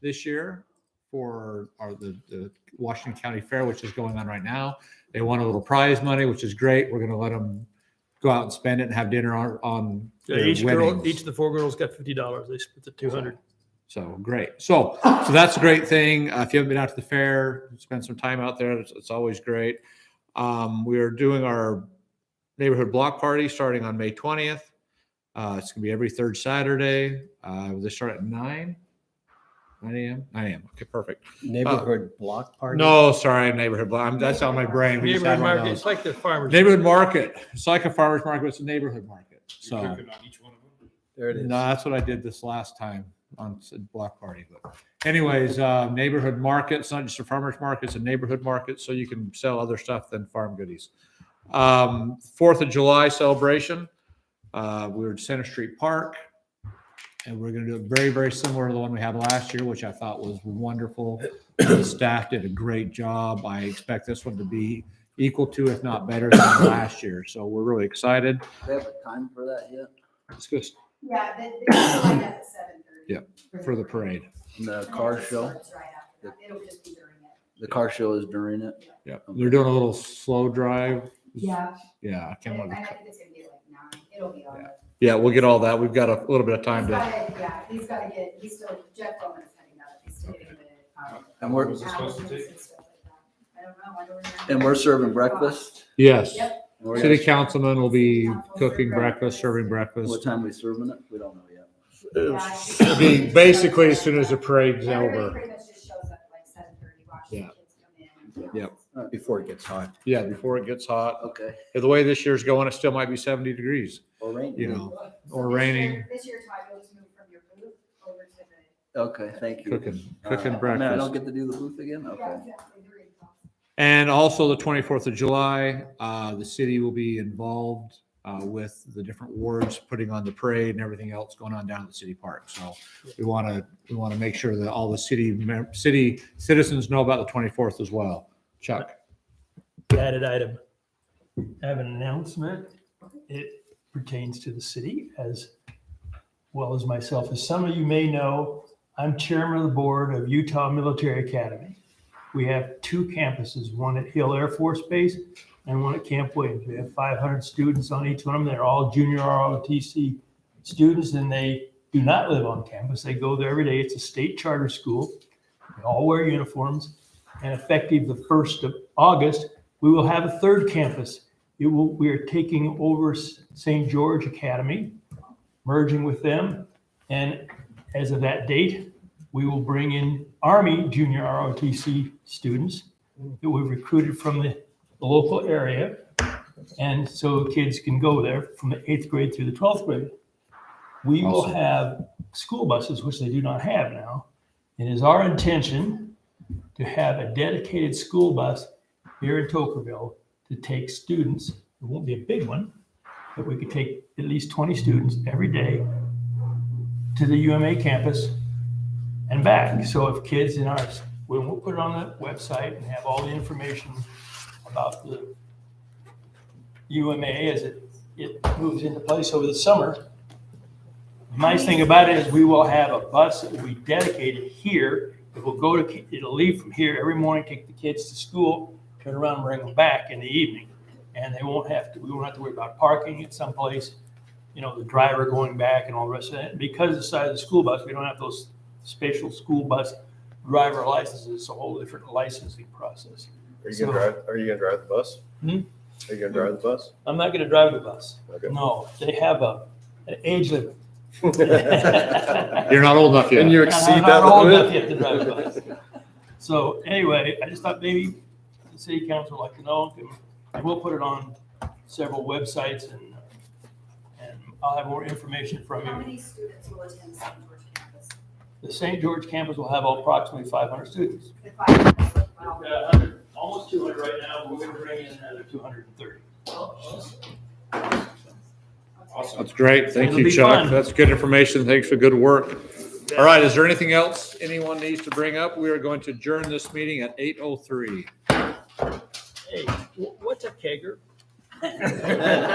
this year for the Washington County Fair, which is going on right now. They won a little prize money, which is great. We're gonna let them go out and spend it and have dinner on Yeah, their each girl, winnings. each of the 4 girls got $50. They split the 200. So great. So that's a great thing. If you haven't been out to the fair, spend some time out there. It's always great. We are doing our neighborhood block party starting on May 20th. It's gonna be every third Saturday. They start at 9 a.m. 9 a.m. Okay, perfect. Neighborhood block party? No, sorry, neighborhood block. That's on my brain. We just Neighborhood had one of market, those. it's like the farmers. Neighborhood market. It's like a farmer's market, but it's a neighborhood market. So. You're cooking on each one of them? There it is. No, that's what I did this last time on block party. But anyways, neighborhood market. It's not just a farmer's market, it's a neighborhood market. So you can sell other stuff than farm goodies. 4th of July celebration. We were at Center Street Park. And we're going to do it very, very similar to the one we had last year, which I thought was wonderful. The staff did a great job. I expect this one to be equal to, if not better than last year. So we're really excited. Do they have a time for that yet? It's good Yeah, they line up at 7:30. Yeah, for the parade. And the car show? Starts right after that. It'll just be during it. The car show is during it? Yeah, they're doing a little slow drive. Yeah. Yeah, I can't And remember. I think it's gonna be like 9. It'll be on. Yeah, we'll get all that. We've got a little bit of time to, Yeah, he's gotta get, he's still, Jeff Bowman is heading that, he's still getting the. And we're- Was it supposed to take? applicants and stuff like that. I don't know, I don't remember. And we're serving breakfast? yes. Yep. And we're City gonna- councilman will be cooking breakfast, serving breakfast. What time we serving it? We don't know yet. It'll be basically as soon as the parade's Everybody over. pretty much just shows up at like 7:30, watch the Yeah. kids come in. Yep. Before it gets hot. Yeah, before it gets hot. Okay. The way this year's going, it still might be 70 degrees, Or rain. you know, So or this raining, year- This year, Todd, you'll just move from your booth over to the. Okay, thank you. cooking I mean, I breakfast. don't get to do the booth again? Yeah, Okay. exactly, the green box. And also the 24th of July, the city will be involved with the different wards, putting on the parade and everything else going on down at the city park. So we want to make sure that all the city citizens know about the 24th as well. Chuck. Added item. I have an announcement. It pertains to the city as well as myself. As some of you may know, I'm chairman of the board of Utah Military Academy. We have two campuses, one at Hill Air Force Base and one at Camp Williams. We have 500 students on each one of them. They're all junior ROTC students, and they do not live on campus. They go there every day. It's a state charter school. They all wear uniforms. And effective the 1st of August, we will have a third campus. We are taking over St. George Academy, merging with them. And as of that date, we will bring in Army junior ROTC students that we've recruited from the local area. And so kids can go there from the 8th grade through the 12th grade. We will Awesome. have school buses, which they do not have now. It is our intention to have a dedicated school bus here in Tokerville to take students. It won't be a big one, but we could take at least 20 students every day to the UMA campus and back. So if kids in ours, we'll put it on the website and have all the information about the UMA as it moves into place over the summer. The nice thing about it is we will have a bus that will be dedicated here. It will go to, it'll leave from here every morning, take the kids to school, turn around and bring them back in the evening. And we won't have to worry about parking at some place, you know, the driver going back and all the rest of that. Because of the size of the school bus, we don't have those special school bus driver licenses. It's a whole different licensing process. Are you gonna drive the bus? Hmm? Are you gonna drive the bus? I'm not gonna drive the bus. Okay. No, they have an age limit. You're not old enough yet. And you And exceed I'm that not old enough limit? yet to drive a bus. So anyway, I just thought maybe the city council would like to know, and we'll put it on several websites and I'll have more information from How you. many students will attend St. George campus? The St. George campus will have approximately 500 students. The 500, We've wow. got 100, almost 200 right now, but we're gonna bring in another 230. Awesome. That's great. Thank It'll you, be Chuck. fun. That's good information. Thanks for good work. All right, is there anything else anyone needs to bring up? We are going to adjourn this meeting at 8:03. Hey, what's a kegger?